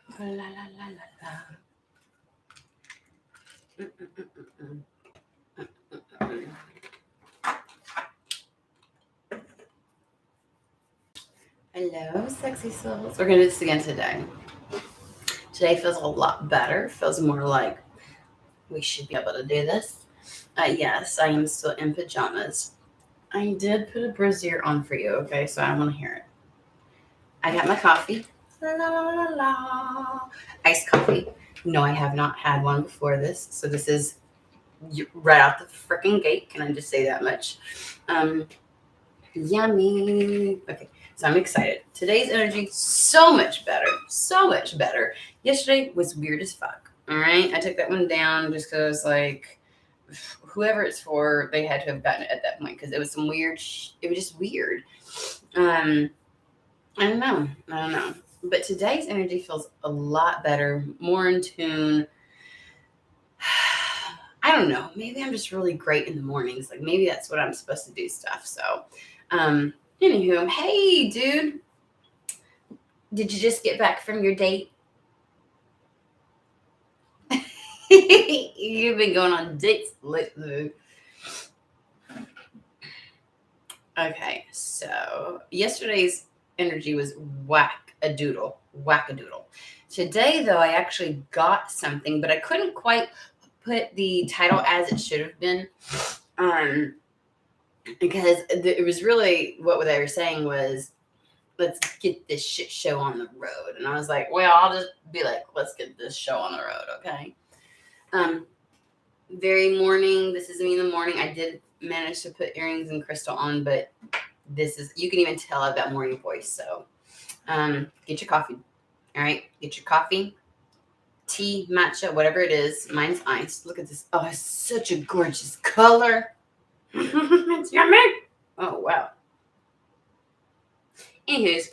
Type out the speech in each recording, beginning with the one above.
La la la la la. Hello, sexy souls. We're going to do this again today. Today feels a lot better. Feels more like we should be able to do this. Yes, I am still in pajamas. I did put a brassiere on for you, okay? So I want to hear it. I got my coffee. La la la la. Iced coffee. No, I have not had one before this. So this is right out the freaking gate. Can I just say that much? Yummy. Okay, so I'm excited. Today's energy so much better. So much better. Yesterday was weird as fuck. All right, I took that one down just because like whoever it's for, they had to have gotten it at that point because it was some weird. It was just weird. Um, I don't know. I don't know. But today's energy feels a lot better, more in tune. I don't know. Maybe I'm just really great in the mornings. Like maybe that's what I'm supposed to do stuff. So, anywho, hey, dude, did you just get back from your date? You've been going on dates lately. Okay, so yesterday's energy was whack-a-doodle. Today, though, I actually got something, but I couldn't quite put the title as it should have been. Because it was really what they were saying was, let's get this shit show on the road. And I was like, well, I'll just be like, let's get this show on the road, okay? Very morning. This is me in the morning. I did manage to put earrings and crystal on, but this is, you can even tell I've got morning voice. So get your coffee. All right, get your coffee, tea, matcha, whatever it is. Mine's iced. Look at this. Oh, it's such a gorgeous color. It's yummy. Oh, wow. Anywho's,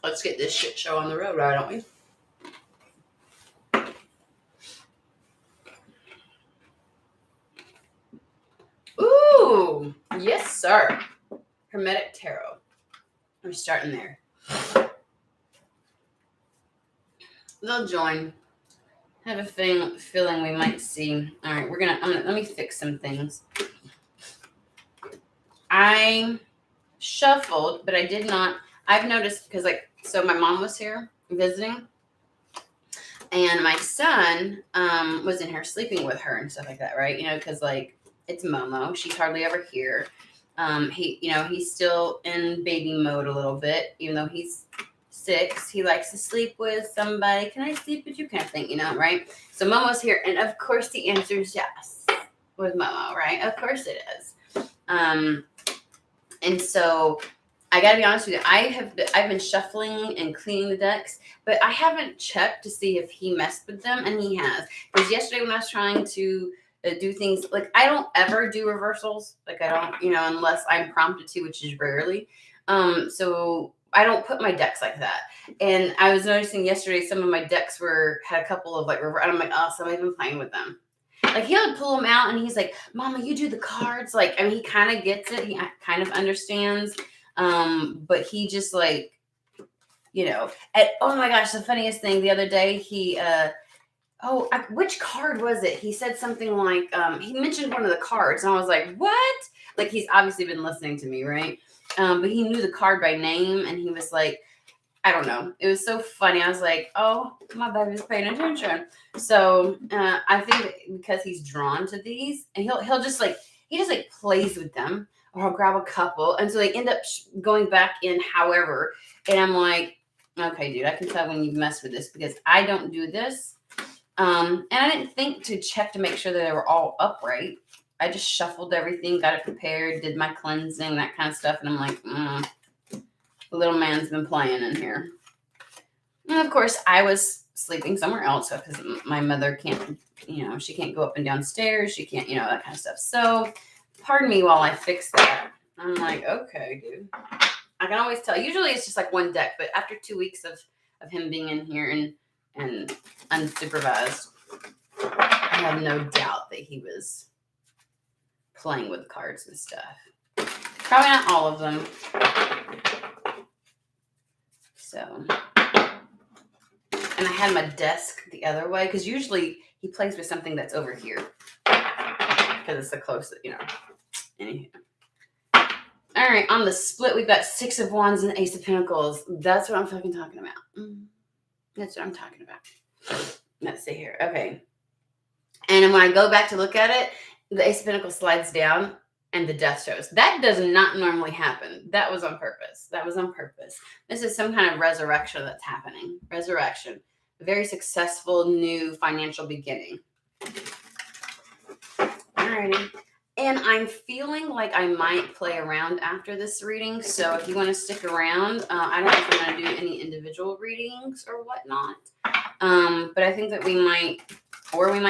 let's get this shit show on the road, right, don't we? Ooh, yes, sir. Hermetic Tarot. We're starting there. They'll join. Have a feeling we might see. All right, let me fix some things. I shuffled, but I did not. I've noticed because so my mom was here visiting, and my son was in here sleeping with her and stuff like that, right? Because it's Momo. She's hardly ever here. He's still in baby mode a little bit, even though he's 6. He likes to sleep with somebody. Can I sleep with you? Kind of thing, right? So Momo's here, and of course the answer is yes with Momo, right? Of course it is. And so I gotta be honest with you, I've been shuffling and cleaning the decks, but I haven't checked to see if he messed with them, and he has. Because yesterday when I was trying to do things, I don't ever do reversals, I don't, unless I'm prompted to, which is rarely. So I don't put my decks like that. And I was noticing yesterday some of my decks had a couple of and I'm like, oh, somebody's been playing with them. He'll pull them out and he's like, Mama, you do the cards. He kind of gets it. He kind of understands. But he just oh my gosh, the funniest thing the other day, he, which card was it? He said something he mentioned one of the cards and I was like, what? He's obviously been listening to me, right? But he knew the card by name and he was like, I don't know. It was so funny. I was like, oh, my baby's paying attention. So I think because he's drawn to these and he'll just he just plays with them or he'll grab a couple. And so they end up going back in however. And I'm like, okay, dude, I can tell when you've messed with this because I don't do this. And I didn't think to check to make sure that they were all upright. I just shuffled everything, got it prepared, did my cleansing, that kind of stuff. And I'm like, the little man's been playing in here. And of course, I was sleeping somewhere else because my mother can't, she can't go up and down stairs. She can't, that kind of stuff. So pardon me while I fix that. I'm like, okay, dude. I can always tell. Usually it's just one deck, but after 2 weeks of him being in here and unsupervised, I have no doubt that he was playing with cards and stuff. Probably not all of them. So, and I had my desk the other way because usually he plays with something that's over here because it's the closest, Anywho. All right, on the split, we've got 6 of Wands and Ace of Pentacles. That's what I'm fucking talking about. That's what I'm talking about. Let's see here. Okay. And when I go back to look at it, the Ace of Pentacles slides down and the Death shows. That does not normally happen. That was on purpose. This is some kind of resurrection that's happening. Resurrection. A very successful new financial beginning. Alrighty. And I'm feeling like I might play around after this reading. So if you want to stick around, I don't know if I'm going to do any individual readings or whatnot. But I think that we might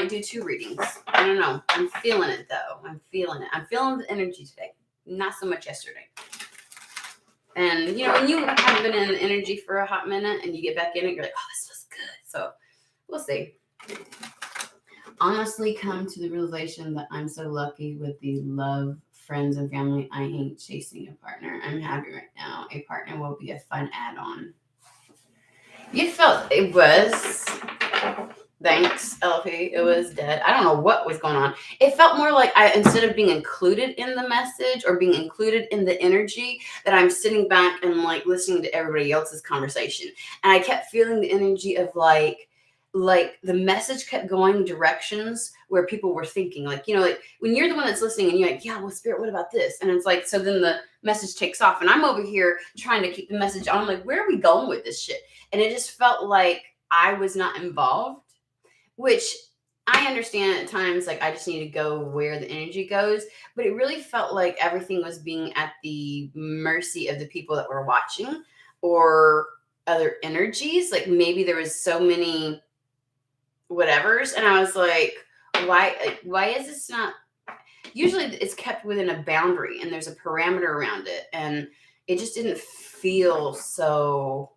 do 2 readings. I don't know. I'm feeling it though. I'm feeling the energy today. Not so much yesterday. And when you haven't been in energy for a hot minute and you get back in it, you're like, oh, this was good. So we'll see. Honestly come to the realization that I'm so lucky with the love, friends, and family. I ain't chasing a partner. I'm happy right now. A partner will be a fun add-on. You felt it was. Thanks, LP. It was dead. I don't know what was going on. It felt more like instead of being included in the message or being included in the energy, that I'm sitting back and like listening to everybody else's conversation. And I kept feeling the energy of like the message kept going directions where people were thinking, like when you're the one that's listening and you're like, yeah, well, Spirit, what about this? And it's like, so then the message takes off and I'm over here trying to keep the message on. I'm like, where are we going with this shit? And it just felt like I was not involved, which I understand at times, like I just need to go where the energy goes, but it really felt like everything was being at the mercy of the people that were watching or other energies. Like maybe there was so many whatevers. And I was like, why is this not, usually it's kept within a boundary and there's a parameter around it. And it just didn't feel so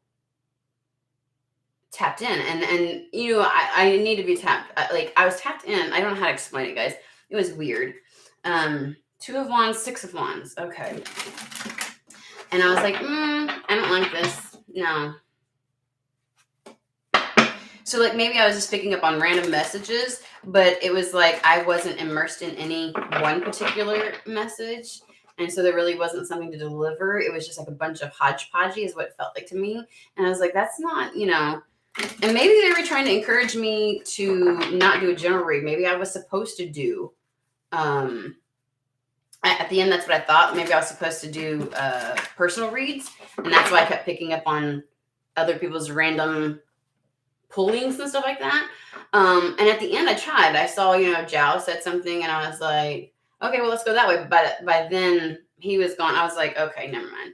tapped in. And I need to be tapped. Like I was tapped in. I don't know how to explain it, guys. It was weird. 2 of Wands, 6 of Wands. Okay. And I was like, I don't like this. No. So like maybe I was just picking up on random messages, but it was like I wasn't immersed in any one particular message. And so there really wasn't something to deliver. It was just like a bunch of hodgepodge is what it felt like to me. And I was like, that's not, and maybe they were trying to encourage me to not do a general read. Maybe I was supposed to do, at the end, that's what I thought. Maybe I was supposed to do personal reads. And that's why I kept picking up on other people's random pullings and stuff like that. And at the end I tried. I saw, Zhao said something and I was like, okay, well, let's go that way. But by then he was gone. I was like, okay, never mind.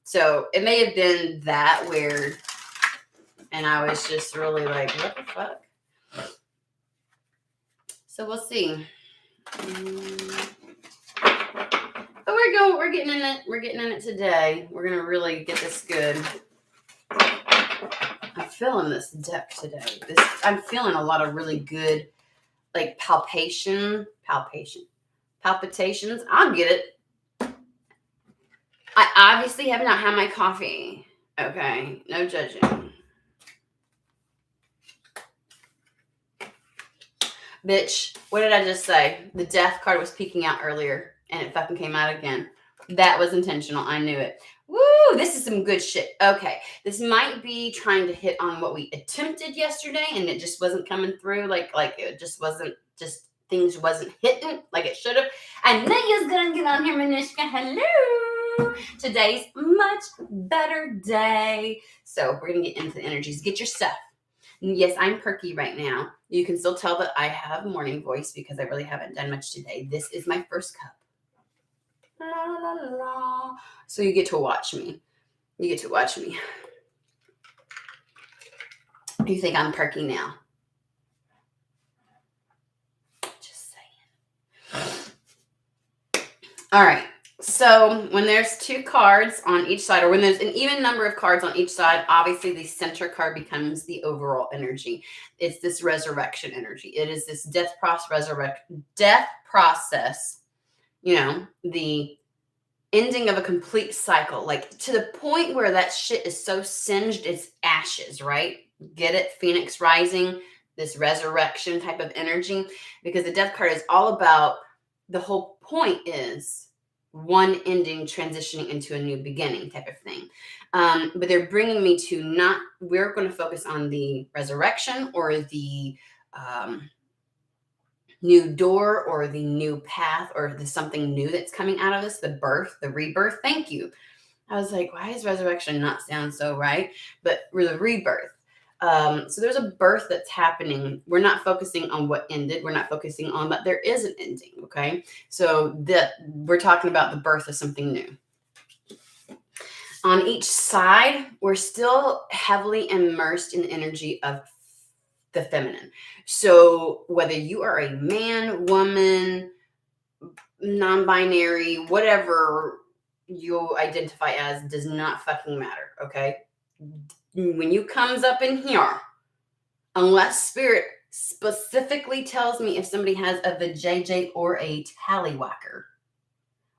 So it may have been that weird. And I was just really like, what the fuck? So we'll see. But we're getting in it. We're getting in it today. We're going to really get this good. I'm feeling this deck today. I'm feeling a lot of really good, like palpitations. I'll get it. I obviously have not had my coffee. Okay, no judging. Bitch, what did I just say? The death card was peeking out earlier, and it fucking came out again. That was intentional. I knew it. Woo, this is some good shit. Okay, this might be trying to hit on what we attempted yesterday, and it just wasn't coming through. Like it just wasn't, things wasn't hitting like it should have. I knew you was gonna get on here, Manishka. Hello. Today's much better day. So we're gonna get into the energies. Get your stuff. Yes, I'm perky right now. You can still tell that I have morning voice because I really haven't done much today. This is my first cup. La, la, la. So you get to watch me. You think I'm perky now. Just saying. All right. So when there's 2 cards on each side, or when there's an even number of cards on each side, obviously the center card becomes the overall energy. It's this resurrection energy. It is this death process. The ending of a complete cycle, like to the point where that shit is so singed it's ashes, right? Get it? Phoenix rising, this resurrection type of energy, because the death card is all about, the whole point is one ending transitioning into a new beginning type of thing. But they're bringing me to, not, we're going to focus on the resurrection or the new door or the new path or the something new that's coming out of this, the birth, the rebirth. Thank you. I was like, why does resurrection not sound so right? But we're the rebirth. So there's a birth that's happening. We're not focusing on what ended. We're not focusing on, but there is an ending. Okay. So that we're talking about the birth of something new. On each side, we're still heavily immersed in the energy of the feminine. So whether you are a man, woman, non-binary, whatever you identify as, does not fucking matter. Okay. When you comes up in here, unless spirit specifically tells me if somebody has a vajayjay or a tallywhacker,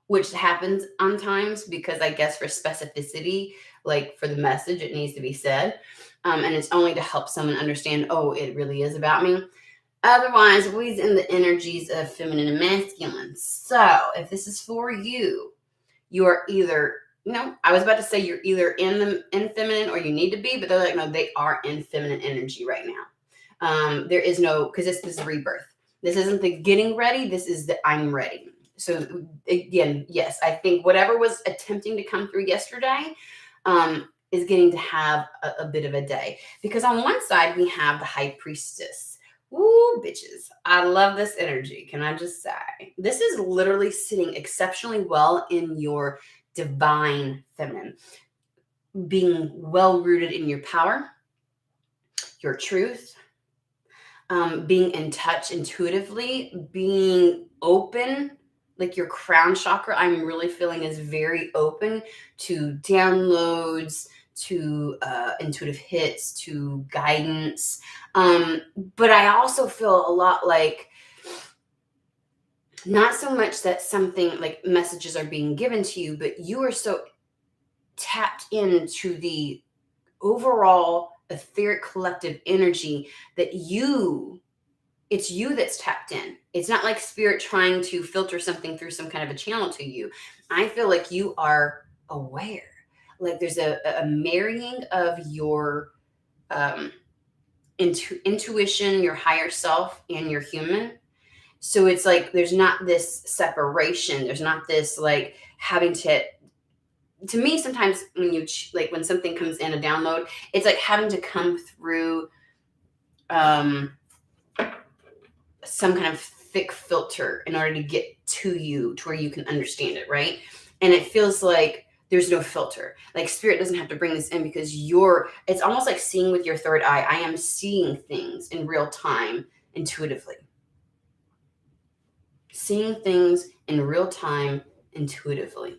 which happens on times because I guess for specificity, like for the message, it needs to be said. And it's only to help someone understand, oh, it really is about me. Otherwise, we're in the energies of feminine and masculine. So if this is for you, you are either, I was about to say you're either in feminine or you need to be, but they're like, no, they are in feminine energy right now. There is no, because this is rebirth. This isn't the getting ready. This is the I'm ready. So again, yes, I think whatever was attempting to come through yesterday is getting to have a bit of a day. Because on one side, we have the high priestess. Ooh, bitches. I love this energy. Can I just say? This is literally sitting exceptionally well in your divine feminine. Being well rooted in your power, your truth, being in touch intuitively, being open, like your crown chakra, I'm really feeling is very open to downloads, to intuitive hits, to guidance. But I also feel a lot like, not so much that something like messages are being given to you, but you are so tapped into the overall etheric collective energy that it's you that's tapped in. It's not like spirit trying to filter something through some kind of a channel to you. I feel like you are aware. Like there's a marrying of your intuition, your higher self, and your human. So it's like there's not this separation. There's not this like having to me, sometimes when you like when something comes in a download, it's like having to come through some kind of thick filter in order to get to you to where you can understand it, right? And it feels like there's no filter. Like spirit doesn't have to bring this in because it's almost like seeing with your third eye. I am seeing things in real time intuitively. Seeing things in real time intuitively.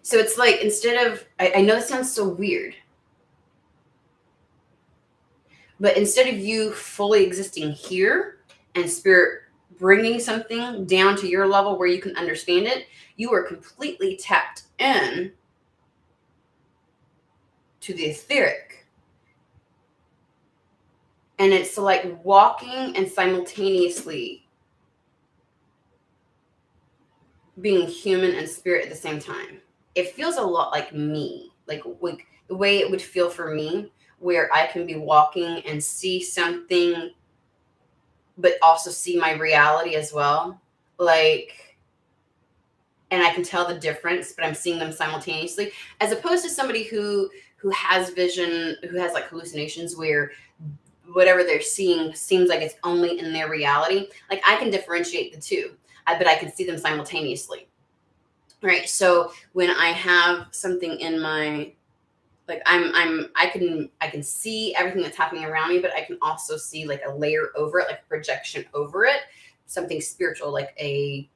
So it's like, instead of, I know it sounds so weird, but instead of you fully existing here and spirit bringing something down to your level where you can understand it, you are completely tapped in to the etheric. And it's like walking and simultaneously being human and spirit at the same time. It feels a lot like me, like the way it would feel for me, where I can be walking and see something, but also see my reality as well. Like, and I can tell the difference, but I'm seeing them simultaneously, as opposed to somebody who has vision, who has like hallucinations where whatever they're seeing seems like it's only in their reality. Like I can differentiate the two, but I can see them simultaneously. Right. So when I have something in my, like I can see everything that's happening around me, but I can also see like a layer over it, like a projection over it, something spiritual, like a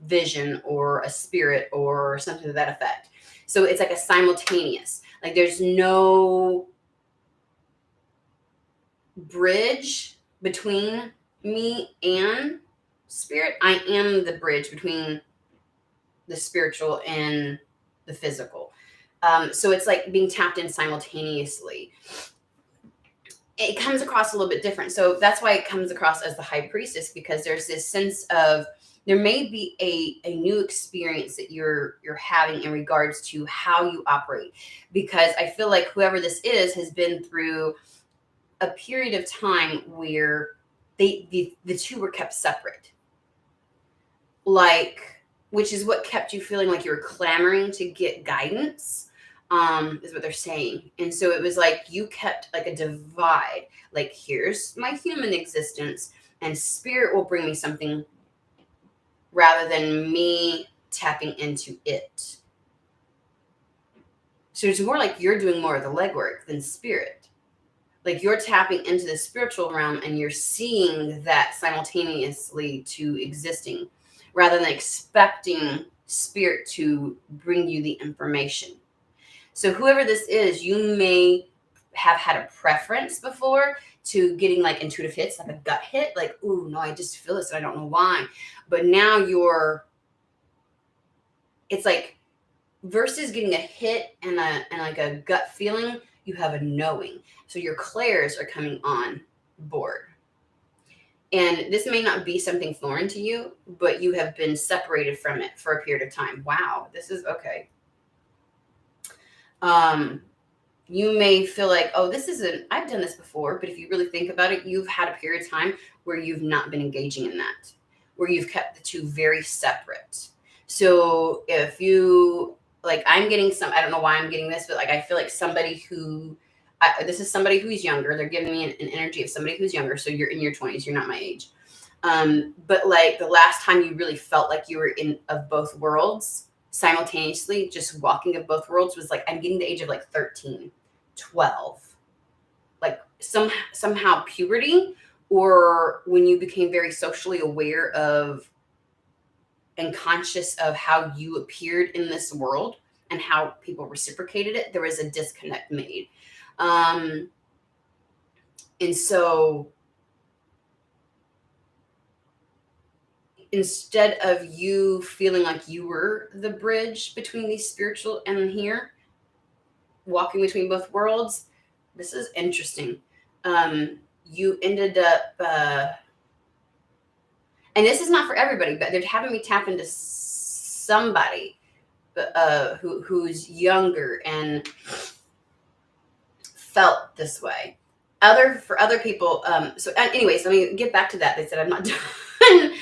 vision or a spirit or something to that effect. So it's like a simultaneous, like there's no bridge between me and spirit. I am the bridge between the spiritual and the physical. So it's like being tapped in simultaneously. It comes across a little bit different. So that's why it comes across as the high priestess, because there's this sense of there may be a new experience that you're having in regards to how you operate. Because I feel like whoever this is has been through a period of time where the two were kept separate. Like, which is what kept you feeling like you were clamoring to get guidance, is what they're saying. And so it was like you kept like a divide. Like, here's my human existence, and spirit will bring me something rather than me tapping into it. So it's more like you're doing more of the legwork than spirit. Like you're tapping into the spiritual realm and you're seeing that simultaneously to existing, rather than expecting spirit to bring you the information. So whoever this is, you may have had a preference before to getting like intuitive hits, like a gut hit, like, ooh, no, I just feel this and I don't know why. But now it's like versus getting a hit and like a gut feeling, you have a knowing. So your clairs are coming on board. And this may not be something foreign to you, but you have been separated from it for a period of time. Wow, this is okay. You may feel like, oh, I've done this before, but if you really think about it, you've had a period of time where you've not been engaging in that, where you've kept the two very separate. So if you, like, I'm getting I don't know why I'm getting this, but like, I feel like this is somebody who's younger. They're giving me an energy of somebody who's younger. So you're in your 20s, you're not my age. But like the last time you really felt like you were in of both worlds simultaneously, just walking of both worlds, was like, I'm getting the age of like 13, 12, like somehow puberty, or when you became very socially aware of and conscious of how you appeared in this world and how people reciprocated it. There was a disconnect made. And so instead of you feeling like you were the bridge between the spiritual and here, walking between both worlds, this is interesting. You ended up, and this is not for everybody, but they're having me tap into somebody who's younger and felt this way. For other people, so anyways, let me get back to that. They said I'm not done.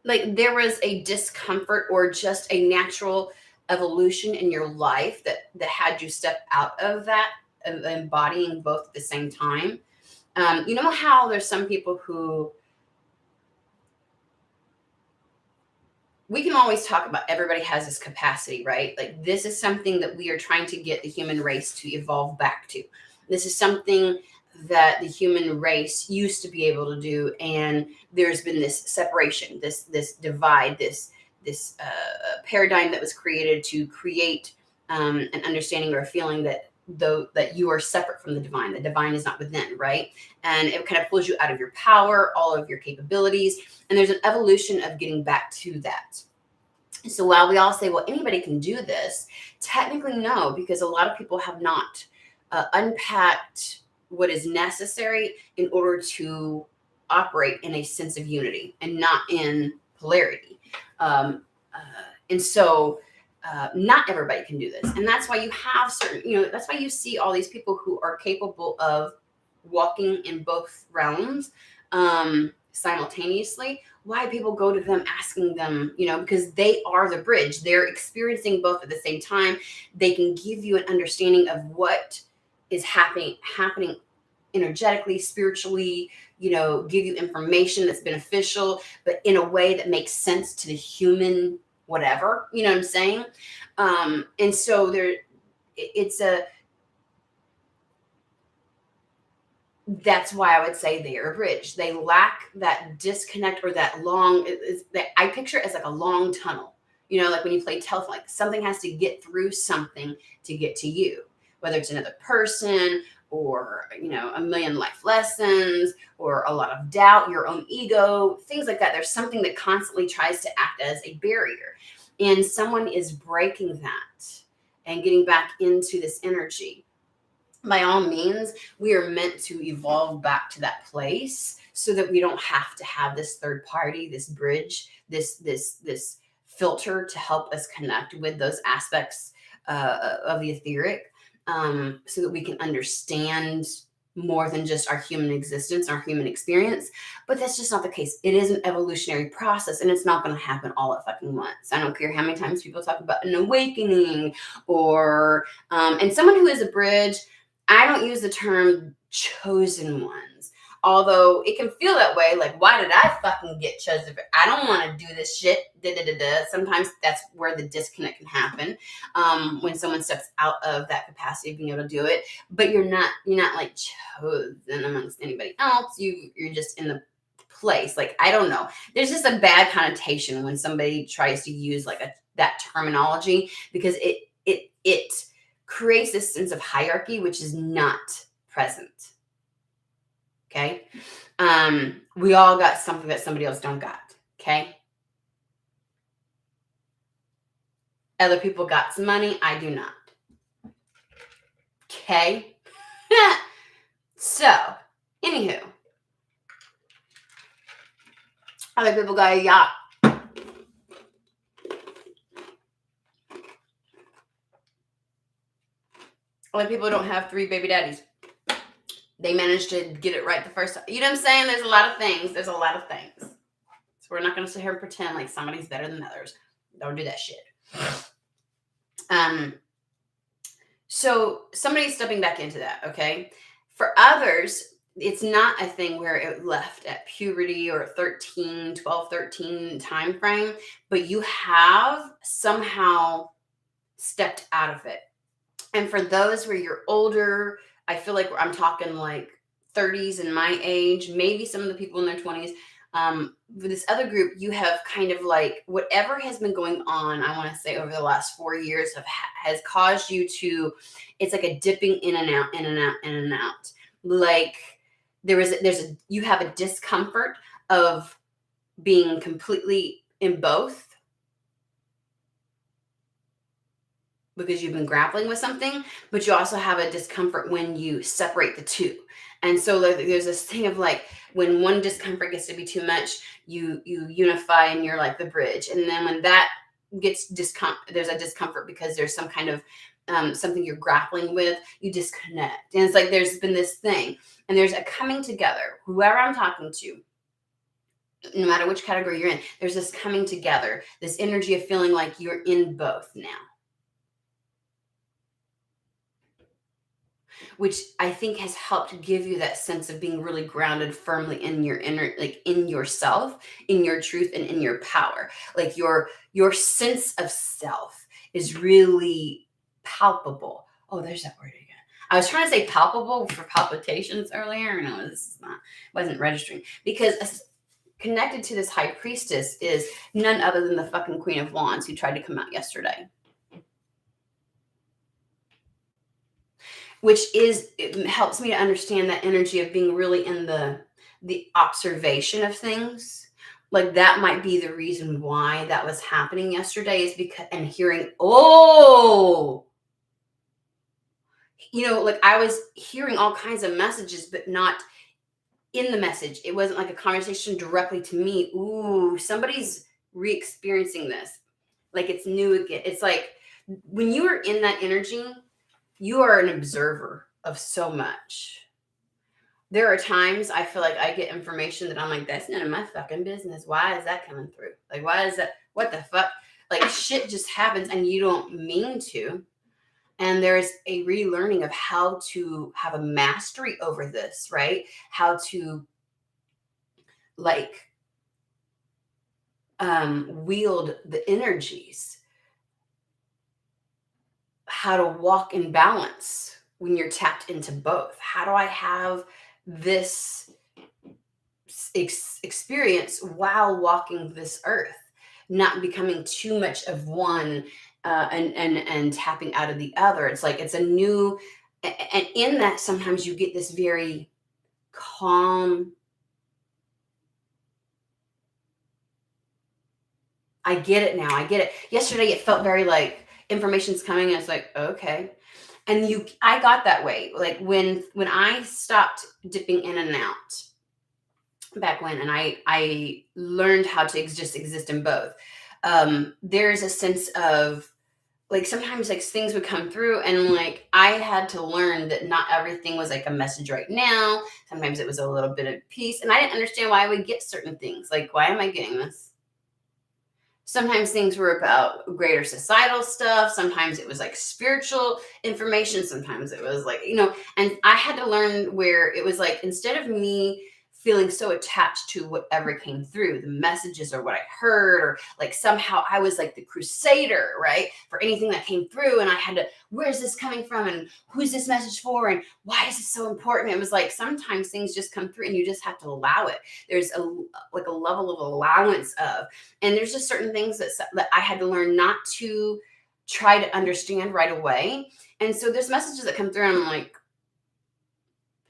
Like there was a discomfort or just a natural evolution in your life that had you step out of that, of embodying both at the same time. You know how there's some people who, we can always talk about, everybody has this capacity, right? Like this is something that we are trying to get the human race to evolve back to. This is something that the human race used to be able to do, and there's been this separation, this divide, this paradigm that was created to create an understanding or a feeling that you are separate from the divine is not within, right? And it kind of pulls you out of your power, all of your capabilities, and there's an evolution of getting back to that. So while we all say, well, anybody can do this, technically no, because a lot of people have not unpacked what is necessary in order to operate in a sense of unity and not in polarity. And so not everybody can do this. And that's why you have certain, that's why you see all these people who are capable of walking in both realms simultaneously. Why people go to them asking them, because they are the bridge. They're experiencing both at the same time. They can give you an understanding of what is happening energetically, spiritually, give you information that's beneficial, but in a way that makes sense to the human, whatever, you know what I'm saying? And so that's why I would say they're a bridge. They lack that disconnect or that I picture it as like a long tunnel, like when you play telephone, like something has to get through something to get to you. whether it's another person or, a million life lessons or a lot of doubt, your own ego, things like that. There's something that constantly tries to act as a barrier. And someone is breaking that and getting back into this energy. By all means, we are meant to evolve back to that place so that we don't have to have this third party, this bridge, this filter to help us connect with those aspects of the etheric, so that we can understand more than just our human existence, our human experience. But that's just not the case. It is an evolutionary process, and it's not going to happen all at fucking once. I don't care how many times people talk about an awakening or and someone who is a bridge. I don't use the term chosen ones, although it can feel that way. Like, why did I fucking get chosen? I don't want to do this shit. Sometimes that's where the disconnect can happen, when someone steps out of that capacity of being able to do it. But you're not like chosen amongst anybody else. You're just in the place. Like, I don't know. There's just a bad connotation when somebody tries to use like that terminology, because it creates this sense of hierarchy, which is not present. Okay. We all got something that somebody else don't got. Okay. Other people got some money. I do not. Okay. So, anywho, other people got a yacht. Other people don't have 3 baby daddies. They managed to get it right the first time. You know what I'm saying? There's a lot of things. So we're not going to sit here and pretend like somebody's better than others. Don't do that shit. So somebody's stepping back into that, okay? For others, it's not a thing where it left at puberty or 12, 13 time frame, but you have somehow stepped out of it. And for those where you're older, I feel like I'm talking like 30s and my age, maybe some of the people in their 20s. With this other group, you have kind of like whatever has been going on, I want to say over the last 4 years has caused you to, it's like a dipping in and out, in and out, in and out. Like you have a discomfort of being completely in both, because you've been grappling with something, but you also have a discomfort when you separate the two. And so like, there's this thing of like, when one discomfort gets to be too much, you unify and you're like the bridge. And then when that gets there's a discomfort because there's some kind of something you're grappling with, you disconnect. And it's like, there's been this thing and there's a coming together, whoever I'm talking to, no matter which category you're in, there's this coming together, this energy of feeling like you're in both now. Which I think has helped give you that sense of being really grounded firmly in your inner, like in yourself, in your truth, and in your power. Like your sense of self is really palpable. Oh, there's that word again. I was trying to say palpable for palpitations earlier. No, wasn't registering, because connected to this high priestess is none other than the fucking Queen of Wands who tried to come out yesterday. Which it helps me to understand that energy of being really in the observation of things. Like that might be the reason why that was happening yesterday, is because, and hearing, like I was hearing all kinds of messages, but not in the message. It wasn't like a conversation directly to me. Ooh, somebody's re-experiencing this. Like it's new again. It's like when you are in that energy, you are an observer of so much. There are times I feel like I get information that I'm like, that's none of my fucking business. Why is that coming through? Like, why is that? What the fuck? Like shit just happens and you don't mean to. And there's a relearning of how to have a mastery over this, right? How to wield the energies, how to walk in balance when you're tapped into both. How do I have this experience while walking this earth, not becoming too much of one and tapping out of the other. It's like it's a new, and in that sometimes you get this very calm. I get it now. I get it. Yesterday it felt very like information's coming and it's like, okay. And I got that way. Like when I stopped dipping in and out back when, and I learned how to just exist in both. There's a sense of like sometimes like things would come through and like I had to learn that not everything was like a message right now. Sometimes it was a little bit of peace, and I didn't understand why I would get certain things. Like, why am I getting this? Sometimes things were about greater societal stuff. Sometimes it was like spiritual information. Sometimes it was like, and I had to learn where it was like, instead of me feeling so attached to whatever came through, the messages or what I heard, or like somehow I was like the crusader, right? For anything that came through. And I had to, where's this coming from? And who's this message for? And why is this so important? It was like, sometimes things just come through and you just have to allow it. There's a level of allowance of, and there's just certain things that I had to learn not to try to understand right away. And so there's messages that come through and I'm like,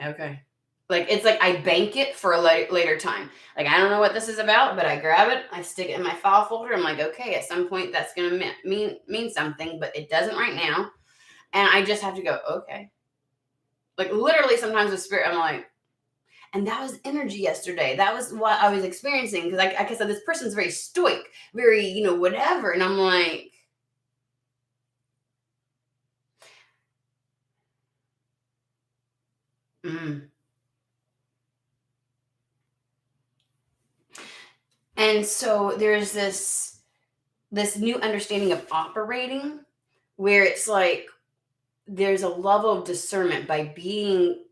okay. Like, it's like I bank it for a later time. Like, I don't know what this is about, but I grab it, I stick it in my file folder. I'm like, okay, at some point that's going to mean something, but it doesn't right now. And I just have to go, okay. Like, literally sometimes with spirit, I'm like, and that was energy yesterday. That was what I was experiencing. Because like I said, this person's very stoic, very, whatever. And I'm like, mm. And so there's this new understanding of operating where it's like there's a level of discernment by being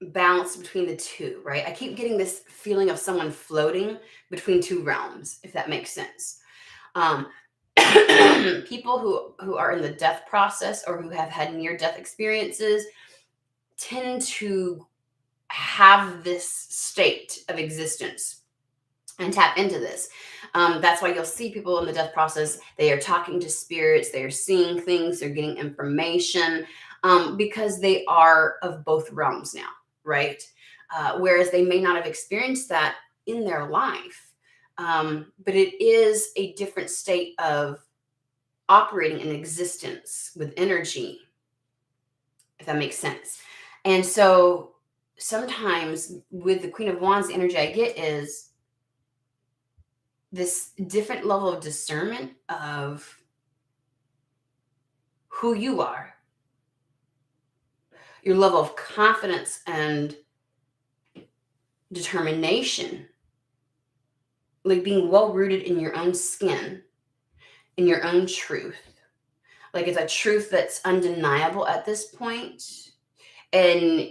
balanced between the two, right? I keep getting this feeling of someone floating between two realms, if that makes sense. Um, people who are in the death process or who have had near death experiences tend to have this state of existence and tap into this. That's why you'll see people in the death process, they are talking to spirits, they are seeing things, they're getting information, because they are of both realms now, right? Whereas they may not have experienced that in their life. But it is a different state of operating in existence with energy, if that makes sense. And so sometimes with the Queen of Wands, the energy I get is this different level of discernment of who you are, your level of confidence and determination, like being well rooted in your own skin, in your own truth. Like, it's a truth that's undeniable at this point, and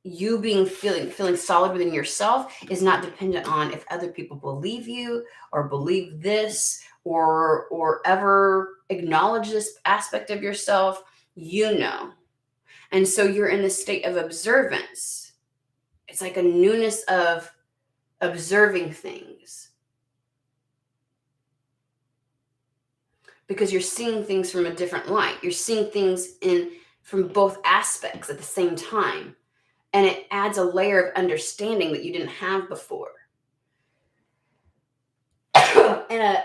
you feeling solid within yourself is not dependent on if other people believe you or believe this or ever acknowledge this aspect of yourself, and so you're in this state of observance. It's like a newness of observing things because you're seeing things from a different light. You're seeing things from both aspects at the same time. And it adds a layer of understanding that you didn't have before. And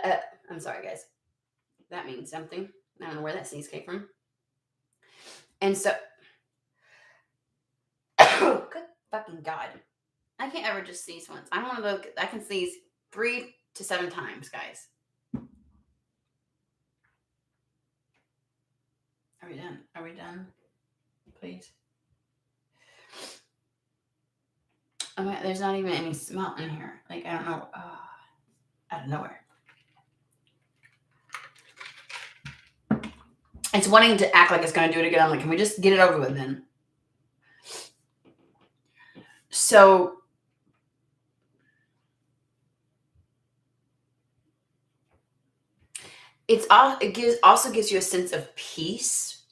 I'm sorry, guys. That means something. I don't know where that sneeze came from. And so, good fucking God. I can't ever just sneeze once. I'm one of those, I can sneeze 3 to 7 times, guys. Are we done? Are we done? Please. Oh, man, there's not even any smell in here. Like, I don't know. Out of nowhere. It's wanting to act like it's going to do it again. I'm like, can we just get it over with then? So it also gives you a sense of peace.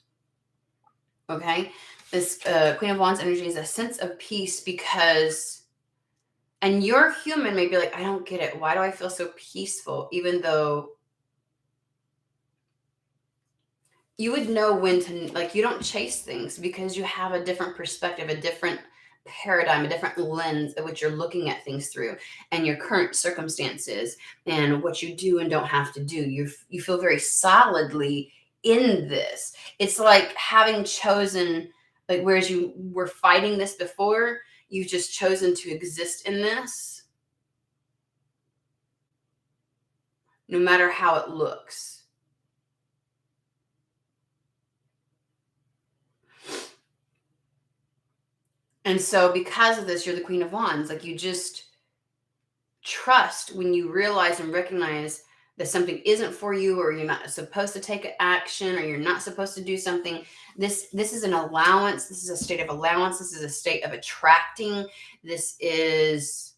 Okay, this Queen of Wands energy is a sense of peace because, and your human may be like, I don't get it. Why do I feel so peaceful? Even though you would know when to, like, you don't chase things because you have a different perspective, a different paradigm, a different lens at which you're looking at things through, and your current circumstances and what you do and don't have to do. You feel very solidly in this. It's like having chosen, like, whereas you were fighting this before, you've just chosen to exist in this, no matter how it looks. And so because of this, you're the Queen of Wands. Like, you just trust when you realize and recognize that something isn't for you, or you're not supposed to take action, or you're not supposed to do something. This is an allowance. This is a state of allowance. This is a state of attracting. This is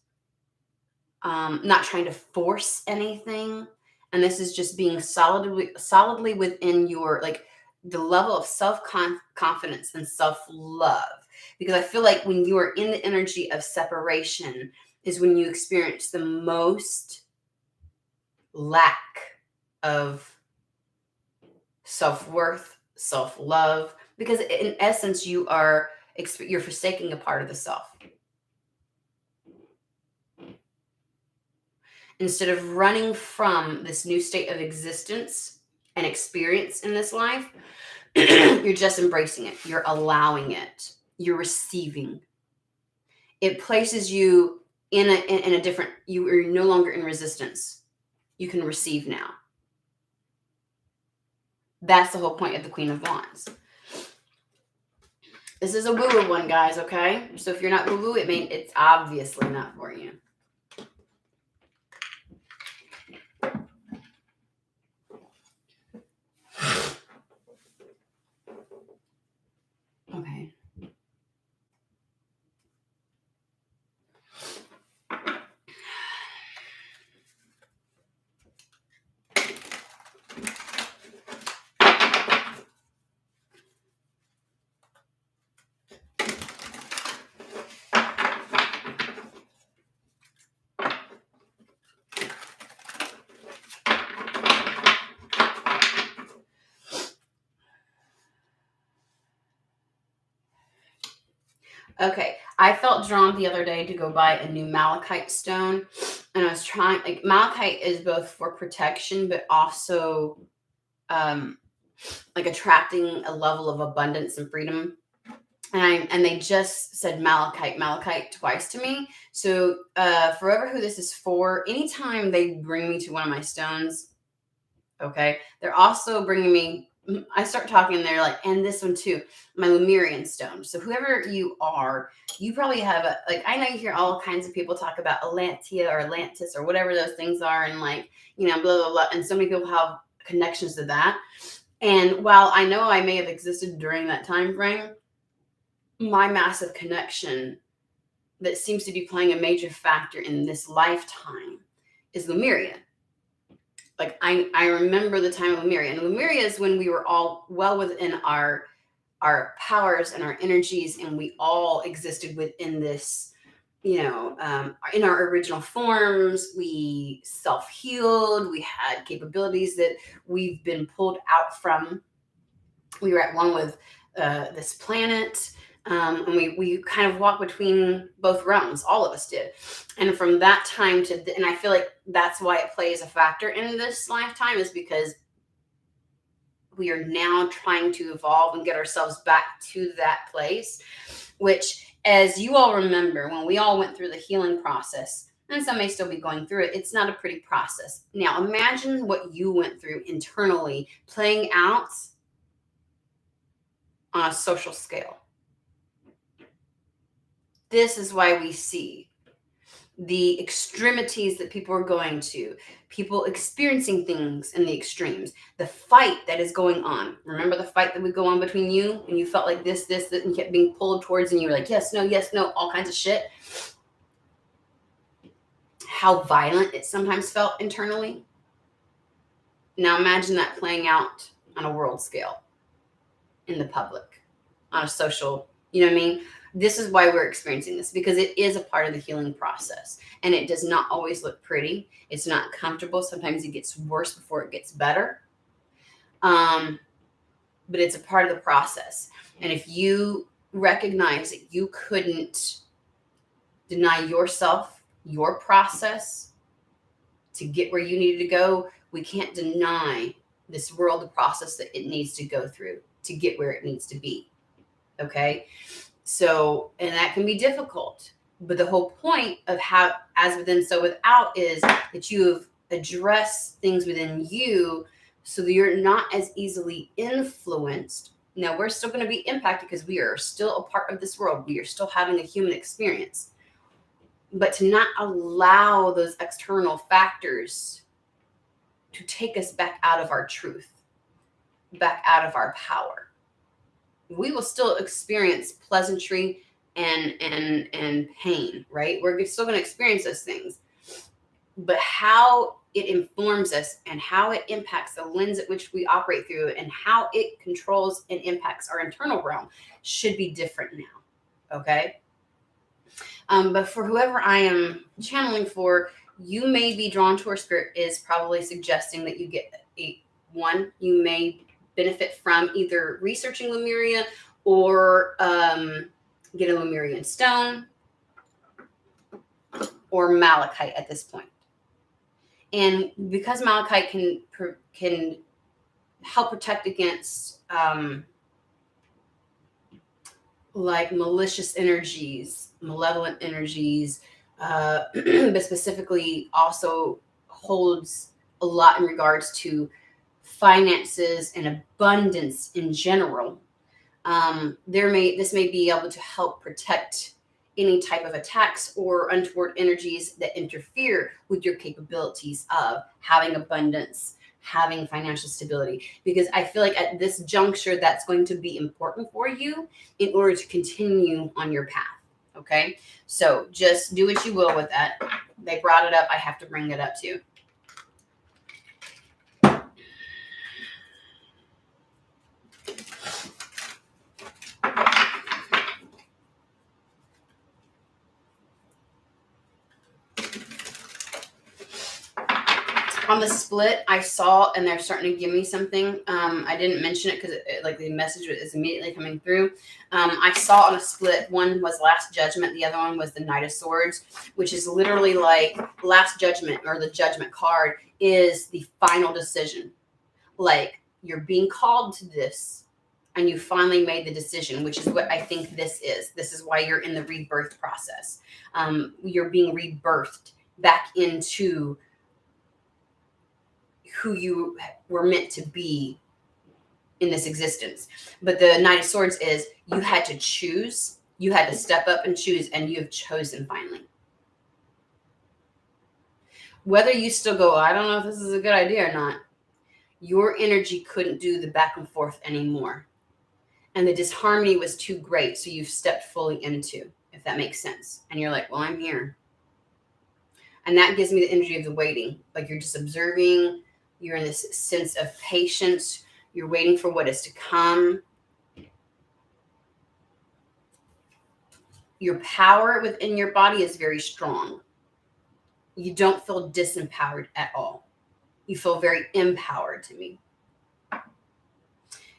not trying to force anything. And this is just being solidly within your, like, the level of self-confidence and self-love. Because I feel like when you are in the energy of separation is when you experience the most lack of self-worth, self-love, because in essence you're forsaking a part of the self. Instead of running from this new state of existence and experience in this life, you're just embracing it. You're allowing it. You're receiving. It places you in a different, you are no longer in resistance. You can receive now. That's the whole point of the Queen of Wands. This is a woo-woo one, guys, okay? So if you're not woo-woo, it's obviously not for you. Okay. Okay, I felt drawn the other day to go buy a new malachite stone, and I was trying, like, malachite is both for protection, but also like attracting a level of abundance and freedom. And they just said malachite twice to me. So forever who this is for, anytime they bring me to one of my stones, okay, they're also bringing me, I start talking and they're like, and this one too, my Lemurian stone. So whoever you are, you probably have I know you hear all kinds of people talk about Atlantia or Atlantis or whatever those things are, and, like, blah, blah, blah. And so many people have connections to that. And while I know I may have existed during that time frame, my massive connection that seems to be playing a major factor in this lifetime is Lemuria. Like, I remember the time of Lemuria. And Lemuria is when we were all well within our powers and our energies, and we all existed within this, in our original forms. We self-healed. We had capabilities that we've been pulled out from. We were at one with this planet. And we kind of walk between both realms. All of us did. And from that time and I feel like that's why it plays a factor in this lifetime, is because we are now trying to evolve and get ourselves back to that place, which, as you all remember, when we all went through the healing process, and some may still be going through it, it's not a pretty process. Now, imagine what you went through internally playing out on a social scale. This is why we see the extremities that people are going to, people experiencing things in the extremes, the fight that is going on. Remember the fight that would go on between you, and you felt like this, and you kept being pulled towards, and you were like, yes, no, all kinds of shit. How violent it sometimes felt internally. Now imagine that playing out on a world scale, in the public, on a social, you know what I mean? This is why we're experiencing this, because it is a part of the healing process, and it does not always look pretty. It's not comfortable. Sometimes it gets worse before it gets better. but it's a part of the process. And if you recognize that you couldn't deny yourself your process to get where you needed to go, we can't deny this world the process that it needs to go through to get where it needs to be. Okay? So, and that can be difficult. But the whole point of how, as within, so without, is that you have addressed things within you so that you're not as easily influenced. Now, we're still going to be impacted because we are still a part of this world. We are still having a human experience. But to not allow those external factors to take us back out of our truth, back out of our power. We will still experience pleasantry and pain, right? We're still going to experience those things. But how it informs us and how it impacts the lens at which we operate through and how it controls and impacts our internal realm should be different now, okay? But for whoever I am channeling for, you may be drawn to, or spirit is probably suggesting that you get you may benefit from either researching Lemuria or get a Lemurian stone or malachite at this point. And because malachite can help protect against like malicious energies, malevolent energies, but specifically also holds a lot in regards to finances and abundance in general. This may be able to help protect any type of attacks or untoward energies that interfere with your capabilities of having abundance, having financial stability. Because I feel like at this juncture, that's going to be important for you in order to continue on your path. Okay, so just do what you will with that. They brought it up. I have to bring it up too. On the split, I saw, and they're starting to give me something. I didn't mention it because like the message is immediately coming through. I saw on a split, one was Last Judgment, the other one was the Knight of Swords, which is literally like Last Judgment, or the Judgment card is the final decision. Like, you're being called to this and you finally made the decision, which is what I think this is. This is why you're in the rebirth process. You're being rebirthed back into who you were meant to be in this existence. But the Knight of Swords is you had to choose, you had to step up and choose, and you have chosen finally. Whether you still go, I don't know if this is a good idea or not, your energy couldn't do the back and forth anymore. And the disharmony was too great, so you've stepped fully into, if that makes sense. And you're like, well, I'm here. And that gives me the energy of the waiting. Like, you're just observing. You're in this sense of patience. You're waiting for what is to come. Your power within your body is very strong. You don't feel disempowered at all. You feel very empowered to me.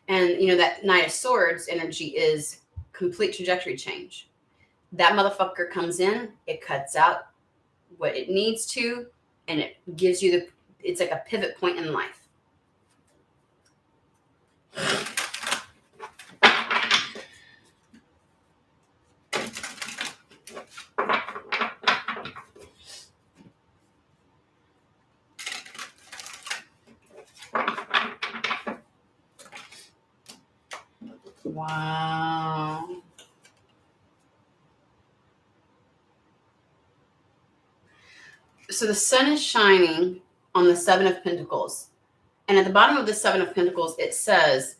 And, you know, that Knight of Swords energy is complete trajectory change. That motherfucker comes in, it cuts out what it needs to, and it gives you it's like a pivot point in life. Wow. So the sun is shining on the Seven of Pentacles. And at the bottom of the Seven of Pentacles, it says,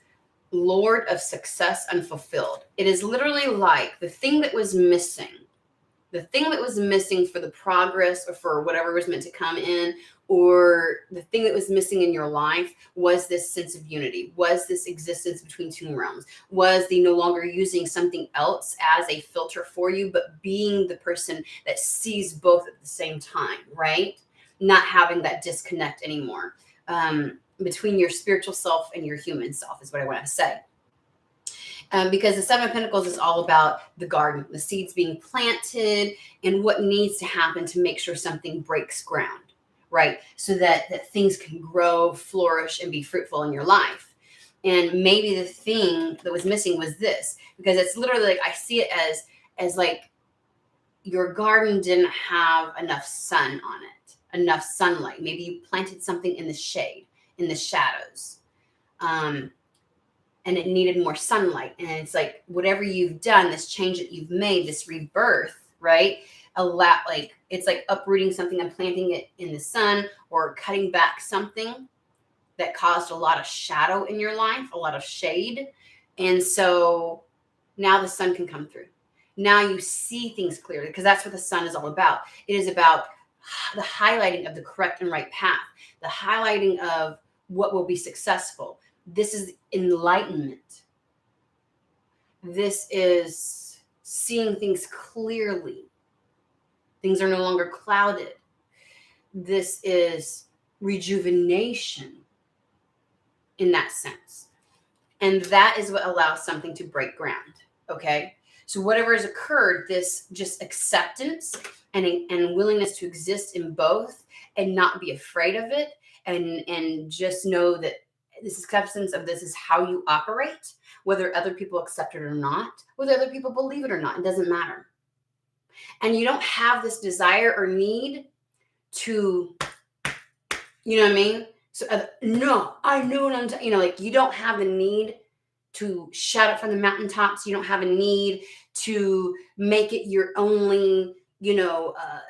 Lord of Success Unfulfilled. It is literally like the thing that was missing. The thing that was missing for the progress or for whatever was meant to come in, or the thing that was missing in your life was this sense of unity, was this existence between two realms, was the no longer using something else as a filter for you, but being the person that sees both at the same time, right? Not having that disconnect anymore. between your spiritual self and your human self is what I want to say. Because the Seven of Pentacles is all about the garden, the seeds being planted, and what needs to happen to make sure something breaks ground, right? So that things can grow, flourish, and be fruitful in your life. And maybe the thing that was missing was this, because it's literally like I see it as like your garden didn't have enough sun on it, enough sunlight. Maybe you planted something in the shade, in the shadows. And it needed more sunlight. And it's like, whatever you've done, this change that you've made, this rebirth, right? It's like uprooting something and planting it in the sun, or cutting back something that caused a lot of shadow in your life, a lot of shade. And so now the sun can come through. Now you see things clearly, because that's what the sun is all about. It is about the highlighting of the correct and right path, the highlighting of what will be successful. This is enlightenment. This is seeing things clearly. Things are no longer clouded. This is rejuvenation in that sense. And that is what allows something to break ground. Okay? So whatever has occurred, this just acceptance and willingness to exist in both and not be afraid of it, and just know that this acceptance of this is how you operate, whether other people accept it or not, whether other people believe it or not, it doesn't matter. And you don't have this desire or need to, you know what I mean? So, no, I know what I'm talking, like you don't have the need to shout it from the mountaintops. You don't have a need to make it your only,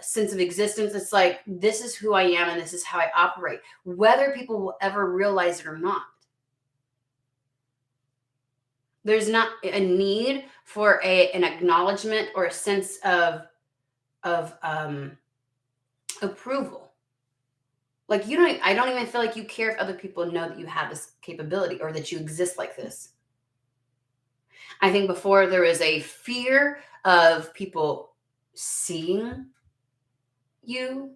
sense of existence. It's like, this is who I am and this is how I operate, whether people will ever realize it or not. There's not a need for an acknowledgement or a sense of approval. Like I don't even feel like you care if other people know that you have this capability or that you exist like this. I think before there was a fear of people seeing you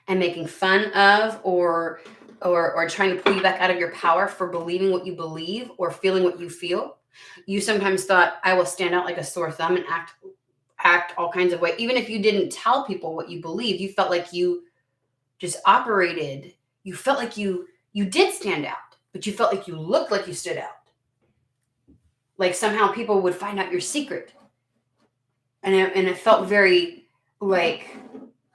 and making fun of or trying to pull you back out of your power for believing what you believe or feeling what you feel. You sometimes thought, I will stand out like a sore thumb and act all kinds of ways. Even if you didn't tell people what you believed, you felt like you just operated. You felt like you did stand out, but you felt like you looked like you stood out. Like somehow people would find out your secret. And it felt very like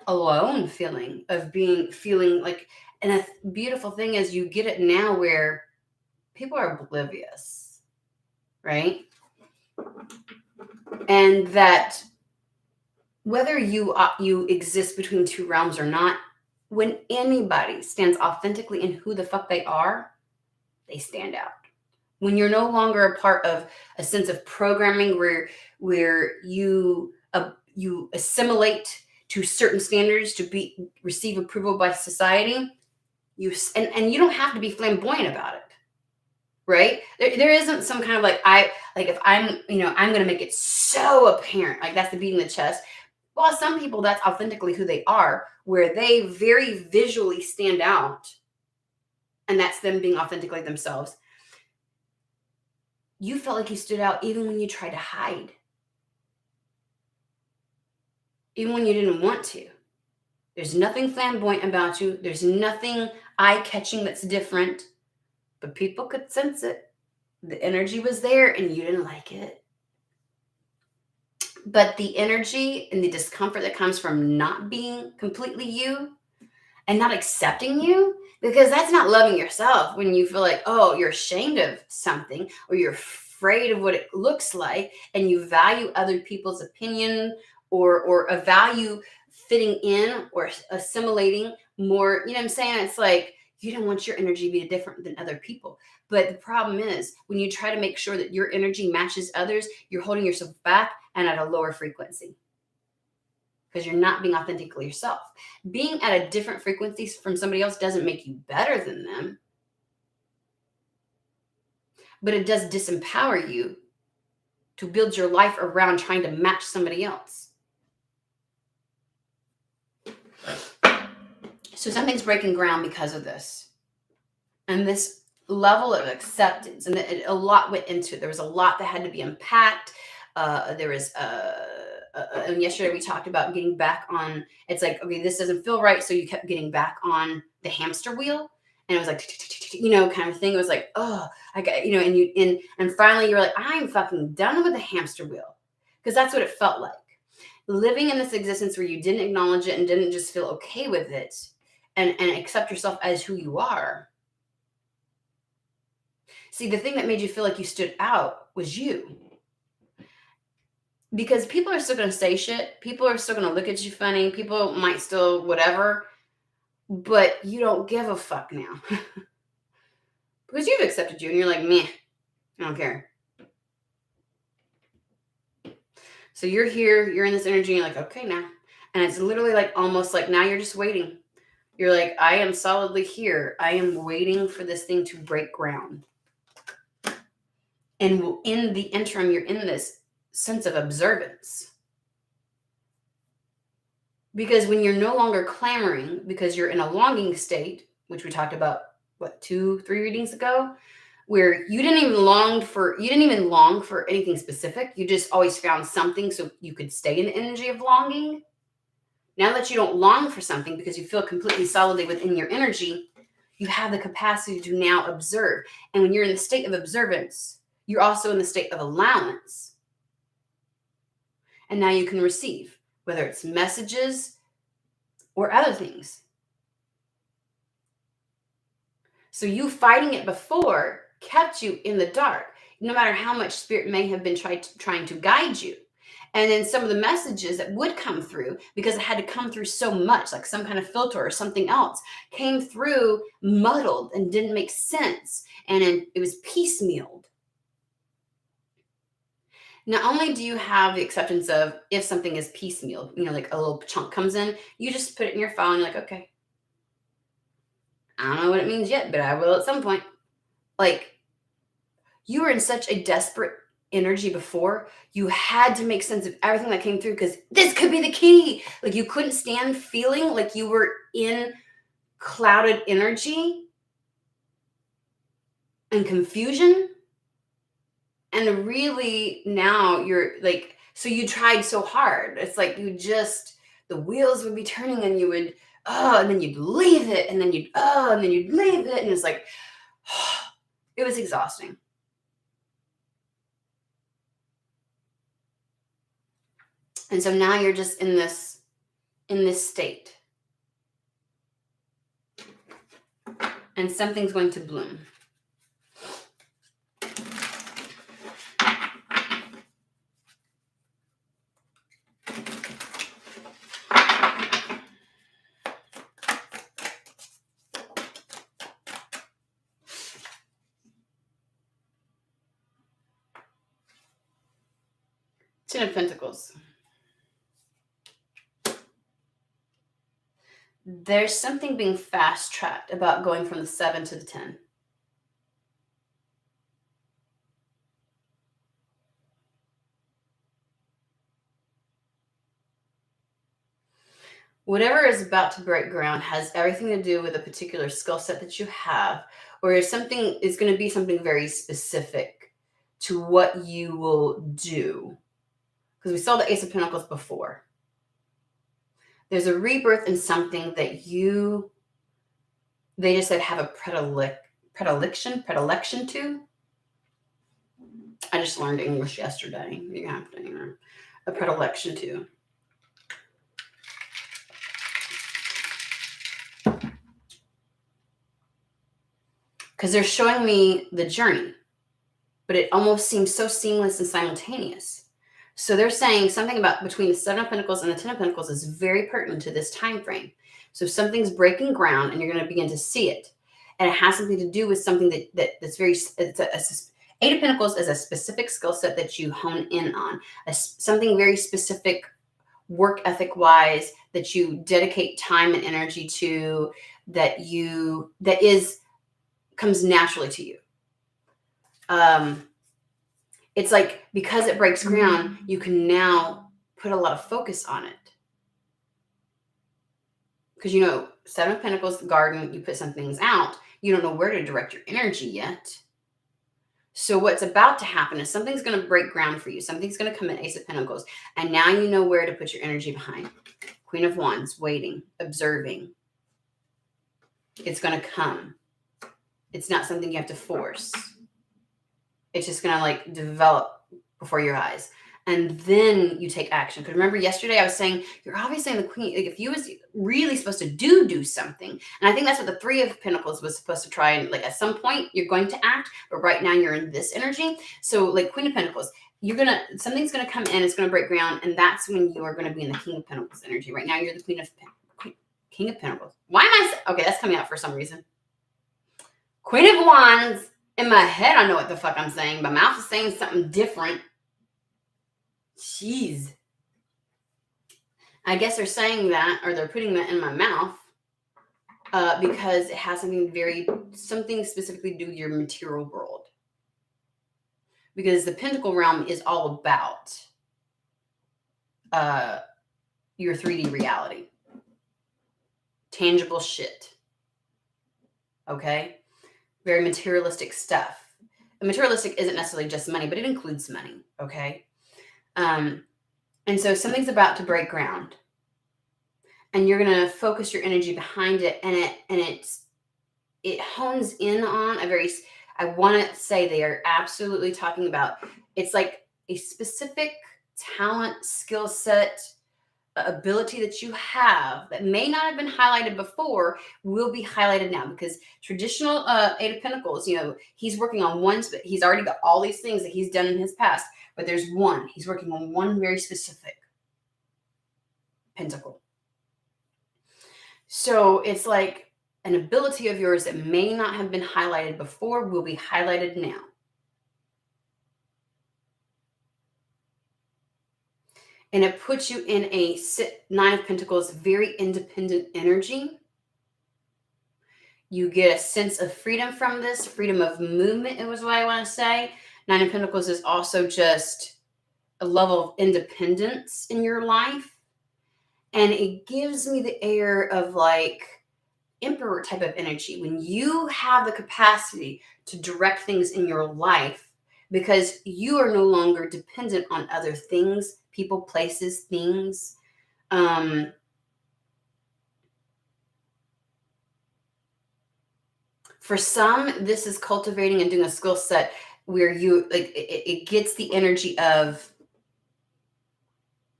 alone feeling like, and a beautiful thing is you get it now where people are oblivious, right? And that whether you exist between two realms or not, when anybody stands authentically in who the fuck they are, they stand out. When you're no longer a part of a sense of programming where you assimilate to certain standards to receive approval by society, and you don't have to be flamboyant about it, right? There isn't some kind of if I'm going to make it so apparent, like that's the beating the chest. Well, some people, that's authentically who they are, where they very visually stand out, and that's them being authentically themselves. You felt like you stood out even when you tried to hide. Even when you didn't want to. There's nothing flamboyant about you. There's nothing eye-catching that's different. But people could sense it. The energy was there and you didn't like it. But the energy and the discomfort that comes from not being completely you and not accepting you, because that's not loving yourself when you feel like, oh, you're ashamed of something or you're afraid of what it looks like and you value other people's opinion or a value fitting in or assimilating more. You know what I'm saying? It's like you don't want your energy to be different than other people. But the problem is when you try to make sure that your energy matches others, you're holding yourself back and at a lower frequency because you're not being authentically yourself. Being at a different frequency from somebody else doesn't make you better than them, but it does disempower you to build your life around trying to match somebody else. So something's breaking ground because of this. And this level of acceptance, and a lot went into it. There was a lot that had to be unpacked. There was, and yesterday we talked about getting back on. It's like, okay, this doesn't feel right. So you kept getting back on the hamster wheel. And it was like, kind of thing. It was like, oh, I got, and finally you were like, I'm fucking done with the hamster wheel. Because that's what it felt like. Living in this existence where you didn't acknowledge it and didn't just feel okay with it and accept yourself as who you are. See, the thing that made you feel like you stood out was you. Because people are still going to say shit. People are still going to look at you funny. People might still whatever. But you don't give a fuck now. Because you've accepted you and you're like, meh, I don't care. So you're here, you're in this energy, and you're like, okay now. And it's literally like almost like now you're just waiting. You're like, I am solidly here. I am waiting for this thing to break ground. And in the interim, you're in this sense of observance. Because when you're no longer clamoring, because you're in a longing state, which we talked about, 2-3 readings ago, where you didn't even long for anything specific. You just always found something so you could stay in the energy of longing. Now that you don't long for something because you feel completely solidly within your energy, you have the capacity to now observe. And when you're in the state of observance, you're also in the state of allowance. And now you can receive, whether it's messages or other things. So you fighting it before kept you in the dark, no matter how much spirit may have been trying to guide you. And then some of the messages that would come through, because it had to come through so much, like some kind of filter or something else, came through muddled and didn't make sense. And it was piecemealed. Not only do you have the acceptance of if something is piecemeal, like a little chunk comes in, you just put it in your file and you're like, okay, I don't know what it means yet, but I will at some point. Like, you were in such a desperate energy before, you had to make sense of everything that came through because this could be the key. Like, you couldn't stand feeling like you were in clouded energy and confusion. And really now you're like, so you tried so hard. It's like the wheels would be turning and you would, and then you'd leave it and then you'd leave it. And it's like, it was exhausting. And so now you're just in this state. And something's going to bloom. Ten of Pentacles. There's something being fast-tracked about going from the 7 to the 10. Whatever is about to break ground has everything to do with a particular skill set that you have, or something is going to be something very specific to what you will do. Because we saw the Ace of Pentacles before. There's a rebirth in something that they just said have a predilection to. I just learned English yesterday. You have to, a predilection to. Because they're showing me the journey, but it almost seems so seamless and simultaneous. So they're saying something about between the 7 of Pentacles and the 10 of Pentacles is very pertinent to this time frame. So something's breaking ground and you're going to begin to see it. And it has something to do with something that's very, it's 8 of Pentacles is a specific skill set that you hone in on, something very specific work ethic wise that you dedicate time and energy to, comes naturally to you. It's like, because it breaks ground, you can now put a lot of focus on it. Because, Seven of Pentacles, garden, you put some things out. You don't know where to direct your energy yet. So what's about to happen is something's going to break ground for you. Something's going to come in, Ace of Pentacles. And now you know where to put your energy behind. Queen of Wands, waiting, observing. It's going to come. It's not something you have to force. It's just going to like develop before your eyes. And then you take action. Because remember yesterday I was saying, you're obviously in the Queen. Like if you was really supposed to do something. And I think that's what the Three of Pentacles was supposed to try. And like at some point you're going to act. But right now you're in this energy. So like Queen of Pentacles, something's going to come in. It's going to break ground. And that's when you are going to be in the King of Pentacles energy. Right now you're the King of Pentacles. Why am I? Okay, that's coming out for some reason. Queen of Wands. In my head, I know what the fuck I'm saying. My mouth is saying something different. Jeez. I guess they're saying that, or they're putting that in my mouth because it has something specifically to do with your material world. Because the Pentacle realm is all about your 3D reality. Tangible shit. Okay? Very materialistic stuff. And materialistic isn't necessarily just money, but it includes money. Okay? And so something's about to break ground. And you're going to focus your energy behind it. And it hones in on I want to say they are absolutely talking about, it's like a specific talent, skill set, ability that you have that may not have been highlighted before will be highlighted now, because traditional Eight of Pentacles, he's working on one, he's already got all these things that he's done in his past, but there's one, he's working on one very specific pentacle. So it's like an ability of yours that may not have been highlighted before will be highlighted now. And it puts you in a Nine of Pentacles, very independent energy. You get a sense of freedom from this, freedom of movement, it was what I want to say. Nine of Pentacles is also just a level of independence in your life. And it gives me the air of like Emperor type of energy. When you have the capacity to direct things in your life, because you are no longer dependent on other things, people, places, things. For some, this is cultivating and doing a skill set where you like it gets the energy of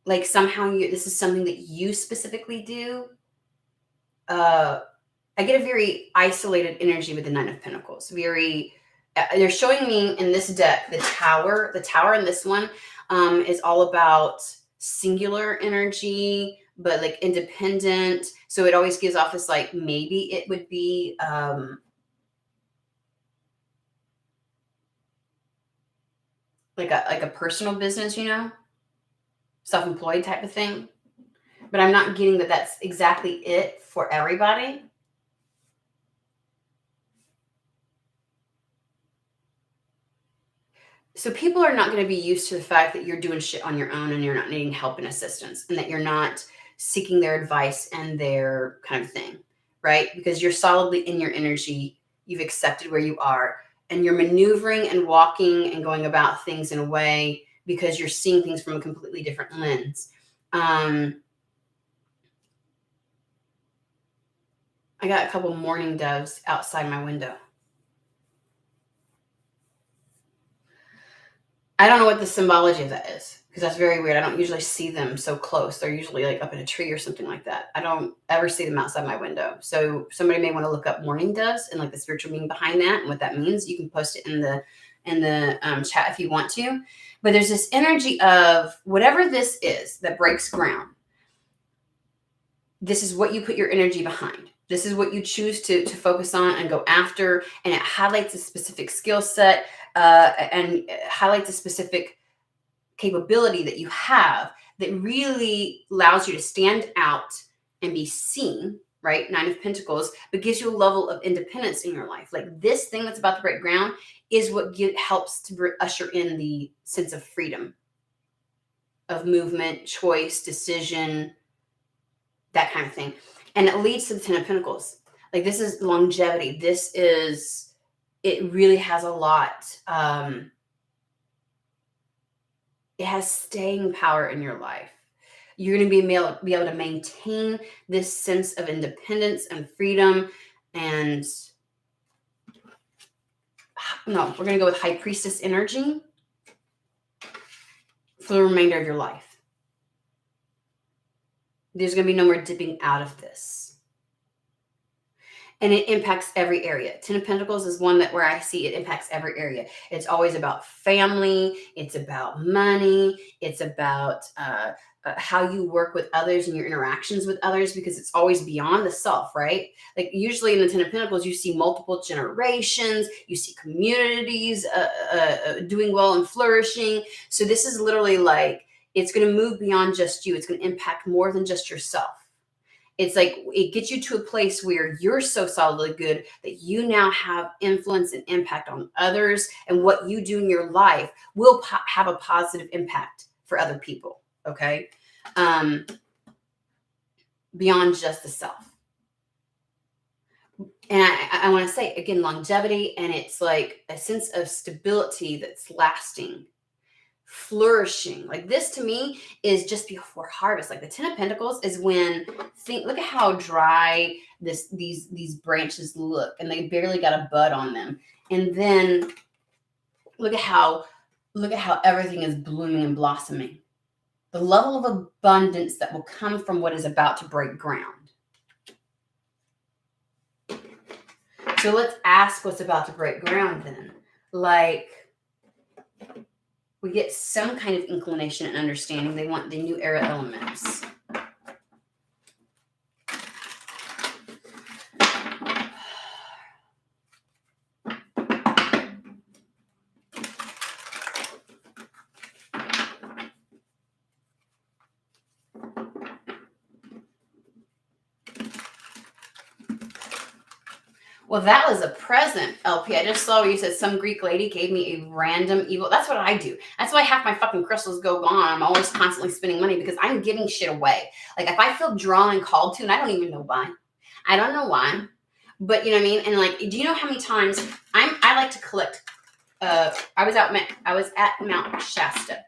like somehow this is something that you specifically do. I get a very isolated energy with the Nine of Pentacles. They're showing me in this deck the Tower. The Tower in this one is all about singular energy, but like independent. So it always gives off this like maybe it would be like a personal business, self-employed type of thing. But I'm not getting that that's exactly it for everybody. So people are not going to be used to the fact that you're doing shit on your own and you're not needing help and assistance, and that you're not seeking their advice and their kind of thing, right? Because you're solidly in your energy. You've accepted where you are, and you're maneuvering and walking and going about things in a way because you're seeing things from a completely different lens. I got a couple mourning doves outside my window. I don't know what the symbology of that is, because that's very weird. I don't usually see them so close. They're usually like up in a tree or something like that. I don't ever see them outside my window. So somebody may want to look up mourning doves and like the spiritual meaning behind that and what that means. You can post it in the chat if you want to. But there's this energy of whatever this is that breaks ground. This is what you put your energy behind. This is what you choose to focus on and go after. And it highlights a specific skill set and highlights a specific capability that you have that really allows you to stand out and be seen, right? Nine of Pentacles, but gives you a level of independence in your life. Like this thing that's about to break ground is what helps to usher in the sense of freedom, of movement, choice, decision, that kind of thing. And it leads to the Ten of Pentacles. Like, this is longevity. It really has a lot. It has staying power in your life. You're going to be able to maintain this sense of independence and freedom. And no, we're going to go with High Priestess energy for the remainder of your life. There's going to be no more dipping out of this. And it impacts every area. Ten of Pentacles is one where I see it impacts every area. It's always about family. It's about money. It's about how you work with others and your interactions with others, because it's always beyond the self, right? Like, usually in the Ten of Pentacles, you see multiple generations. You see communities doing well and flourishing. So this is literally like, it's going to move beyond just you. It's going to impact more than just yourself. It's like, it gets you to a place where you're so solidly good that you now have influence and impact on others, and what you do in your life will have a positive impact for other people. Okay. Beyond just the self. And I want to say again, longevity, and it's like a sense of stability that's lasting, flourishing. Like, this to me is just before harvest. Like, the Ten of Pentacles is when, look at how dry these branches look, and they barely got a bud on them. And then look at how everything is blooming and blossoming. The level of abundance that will come from what is about to break ground. So let's ask what's about to break ground then. Like, we get some kind of inclination and understanding. They want the new era elements. Well, that was a present, LP. I just saw where you said some Greek lady gave me a random evil. That's what I do. That's why half my fucking crystals go gone. I'm always constantly spending money because I'm giving shit away. Like, if I feel drawn and called to, and I don't even know why. I don't know why. But you know what I mean? And like, do you know how many times I like to collect? I was at Mount Shasta.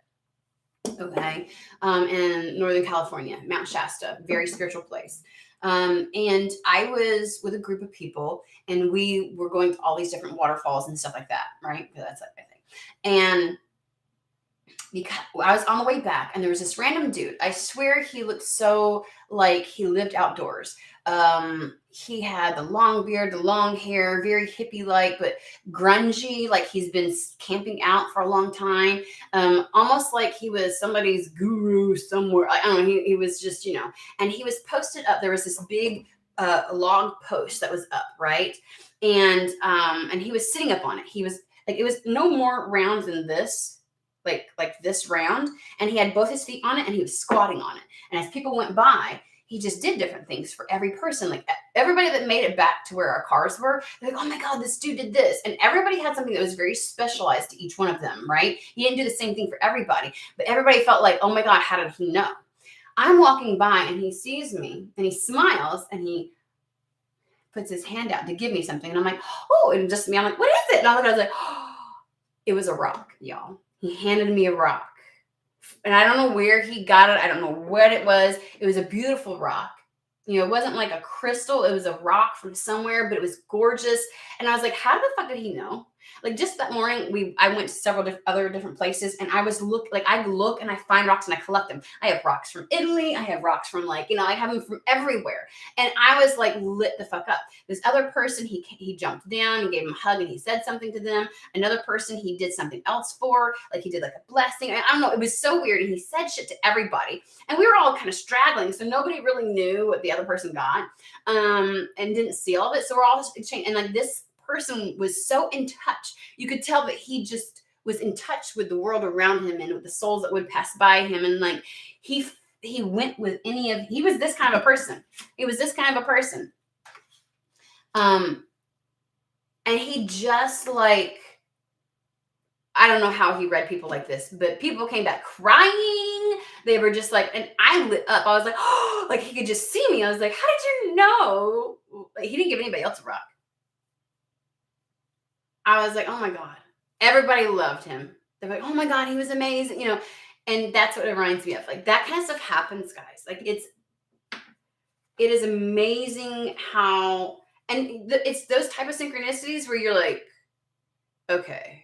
Okay. In Northern California, Mount Shasta, very spiritual place. And I was with a group of people, and we were going to all these different waterfalls and stuff like that, right? Because that's like my thing. And because I was on the way back, and there was this random dude. I swear he looked so like he lived outdoors. He had the long beard, the long hair, very hippie-like, but grungy, like he's been camping out for a long time. Almost like he was somebody's guru somewhere. I don't know. He was just, and he was posted up. There was this big log post that was up, right? And he was sitting up on it. He was like, it was no more round than this, like this round. And he had both his feet on it, and he was squatting on it. And as people went by, he just did different things for every person. Like, everybody that made it back to where our cars were, they're like, oh my God, this dude did this. And everybody had something that was very specialized to each one of them, right? He didn't do the same thing for everybody, but everybody felt like, oh my God, how did he know? I'm walking by, and he sees me, and he smiles, and he puts his hand out to give me something. And I'm like, oh, and just me, I'm like, what is it? And I was like, oh, it was a rock, y'all. He handed me a rock. And I don't know where he got it. I don't know what it was. It was a beautiful rock. It wasn't like a crystal. It was a rock from somewhere, but it was gorgeous. And I was like, how the fuck did he know? Like, just that morning, I went to several other different places, and I look and I find rocks and I collect them. I have rocks from Italy. I have rocks from I have them from everywhere. And I was like lit the fuck up. This other person, he jumped down and gave him a hug, and he said something to them. Another person, he did something else for, like he did like a blessing. I don't know. It was so weird. And he said shit to everybody. And we were all kind of straggling. So nobody really knew what the other person got, and didn't see all of it. So we're all exchanging. And like, this person was so in touch. You could tell that he just was in touch with the world around him and with the souls that would pass by him. And like, he went with he was this kind of a person. He was this kind of a person. And he just like I don't know how he read people like this, but people came back crying. They were just like, and I lit up. I was like, oh, like he could just see me. I was like, how did you know? Like, he didn't give anybody else a rock. I was like, oh my God. Everybody loved him. They're like, oh my God, he was amazing. And that's what it reminds me of. Like that kind of stuff happens, guys. Like it is amazing how, and it's those type of synchronicities where you're like, okay.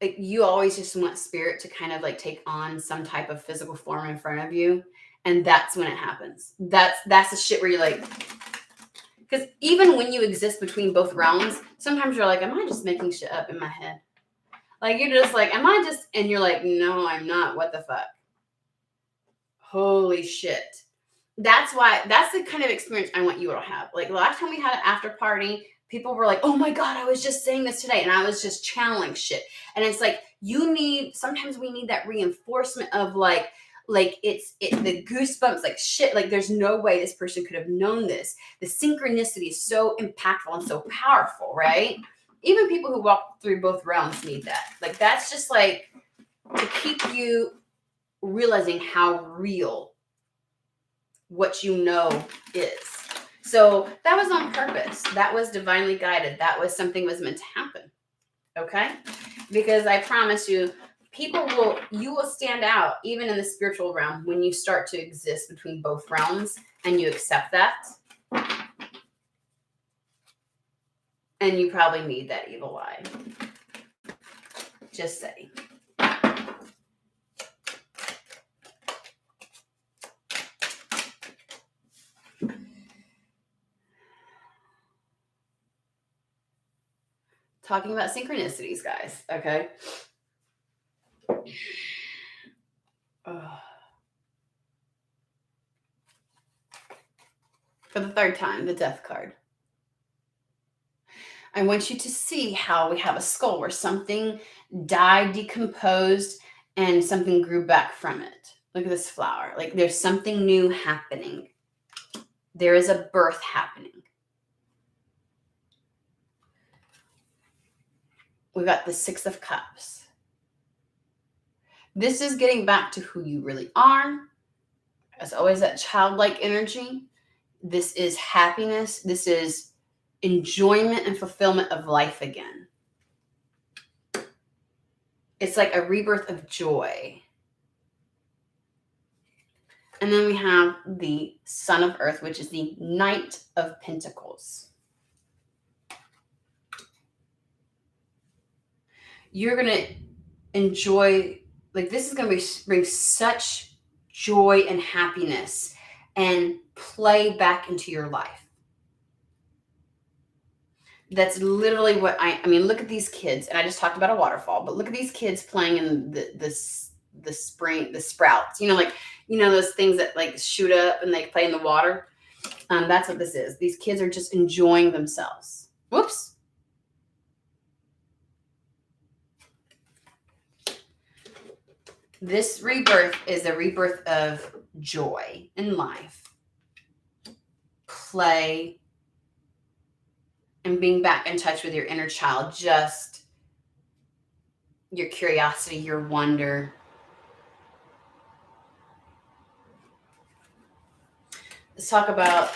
Like you always just want spirit to kind of like take on some type of physical form in front of you. And that's when it happens. That's the shit where you're like, because even when you exist between both realms, sometimes you're like, am I just making shit up in my head? Like you're just like, am I just, and you're like, no, I'm not. What the fuck? Holy shit. That's the kind of experience I want you to have. Like last time we had an after party, people were like, oh my God, I was just saying this today. And I was just channeling shit. And it's like, sometimes we need that reinforcement of like it's the goosebumps, like shit, like there's no way this person could have known this. The synchronicity is so impactful and so powerful, right? Even people who walk through both realms need that. Like that's just like to keep you realizing how real what you know is. So that was on purpose. That was divinely guided. That was something was meant to happen. Okay? Because I promise you, you will stand out even in the spiritual realm when you start to exist between both realms and you accept that. And you probably need that evil eye. Just saying. Talking about synchronicities, guys. Okay. For the third time, the death card. I want you to see how we have a skull where something died, decomposed, and something grew back from it. Look at this flower. Like there's something new happening. There is a birth happening. We've got the Six of Cups. This is getting back to who you really are. As always, that childlike energy. This is happiness. This is enjoyment and fulfillment of life again. It's like a rebirth of joy. And then we have the Son of Earth, which is the Knight of Pentacles. You're going to enjoy, like this is going to bring such joy and happiness and play back into your life. That's literally what I mean, look at these kids. And I just talked about a waterfall, but look at these kids playing in the spring, the sprouts, those things that like shoot up and they play in the water. That's what this is. These kids are just enjoying themselves. Whoops. This rebirth is a rebirth of joy in life, play, and being back in touch with your inner child, just your curiosity, your wonder. Let's talk about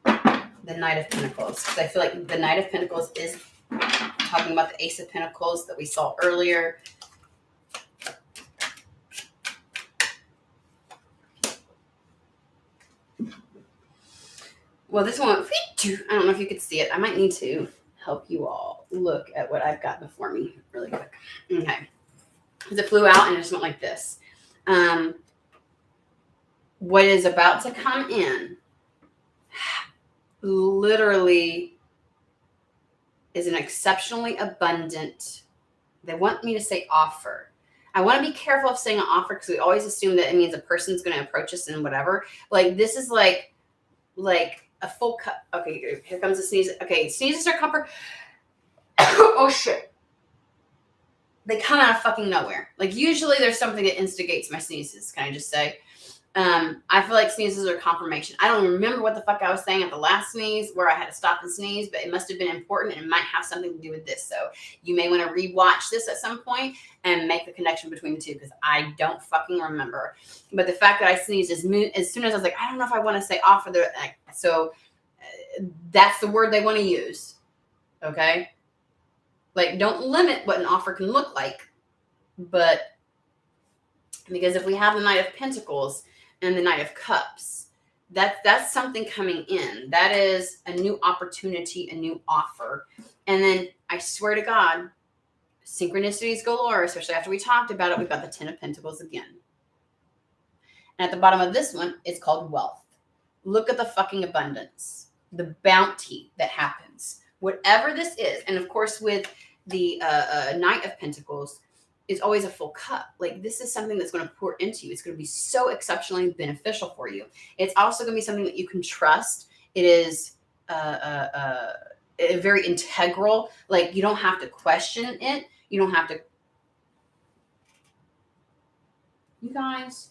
the Knight of Pentacles, because I feel like the Knight of Pentacles is talking about the Ace of Pentacles that we saw earlier. Well, this one, I don't know if you could see it. I might need to help you all look at what I've got before me really quick. Okay. Because it flew out and it just went like this. What is about to come in literally is an exceptionally abundant, they want me to say offer. I want to be careful of saying an offer because we always assume that it means a person's going to approach us and whatever. Like this is like a full cup. Okay, here comes the sneeze. Okay, sneezes are comfort. Oh shit. They come out of fucking nowhere. Like usually there's something that instigates my sneezes, can I just say? I feel like sneezes are confirmation. I don't remember what the fuck I was saying at the last sneeze where I had to stop and sneeze, but it must have been important and it might have something to do with this. So you may want to rewatch this at some point and make the connection between the two because I don't fucking remember. But the fact that I sneezed as soon as I was like, I don't know if I want to say offer the, so that's the word they want to use. Okay. Like, don't limit what an offer can look like, but because if we have the Knight of Pentacles and the Knight of Cups, that's something coming in. That is a new opportunity, a new offer. And then I swear to God, synchronicities galore, especially after we talked about it, we've got the Ten of Pentacles again. And at the bottom of this one, it's called wealth. Look at the fucking abundance, the bounty that happens. Whatever this is, and of course with the Knight of Pentacles, it's always a full cup. Like, this is something that's going to pour into you. It's going to be so exceptionally beneficial for you. It's also going to be something that you can trust. It is very integral. Like, you don't have to question it. You don't have to. You guys,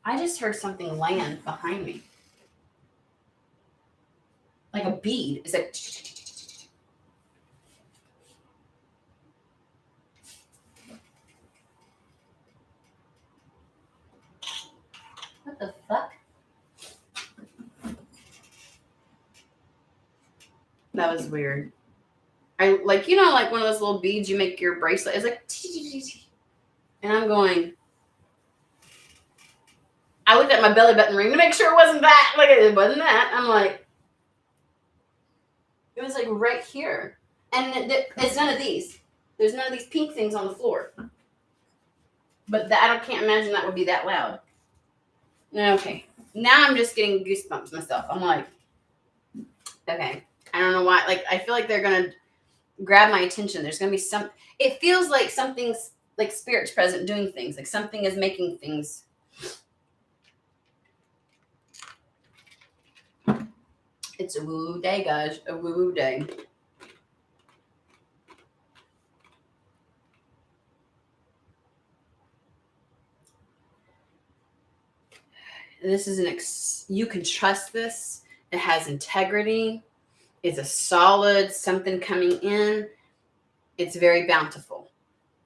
I just heard something land behind me. Like a bead. It's like. What the fuck? That was weird. I like, like one of those little beads you make your bracelet. It's like, and I'm going. I looked at my belly button ring to make sure it wasn't that. Like, it wasn't that. I'm like, it was like right here. And it's none of these. There's none of these pink things on the floor. But I can't imagine that would be that loud. Okay. Now I'm just getting goosebumps myself. I'm like, okay. I don't know why. Like, I feel like they're going to grab my attention. There's going to be it feels like something's, like spirit's present doing things. Like something is making things. It's a woo day, guys. A woo day. This is you can trust this. It has integrity. It's a solid something coming in. It's very bountiful.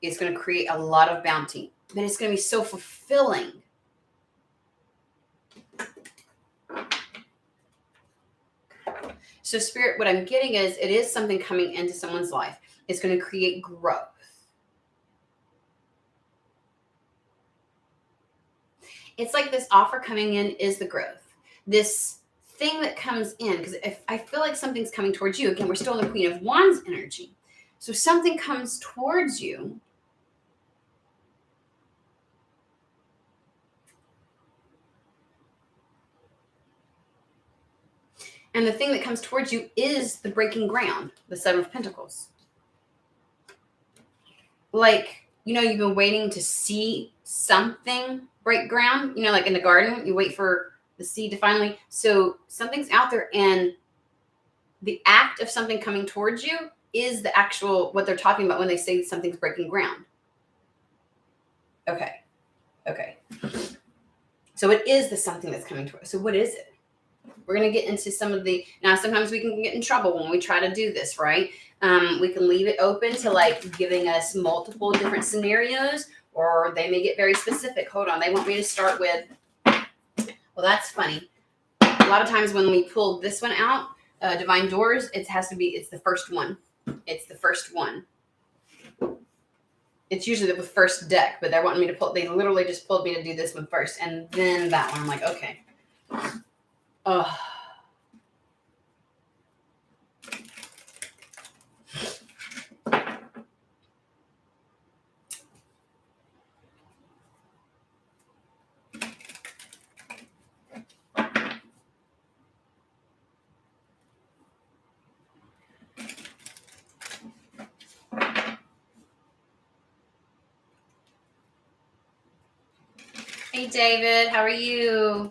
It's going to create a lot of bounty, but it's going to be so fulfilling. So Spirit, what I'm getting is it is something coming into someone's life. It's going to create growth. It's like this offer coming in is the growth. This thing that comes in, because if I feel like something's coming towards you, again, we're still in the Queen of Wands energy. So something comes towards you. And the thing that comes towards you is the breaking ground, the Seven of Pentacles. Like, you've been waiting to see something break ground, like in the garden, you wait for the seed to finally. So something's out there, and the act of something coming towards you is the actual, what they're talking about when they say something's breaking ground. Okay. So it is the something that's coming towards. So what is it? We're going to get into some of now sometimes we can get in trouble when we try to do this, right? We can leave it open to like giving us multiple different scenarios, or they may get very specific. Hold on. They want me to start with, well, that's funny. A lot of times when we pull this one out, Divine Doors, it's the first one. It's the first one. It's usually the first deck, but they're wanting me to pull, they literally just pulled me to do this one first, and then that one. I'm like, okay. Oh. Hey, David, how are you?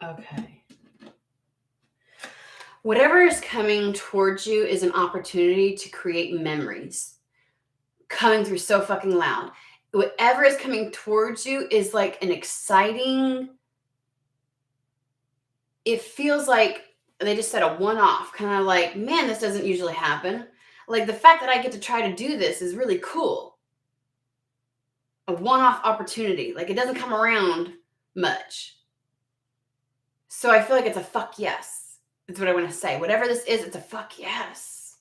Okay. Whatever is coming towards you is an opportunity to create memories. Coming through so fucking loud. Whatever is coming towards you is like an exciting, it feels like they just said a one-off, kind of like, man, this doesn't usually happen. Like the fact that I get to try to do this is really cool. A one-off opportunity. Like it doesn't come around much. So I feel like it's a fuck yes. That's what I want to say. Whatever this is, it's a fuck yes.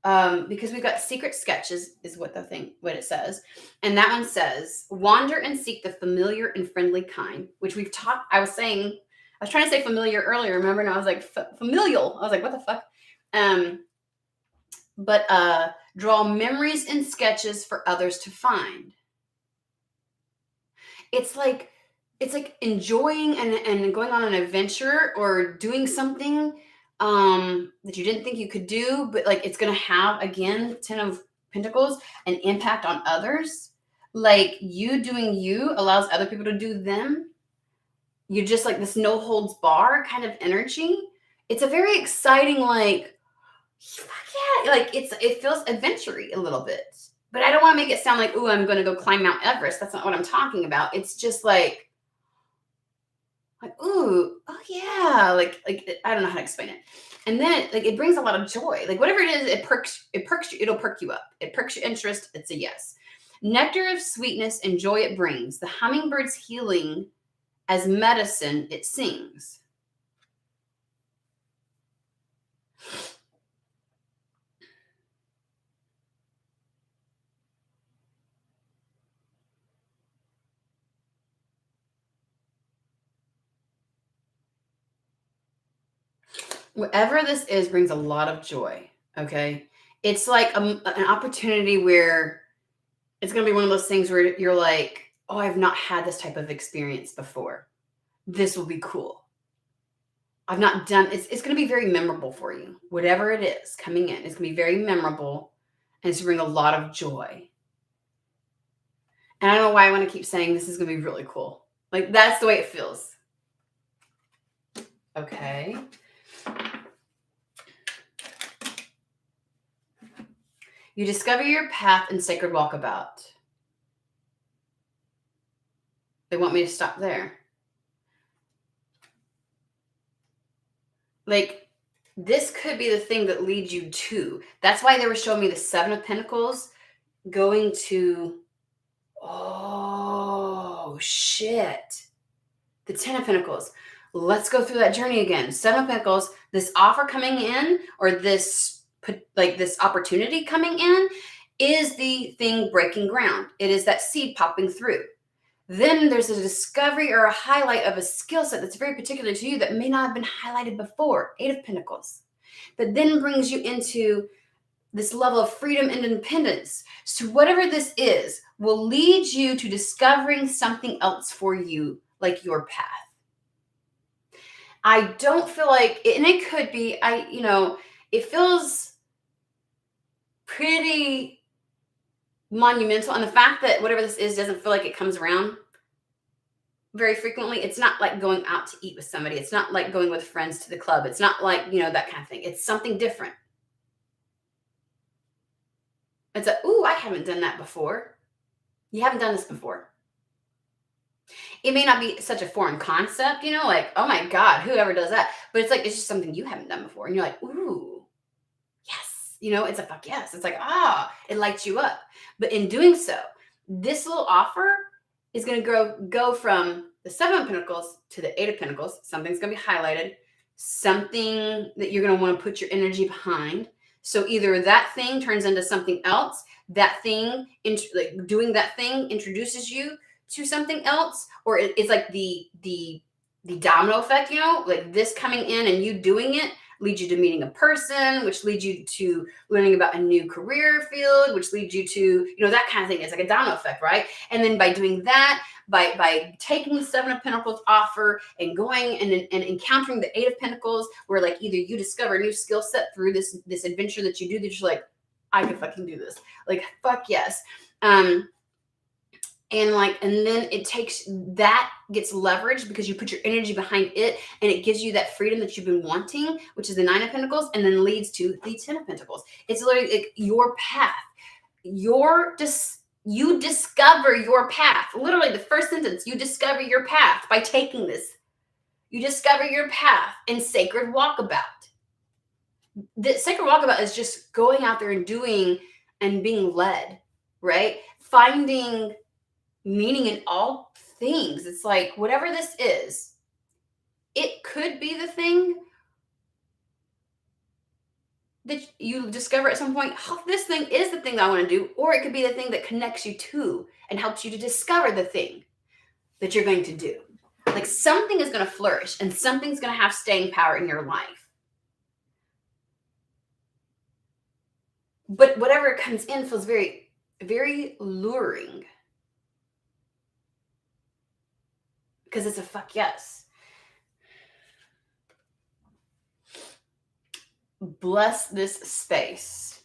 Because we've got secret sketches is what what it says. And that one says, wander and seek the familiar and friendly kind, which we've talked, I was trying to say familiar earlier, remember? And I was like, familial. I was like, what the fuck? But draw memories and sketches for others to find. It's like enjoying and going on an adventure or doing something that you didn't think you could do, but like it's going to have, again, 10 of Pentacles, an impact on others. Like you doing you allows other people to do them. You're just like this no holds bar kind of energy. It's a very exciting, like, yeah, like it feels adventure-y a little bit. But I don't want to make it sound like, ooh, I'm going to go climb Mount Everest. That's not what I'm talking about. It's just like, ooh, oh yeah, like I don't know how to explain it. And then like it brings a lot of joy. Like whatever it is, it perks you, it'll perk you up. It perks your interest. It's a yes. Nectar of sweetness and joy it brings. The hummingbird's healing as medicine it sings. Whatever this is brings a lot of joy. Okay. It's like an opportunity where it's going to be one of those things where you're like, oh, I've not had this type of experience before. This will be cool. I've not done, it's going to be very memorable for you. Whatever it is coming in, it's going to be very memorable and it's going to bring a lot of joy. And I don't know why I want to keep saying this is going to be really cool. Like that's the way it feels. Okay. You discover your path and sacred walkabout. They want me to stop there. Like, this could be the thing that leads you to. That's why they were showing me the 7 of Pentacles going to, oh, shit. The 10 of Pentacles. Let's go through that journey again. 7 of Pentacles, this offer coming in, or this opportunity coming in, is the thing breaking ground. It is that seed popping through. Then there's a discovery or a highlight of a skill set that's very particular to you that may not have been highlighted before. 8 of Pentacles. That then brings you into this level of freedom and independence. So whatever this is will lead you to discovering something else for you, like your path. I don't feel like, and it could be, it feels pretty monumental. And the fact that whatever this is doesn't feel like it comes around very frequently. It's not like going out to eat with somebody. It's not like going with friends to the club. It's not like, that kind of thing. It's something different. It's ooh, I haven't done that before. You haven't done this before. It may not be such a foreign concept, like, oh my God, whoever does that? But it's like, it's just something you haven't done before. And you're like, ooh, yes. It's a fuck yes. It's like, it lights you up. But in doing so, this little offer is going to go from the 7 of Pentacles to the 8 of Pentacles. Something's going to be highlighted. Something that you're going to want to put your energy behind. So either that thing turns into something else. That thing, doing that thing introduces you to something else, or it's like the domino effect, like this coming in and you doing it leads you to meeting a person, which leads you to learning about a new career field, which leads you to, that kind of thing. It's like a domino effect, right? And then by doing that, by taking the 7 of Pentacles offer and going and encountering the 8 of Pentacles, where like either you discover a new skill set through this adventure that you do, that you're like, I could fucking do this. Like, fuck yes. And then it takes that gets leveraged because you put your energy behind it, and it gives you that freedom that you've been wanting, which is the 9 of Pentacles, and then leads to the 10 of Pentacles. It's literally like your path. You discover your path. Literally, the first sentence, you discover your path by taking this. You discover your path in sacred walkabout. The sacred walkabout is just going out there and doing and being led, right? Finding meaning in all things. It's like, whatever this is, it could be the thing that you discover at some point, oh, this thing is the thing that I want to do, or it could be the thing that connects you to and helps you to discover the thing that you're going to do. Like, something is going to flourish and something's going to have staying power in your life. But whatever comes in feels very, very luring. Because it's a fuck yes. Bless this space.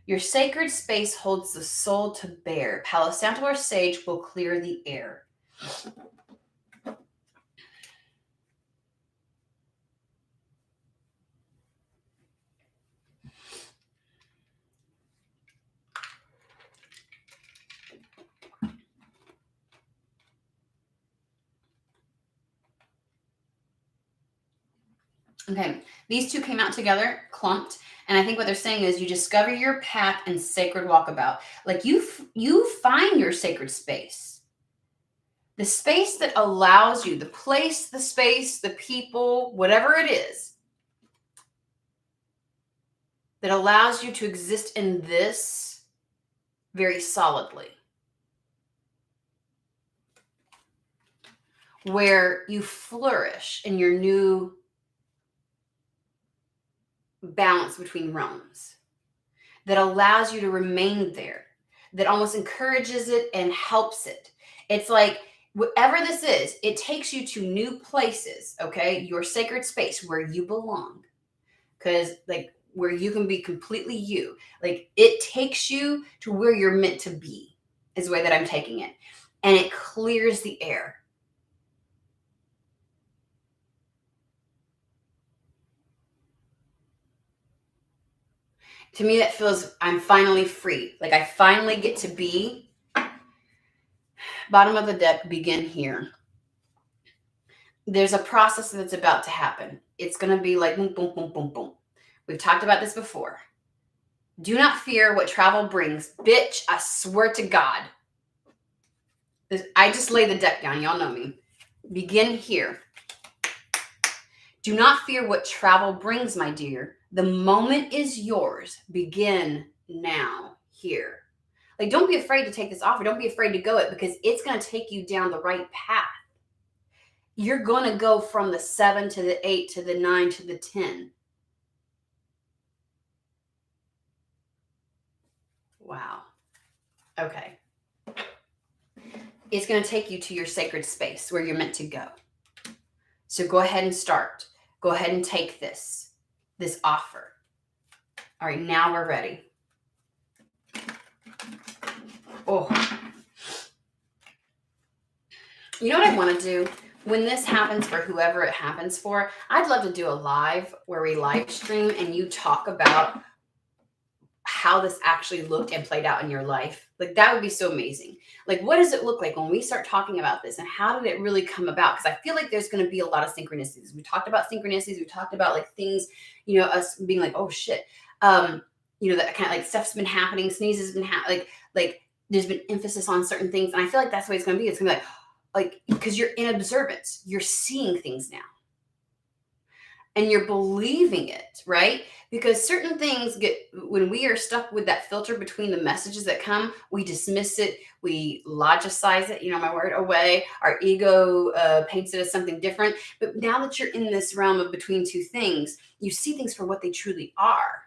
Your sacred space holds the soul to bear. Palo Santo or sage will clear the air. Okay, these two came out together, clumped, and I think what they're saying is you discover your path and sacred walkabout. Like, you find your sacred space. The space that allows you, the place, the space, the people, whatever it is, that allows you to exist in this very solidly. Where you flourish in your new balance between realms, that allows you to remain there, that almost encourages it and helps it. It's like, whatever this is, it takes you to new places, okay? Your sacred space where you belong. Because, like, where you can be completely you. Like, it takes you to where you're meant to be, is the way that I'm taking it. And it clears the air. To me, that feels, I'm finally free. Like, I finally get to be. Bottom of the deck, begin here. There's a process that's about to happen. It's going to be like boom, boom, boom, boom, boom. We've talked about this before. Do not fear what travel brings. Bitch, I swear to God. I just lay the deck down. Y'all know me. Begin here. Do not fear what travel brings, my dear. The moment is yours. Begin now, here. Like, don't be afraid to take this offer. Don't be afraid to go it, because it's going to take you down the right path. You're going to go from the 7 to the 8 to the 9 to the 10. Wow. Okay. It's going to take you to your sacred space where you're meant to go. So go ahead and start. Go ahead and take this offer. All right, now we're ready. Oh. You know what I want to do? When this happens for whoever it happens for, I'd love to do a live where we live stream and you talk about how this actually looked and played out in your life. Like, that would be so amazing. Like, what does it look like when we start talking about this, and how did it really come about? Because I feel like there's going to be a lot of synchronicities. We talked about synchronicities. We talked about, like, things, you know, us being like, oh shit. You know, that kind of, like, stuff's been happening. Sneezes has been happening. Like there's been emphasis on certain things. And I feel like that's the way it's going to be. It's going to be like, because you're in observance, you're seeing things now. And you're believing it, right? Because certain things when we are stuck with that filter between the messages that come, we dismiss it, we logicize it, you know, my word, away. Our ego paints it as something different. But now that you're in this realm of between two things, you see things for what they truly are.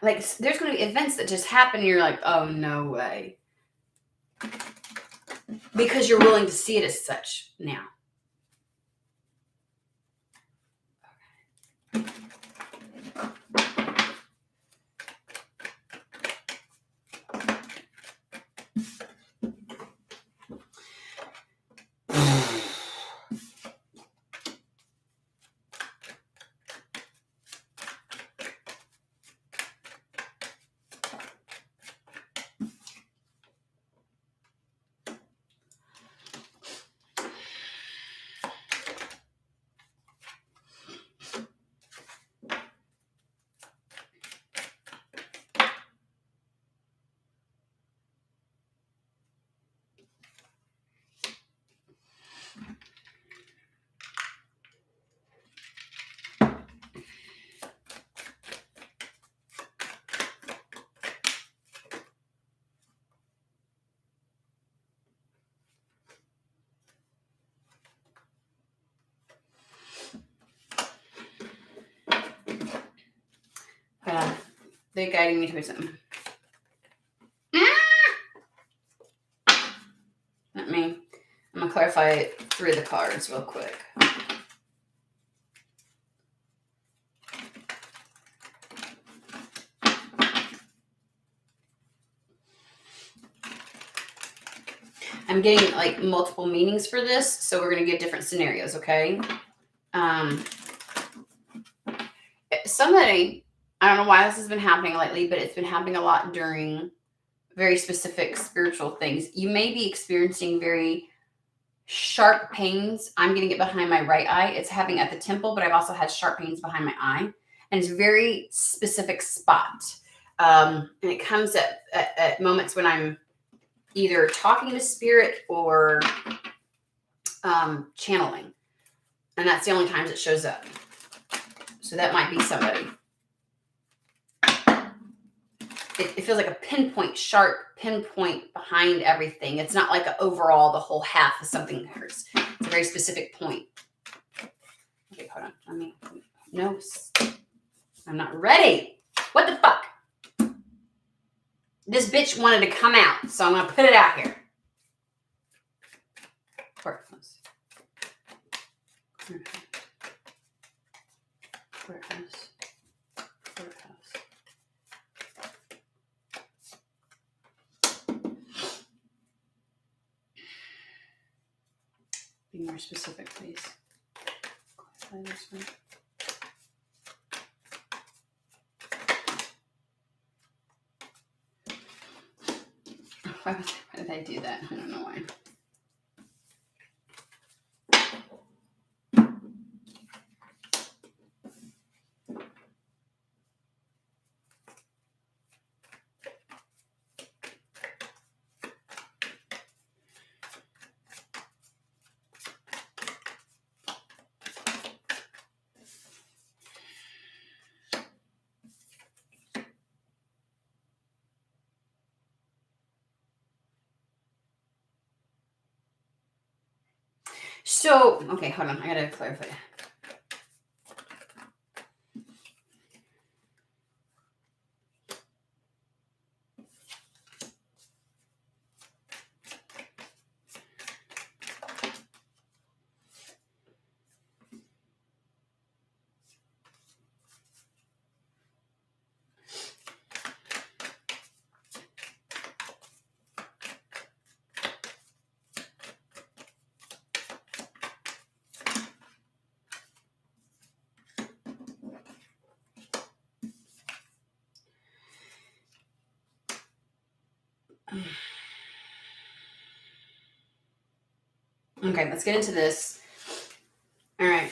Like, there's going to be events that just happen. And you're like, oh, no way. Because you're willing to see it as such now. They're guiding me towards something. I'm going to clarify it through the cards real quick. I'm getting like multiple meanings for this, so we're going to give different scenarios, okay? Somebody, I don't know why this has been happening lately, but it's been happening a lot during very specific spiritual things. You may be experiencing very sharp pains. I'm getting it behind my right eye. It's happening at the temple, but I've also had sharp pains behind my eye. And it's a very specific spot. And it comes at moments when I'm either talking to spirit or channeling. And that's the only times it shows up. So that might be somebody. It feels like a pinpoint, sharp pinpoint behind everything. It's not like an overall, the whole half of something hurts. It's a very specific point. Okay, hold on. No, I'm not ready. What the fuck? This bitch wanted to come out, so I'm going to put it out here. Courthouse. Be more specific, please. Clarify this one. Why did I do that? I don't know why. So, okay, hold on. I gotta clarify. Okay, let's get into this. All right.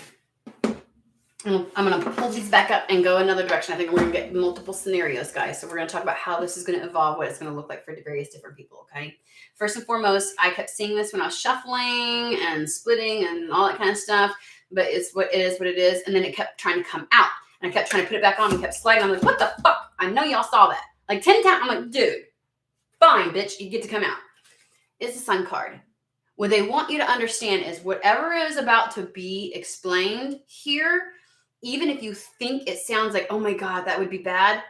I'm going to pull these back up and go another direction. I think we're going to get multiple scenarios, guys. So we're going to talk about how this is going to evolve, what it's going to look like for various different people, okay? First and foremost, I kept seeing this when I was shuffling and splitting and all that kind of stuff, but it's what it is. And then it kept trying to come out. And I kept trying to put it back on and kept sliding. I'm like, what the fuck? I know y'all saw that. Like 10 times. I'm like, dude, fine, bitch. You get to come out. It's a sun card. What they want you to understand is whatever is about to be explained here, even if you think it sounds like, oh my God, that would be bad,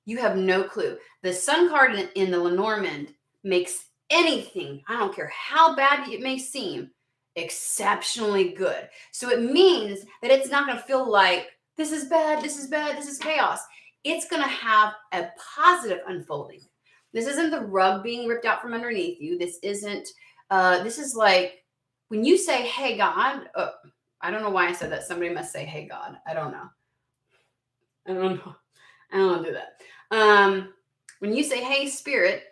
You have no clue. The Sun card in the Lenormand makes anything, I don't care how bad it may seem, exceptionally good. So it means that it's not going to feel like this is bad, this is bad, this is chaos. It's going to have a positive unfolding. This isn't the rug being ripped out from underneath you. This isn't, this is like when you say, hey, God, I don't know why I said that. Somebody must say, hey, God. I don't know. I don't do that. When you say, hey, Spirit,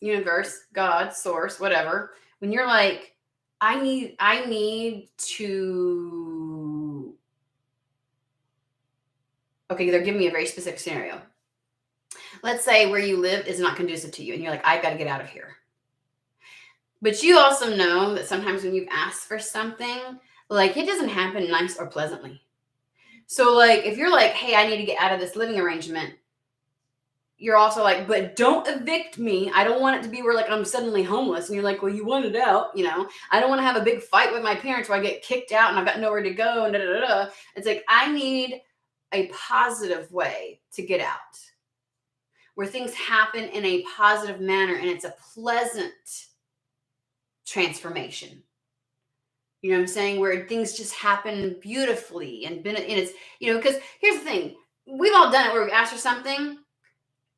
universe, God, source, whatever, when you're like, I need to, okay, they're giving me a very specific scenario. Let's say where you live is not conducive to you and you're like, I've got to get out of here. But you also know that sometimes when you've asked for something, like it doesn't happen nice or pleasantly. So like, if you're like, hey, I need to get out of this living arrangement, you're also like, but don't evict me. I don't want it to be where like I'm suddenly homeless. And you're like, well, you want it out, I don't want to have a big fight with my parents where I get kicked out and I've got nowhere to go and da da da. It's like, I need a positive way to get out where things happen in a positive manner and it's a pleasant transformation. You know what I'm saying? Where things just happen beautifully and it's, because here's the thing. We've all done it where we asked for something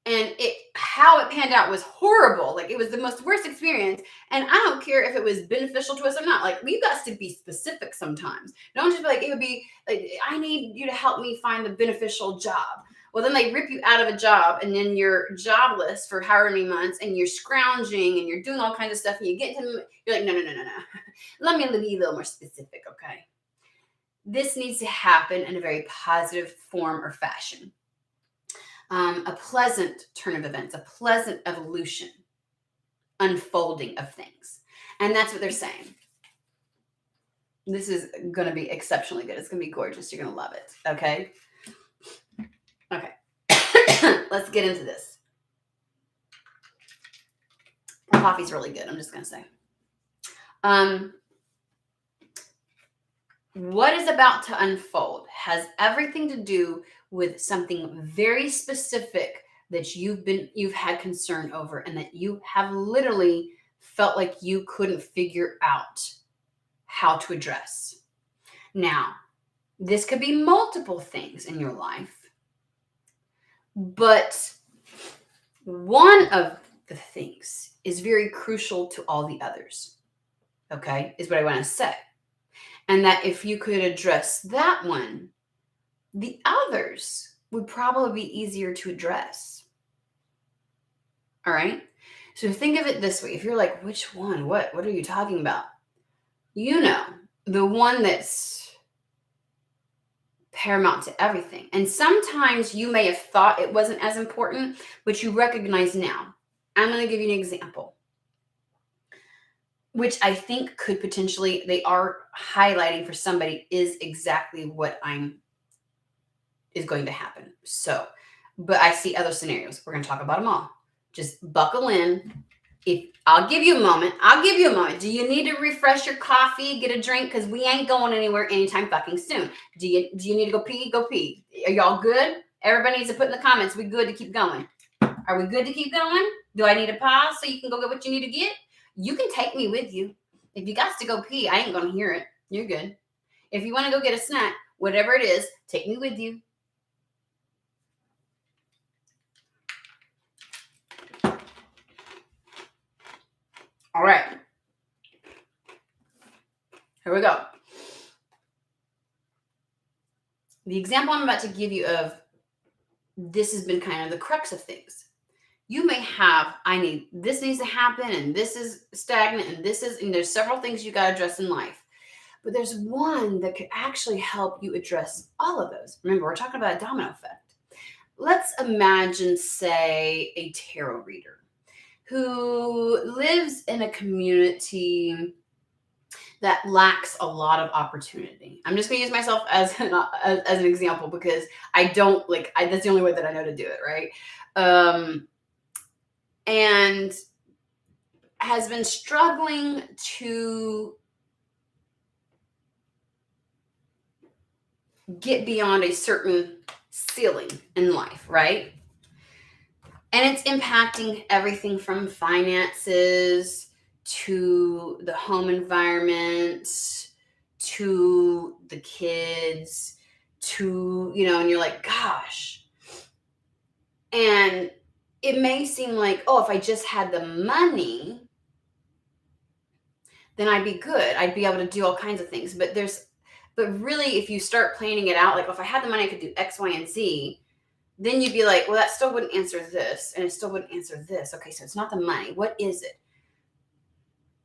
and how it panned out was horrible. Like it was the most worst experience. And I don't care if it was beneficial to us or not. Like we've got to be specific sometimes. Don't just be like, it would be like, I need you to help me find a beneficial job. Well, then they rip you out of a job and then you're jobless for however many months and you're scrounging and you're doing all kinds of stuff and you get to, you're like, no. Let me be a little more specific, okay? This needs to happen in a very positive form or fashion. A pleasant turn of events, a pleasant evolution, unfolding of things. And that's what they're saying. This is going to be exceptionally good. It's going to be gorgeous. You're going to love it, okay? Okay. Let's get into this. The coffee's really good, I'm just going to say. What is about to unfold has everything to do with something very specific that you've had concern over and that you have literally felt like you couldn't figure out how to address. Now, this could be multiple things in your life, but one of the things is very crucial to all the others, okay, is what I want to say. And that if you could address that one, the others would probably be easier to address. All right. So think of it this way. If you're like, which one? What are you talking about? The one that's paramount to everything. And sometimes you may have thought it wasn't as important, but you recognize now. I'm going to give you an example, which I think could potentially, they are highlighting for somebody is exactly what is going to happen. So, but I see other scenarios. We're going to talk about them all. Just buckle in. I'll give you a moment. Do you need to refresh your coffee, get a drink? Because we ain't going anywhere anytime fucking soon. Do you need to go pee? Go pee. Are y'all good? Everybody needs to put in the comments. We good to keep going. Are we good to keep going? Do I need to pause so you can go get what you need to get? You can take me with you. If you got to go pee, I ain't going to hear it. You're good. If you want to go get a snack, whatever it is, take me with you. All right. Here we go. The example I'm about to give you of this has been kind of the crux of things. You may have, this needs to happen, and this is stagnant, and there's several things you got to address in life. But there's one that could actually help you address all of those. Remember, we're talking about a domino effect. Let's imagine, say, a tarot reader who lives in a community that lacks a lot of opportunity. I'm just going to use myself as an example because that's the only way that I know to do it, right? And has been struggling to get beyond a certain ceiling in life, right? And it's impacting everything from finances to the home environment to the kids to, and you're like, gosh. And it may seem like, oh, if I just had the money, then I'd be good. I'd be able to do all kinds of things. But really, if you start planning it out, like if I had the money, I could do X, Y, and Z, then you'd be like, well, that still wouldn't answer this, and it still wouldn't answer this. Okay, so it's not the money. What is it?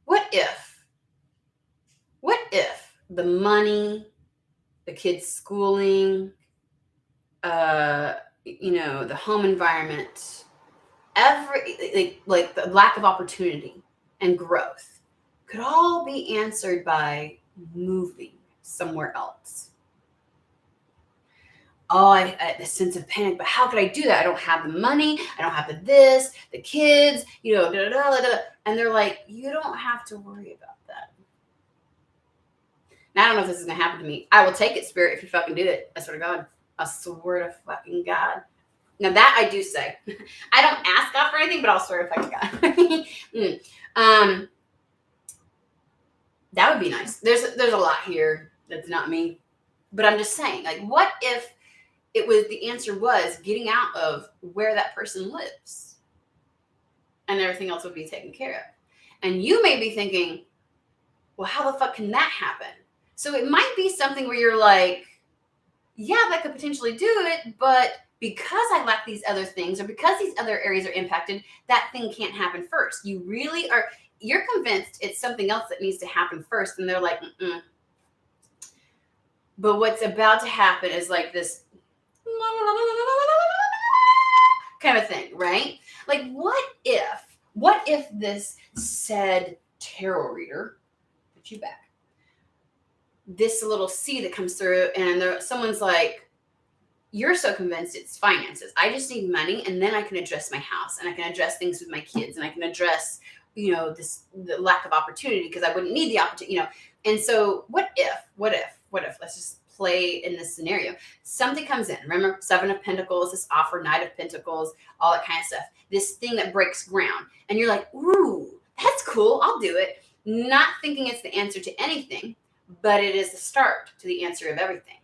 What if the money, the kids' schooling, the home environment, like the lack of opportunity and growth could all be answered by moving somewhere else? Oh, the sense of panic, but how could I do that? I don't have the money. I don't have the kids, da, da, da, da. And they're like, you don't have to worry about that. Now, I don't know if this is going to happen to me. I will take it, Spirit, if you fucking do it. I swear to God. I swear to fucking God. Now, that I do say. I don't ask God for anything, but I'll swear to fucking God. That would be nice. There's a lot here that's not me. But I'm just saying, like, what if the answer was getting out of where that person lives and everything else would be taken care of? And you may be thinking, well, how the fuck can that happen? So it might be something where you're like, yeah, that could potentially do it, but because I lack these other things or because these other areas are impacted, that thing can't happen first. You're convinced it's something else that needs to happen first. And they're like, mm-mm. But what's about to happen is like this kind of thing, right? Like, what if this said tarot reader, put you back, this little C that comes through and someone's like, you're so convinced it's finances. I just need money and then I can address my house and I can address things with my kids and I can address, the lack of opportunity because I wouldn't need the opportunity, And so what if, let's just play in this scenario. Something comes in. Remember, 7 of Pentacles, this offer, Knight of Pentacles, all that kind of stuff. This thing that breaks ground. And you're like, ooh, that's cool. I'll do it. Not thinking it's the answer to anything, but it is the start to the answer of everything.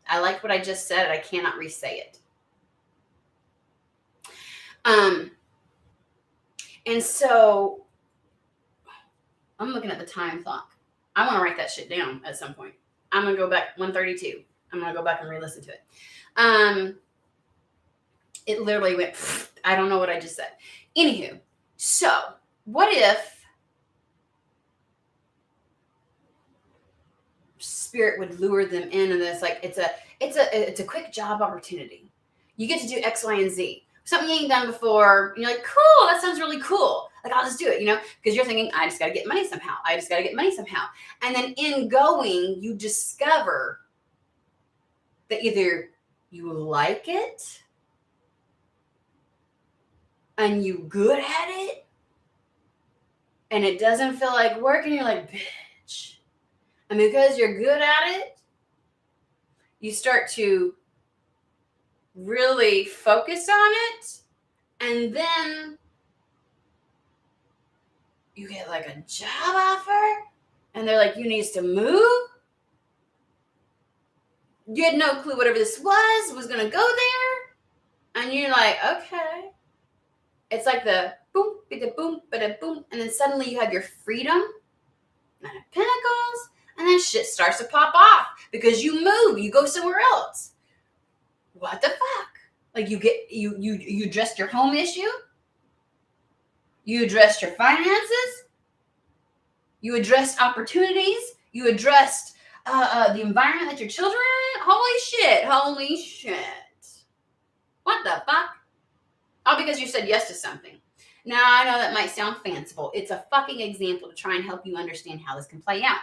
I like what I just said. I cannot re-say it. And so I'm looking at the time clock. I want to write that shit down at some point. I'm going to go back 1:32. I'm going to go back and re-listen to it. It literally went, I don't know what I just said. Anywho, so what if Spirit would lure them in and it's like, it's a quick job opportunity. You get to do X, Y, and Z. Something you ain't done before. And you're like, cool, that sounds really cool. Like, I'll just do it, because you're thinking, I just got to get money somehow. And then in going, you discover that either you like it and you good at it and it doesn't feel like work and you're like, bitch. And because you're good at it, you start to really focus on it. And then you get like a job offer and they're like, you need to move. You had no clue whatever this was going to go there. And you're like, okay. It's like the boom, bida boom, bida boom. And then suddenly you have your freedom, Nine of Pentacles, and then shit starts to pop off because you move, you go somewhere else. What the fuck? Like you addressed your home issue. You addressed your finances. You addressed opportunities. You addressed the environment that your children are in. Holy shit. What the fuck? All because you said yes to something. Now, I know that might sound fanciful. It's a fucking example to try and help you understand how this can play out.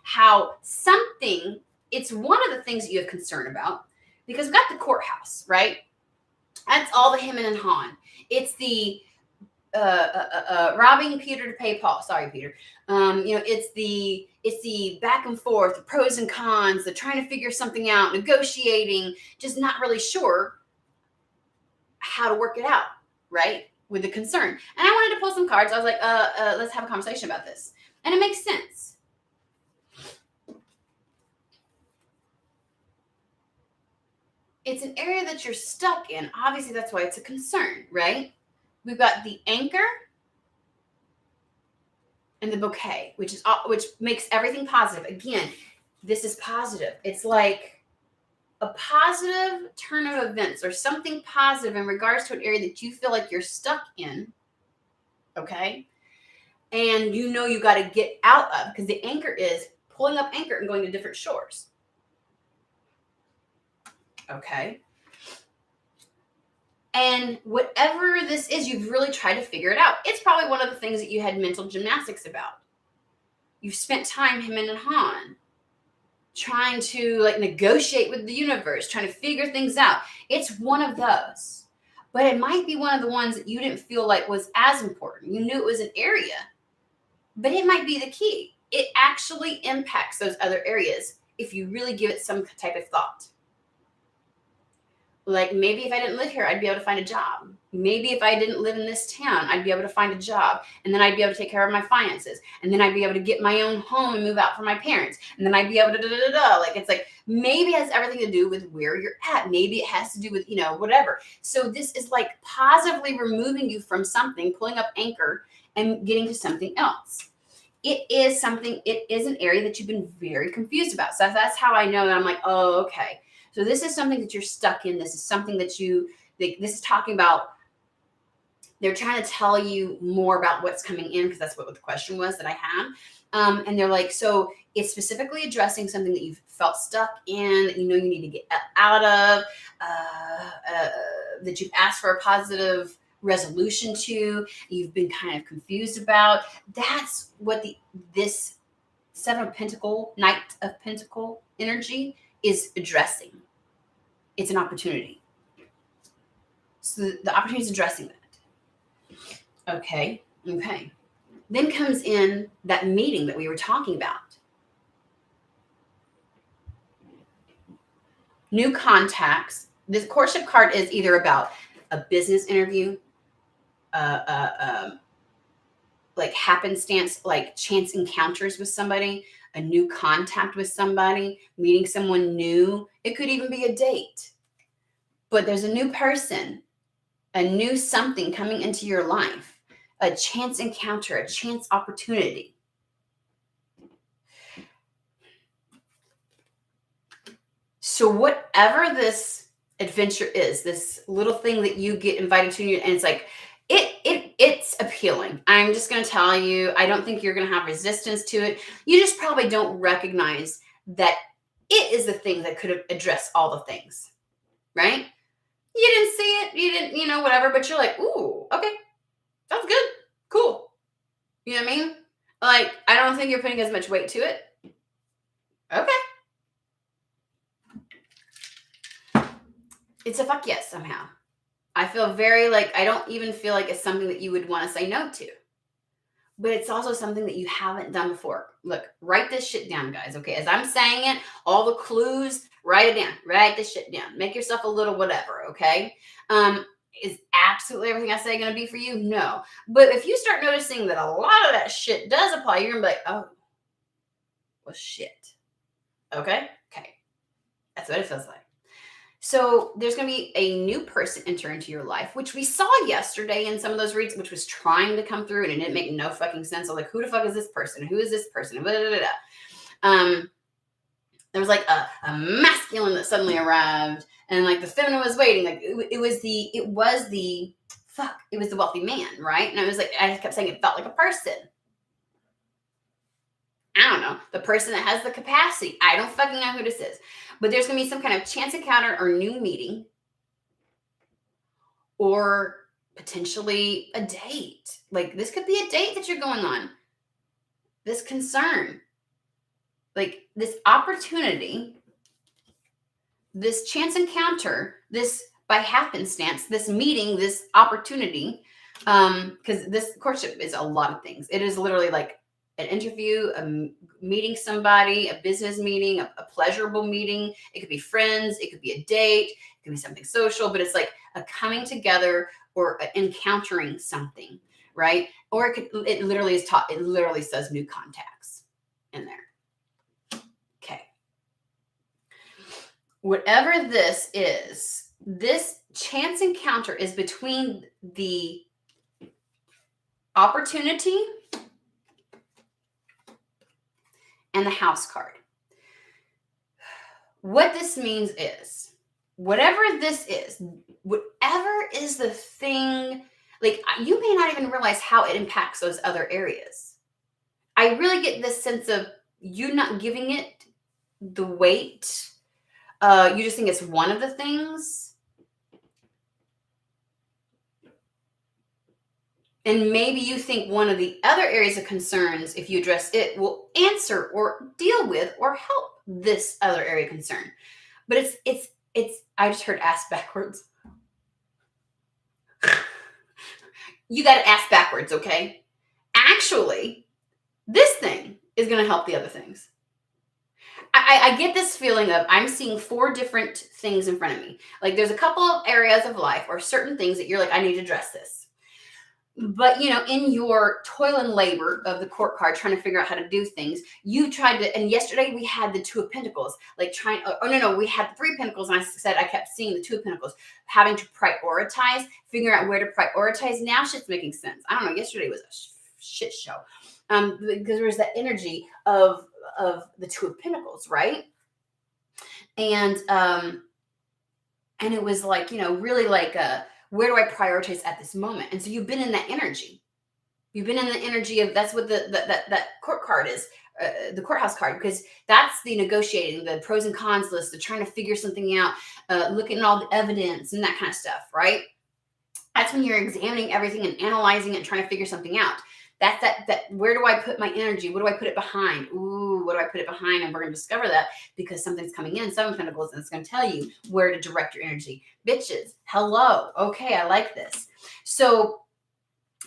How something, it's one of the things that you have concern about, because we've got the courthouse, right? That's all the hemming and hawing. It's the robbing Peter to pay Paul. Sorry, Peter. It's the back and forth, the pros and cons, the trying to figure something out, negotiating, just not really sure. how to work it out, right? With the concern. And I wanted to pull some cards. I was like, let's have a conversation about this. And it makes sense. It's an area that you're stuck in. Obviously, that's why it's a concern, right? We've got the anchor and the bouquet, which makes everything positive. Again, this is positive. It's like a positive turn of events or something positive in regards to an area that you feel like you're stuck in, okay? And you know you got to get out of, because the anchor is pulling up anchor and going to different shores, okay? And whatever this is, you've really tried to figure it out. It's probably one of the things that you had mental gymnastics about. You've spent time, him and Han, trying to like negotiate with the universe, trying to figure things out. It's one of those. But it might be one of the ones that you didn't feel like was as important. You knew it was an area, but it might be the key. It actually impacts those other areas if you really give it some type of thought. Like maybe if I didn't live here, I'd be able to find a job. Maybe if I didn't live in this town, I'd be able to find a job. And then I'd be able to take care of my finances. And then I'd be able to get my own home and move out from my parents. And then I'd be able to Like, it's like, maybe it has everything to do with where you're at. Maybe it has to do with, whatever. So this is like positively removing you from something, pulling up anchor and getting to something else. It is an area that you've been very confused about. So that's how I know that I'm like, oh, okay. So this is something that you're stuck in. This is something that this is talking about. They're trying to tell you more about what's coming in, because that's what the question was that I had. And they're like, so it's specifically addressing something that you've felt stuck in, that you know you need to get out of, that you've asked for a positive resolution to, you've been kind of confused about. That's what this Seven of Pentacle, Knight of Pentacle energy is addressing. It's an opportunity. So the opportunity is addressing that. Okay. Then comes in that meeting that we were talking about. New contacts. This courtship card is either about a business interview, like happenstance, like chance encounters with somebody, a new contact with somebody, meeting someone new. It could even be a date. But there's a new person, a new something coming into your life, a chance encounter, a chance opportunity. So whatever this adventure is, this little thing that you get invited to, and it's like, it's appealing. I'm just going to tell you, I don't think you're going to have resistance to it. You just probably don't recognize that it is the thing that could address all the things, right? You didn't see it, you didn't, whatever, but you're like, ooh, okay, that's good, cool. You know what I mean? Like, I don't think you're putting as much weight to it. Okay. It's a fuck yes somehow. I feel very like, I don't even feel like it's something that you would want to say no to. But it's also something that you haven't done before. Look, write this shit down, guys, okay? As I'm saying it, all the clues, write it down. Write this shit down. Make yourself a little whatever, okay? Is absolutely everything I say going to be for you? No. But if you start noticing that a lot of that shit does apply, you're going to be like, oh, well, shit. Okay? Okay. That's what it feels like. So there's going to be a new person enter into your life, which we saw yesterday in some of those reads, which was trying to come through, and it didn't make no fucking sense. I was like, who the fuck is this person? Who is this person? Blah, blah, blah, blah. There was like a masculine that suddenly arrived, and like the feminine was waiting. Like it was the wealthy man, right? And I kept saying it felt like a person. I don't know, the person that has the capacity. I don't fucking know who this is. But there's going to be some kind of chance encounter or new meeting, or potentially a date. Like this could be a date that you're going on. This concern, like this opportunity, this chance encounter, this by happenstance, this meeting, this opportunity, because this courtship is a lot of things. It is literally like an interview, meeting somebody, a business meeting, a pleasurable meeting. It could be friends. It could be a date. It could be something social, but it's like a coming together or encountering something, right? Or it literally is taught. It literally says new contacts in there. Okay. Whatever this is, this chance encounter is between the opportunity and the house card. What this means is, whatever this is, whatever is the thing, like you may not even realize how it impacts those other areas. I really get this sense of you not giving it the weight. You just think it's one of the things. And maybe you think one of the other areas of concerns, if you address it, will answer or deal with or help this other area of concern. But it's I just heard ask backwards. You got to ask backwards, okay? Actually, this thing is going to help the other things. I get this feeling of I'm seeing 4 different things in front of me. Like there's a couple of areas of life or certain things that you're like, I need to address this. But, in your toil and labor of the court card, trying to figure out how to do things, you tried to, and yesterday we had the 2 of Pentacles, like we had the 3 of Pentacles, and I said I kept seeing the 2 of Pentacles, having to prioritize, figuring out where to prioritize. Now shit's making sense. I don't know, yesterday was a shit show, because there was that energy of the 2 of Pentacles, right? And it was like, really like where do I prioritize at this moment? And so you've been in that energy. You've been in the energy of, that's what that court card is, the courthouse card, because that's the negotiating, the pros and cons list, the trying to figure something out, looking at all the evidence and that kind of stuff, right? That's when you're examining everything and analyzing it and trying to figure something out. That's that where do I put my energy? What do I put it behind? Ooh, what do I put it behind? And we're going to discover that because something's coming in, 7 of Pentacles, and it's going to tell you where to direct your energy. Bitches, hello. Okay, I like this. So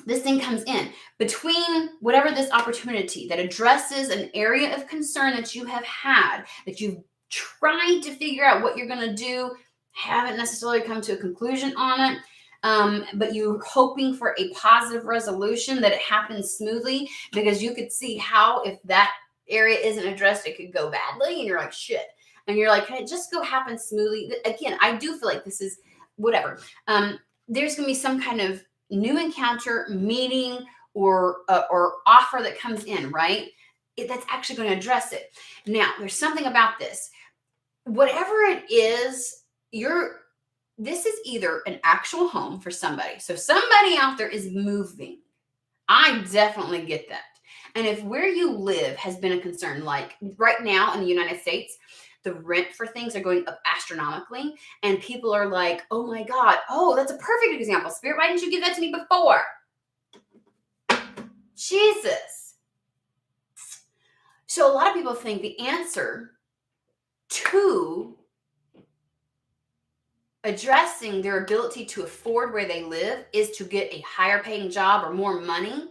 this thing comes in between whatever this opportunity that addresses an area of concern that you have had, that you've tried to figure out what you're going to do, haven't necessarily come to a conclusion on it. But you're hoping for a positive resolution, that it happens smoothly, because you could see how if that area isn't addressed, it could go badly. And you're like, shit. And you're like, can it just go happen smoothly? Again, I do feel like this is whatever. There's going to be some kind of new encounter, meeting, or offer that comes in, right? That's actually going to address it. Now, there's something about this. Whatever it is, this is either an actual home for somebody. So somebody out there is moving. I definitely get that. And if where you live has been a concern, like right now in the United States, the rent for things are going up astronomically. And people are like, oh my God, oh, that's a perfect example. Spirit, why didn't you give that to me before? Jesus. So a lot of people think the answer to addressing their ability to afford where they live is to get a higher paying job or more money,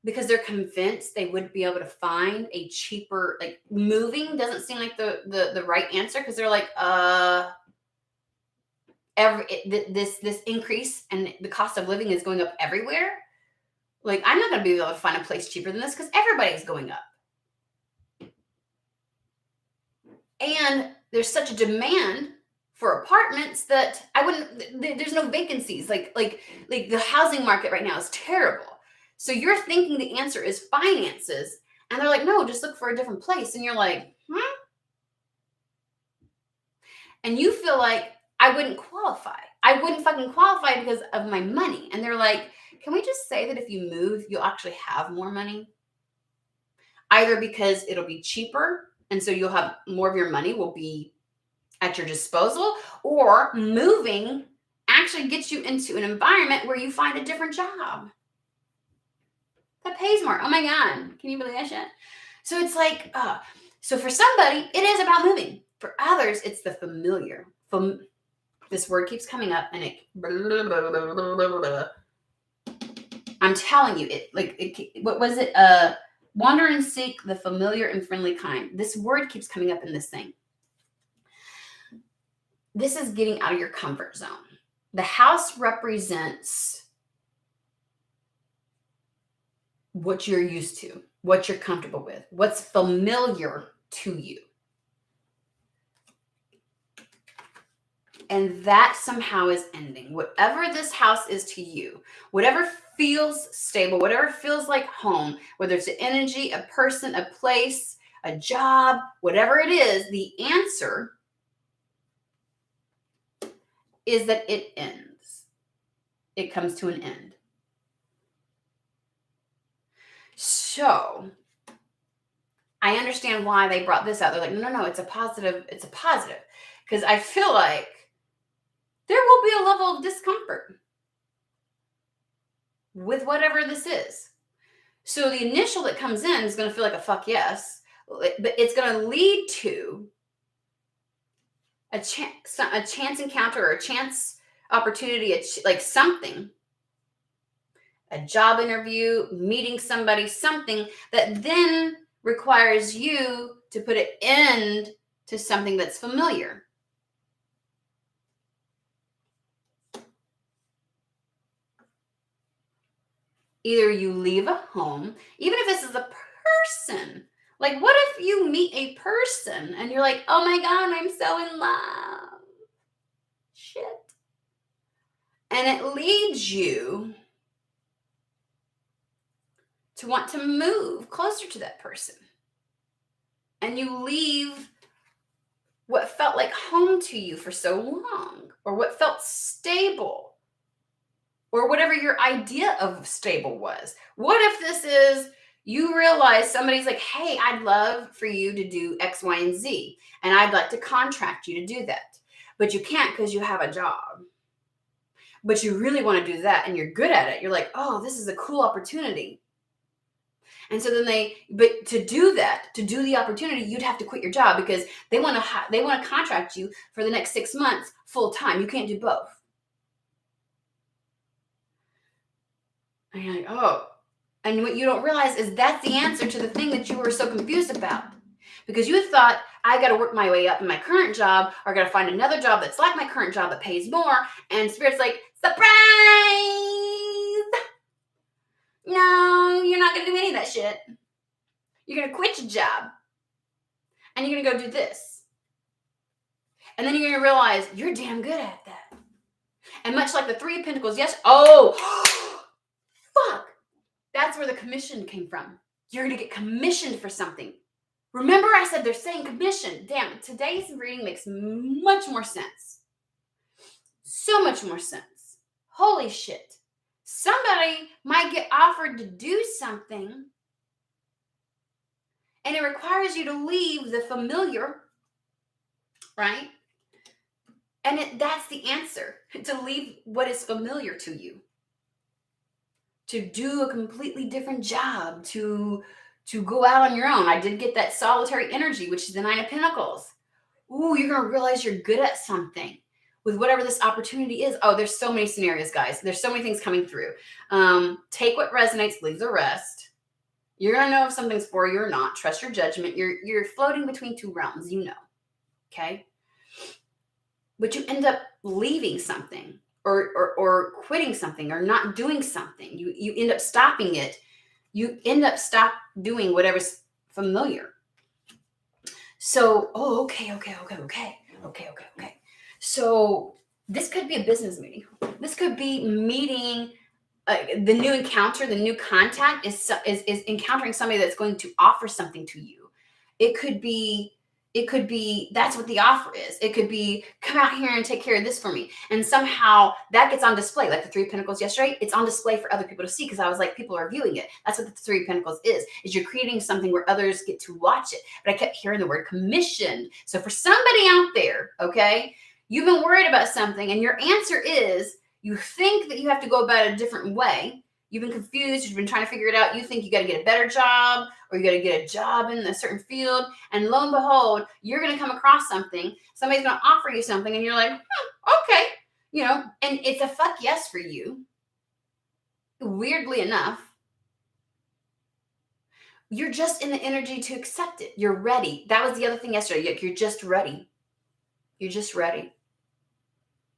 because they're convinced they would be able to find a cheaper, like moving doesn't seem like the right answer, because they're like, this increase and the cost of living is going up everywhere. Like, I'm not going to be able to find a place cheaper than this because everybody's going up. And there's such a demand for apartments that there's no vacancies. Like the housing market right now is terrible. So you're thinking the answer is finances, and they're like, no, just look for a different place. And you're like, and you feel like I wouldn't qualify. I wouldn't fucking qualify because of my money. And they're like, can we just say that if you move, you'll actually have more money? Either because it'll be cheaper, and so you'll have more of your money will be at your disposal, or moving actually gets you into an environment where you find a different job that pays more. Oh my God. Can you believe that shit? So it's like, so for somebody, it is about moving. For others, it's the familiar. This word keeps coming up, and it, I'm telling you, what was it? Wander and seek the familiar and friendly kind. This word keeps coming up in this thing. This is getting out of your comfort zone. The house represents what you're used to, what you're comfortable with, what's familiar to you. And that somehow is ending. Whatever this house is to you, whatever feels stable, whatever feels like home, whether it's an energy, a person, a place, a job, whatever it is, the answer is that it ends. It comes to an end. So I understand why they brought this out. They're like, no, it's a positive. It's a positive. Because I feel like there will be a level of discomfort with whatever this is. So the initial that comes in is going to feel like a fuck yes, but it's going to lead to a chance encounter or a chance opportunity, like something, a job interview, meeting somebody, something that then requires you to put an end to something that's familiar. Either you leave a home, even if this is a person. Like, what if you meet a person and you're like, oh my God, I'm so in love. Shit. And it leads you to want to move closer to that person. And you leave what felt like home to you for so long, or what felt stable, or whatever your idea of stable was. What if this is, you realize somebody's like, hey, I'd love for you to do X, Y, and Z, and I'd like to contract you to do that. But you can't because you have a job. But you really want to do that, and you're good at it. You're like, oh, this is a cool opportunity. And so then but to do that, to do the opportunity, you'd have to quit your job because they want to contract you for the next 6 months full time. You can't do both. And you're like, oh. And what you don't realize is that's the answer to the thing that you were so confused about. Because you thought, I got to work my way up in my current job, or I got to find another job that's like my current job that pays more. And Spirit's like, surprise! No, you're not going to do any of that shit. You're going to quit your job. And you're going to go do this. And then you're going to realize you're damn good at that. And much like the Three of Pentacles, yes, fuck. That's where the commission came from. You're going to get commissioned for something. Remember I said they're saying commission. Damn, today's reading makes much more sense. So much more sense. Holy shit. Somebody might get offered to do something, and it requires you to leave the familiar, right? And that's the answer, to leave what is familiar to you. To do a completely different job, to go out on your own. I did get that solitary energy, which is the Nine of Pentacles. Ooh, you're going to realize you're good at something with whatever this opportunity is. Oh, there's so many scenarios, guys. There's so many things coming through. Take what resonates, leave the rest. You're going to know if something's for you or not. Trust your judgment. You're floating between two realms, you know. Okay? But you end up leaving something or quitting something or not doing something. You end up stopping it. You end up doing whatever's familiar. So, okay. So this could be a business meeting. This could be meeting the new encounter, the new contact is encountering somebody that's going to offer something to you. It could be that's what the offer is. It could be, come out here and take care of this for me. And somehow that gets on display, like the Three of Pentacles yesterday. It's on display for other people to see because I was like, people are viewing it. That's what the Three of Pentacles is you're creating something where others get to watch it. But I kept hearing the word commissioned. So for somebody out there, okay, you've been worried about something and your answer is you think that you have to go about it a different way. You've been confused. You've been trying to figure it out. You think you got to get a better job or you got to get a job in a certain field. And lo and behold, you're going to come across something. Somebody's going to offer you something. And you're like, okay. You know, and it's a fuck yes for you. Weirdly enough. you're just in the energy to accept it. You're ready. That was the other thing yesterday. You're just ready. You're just ready.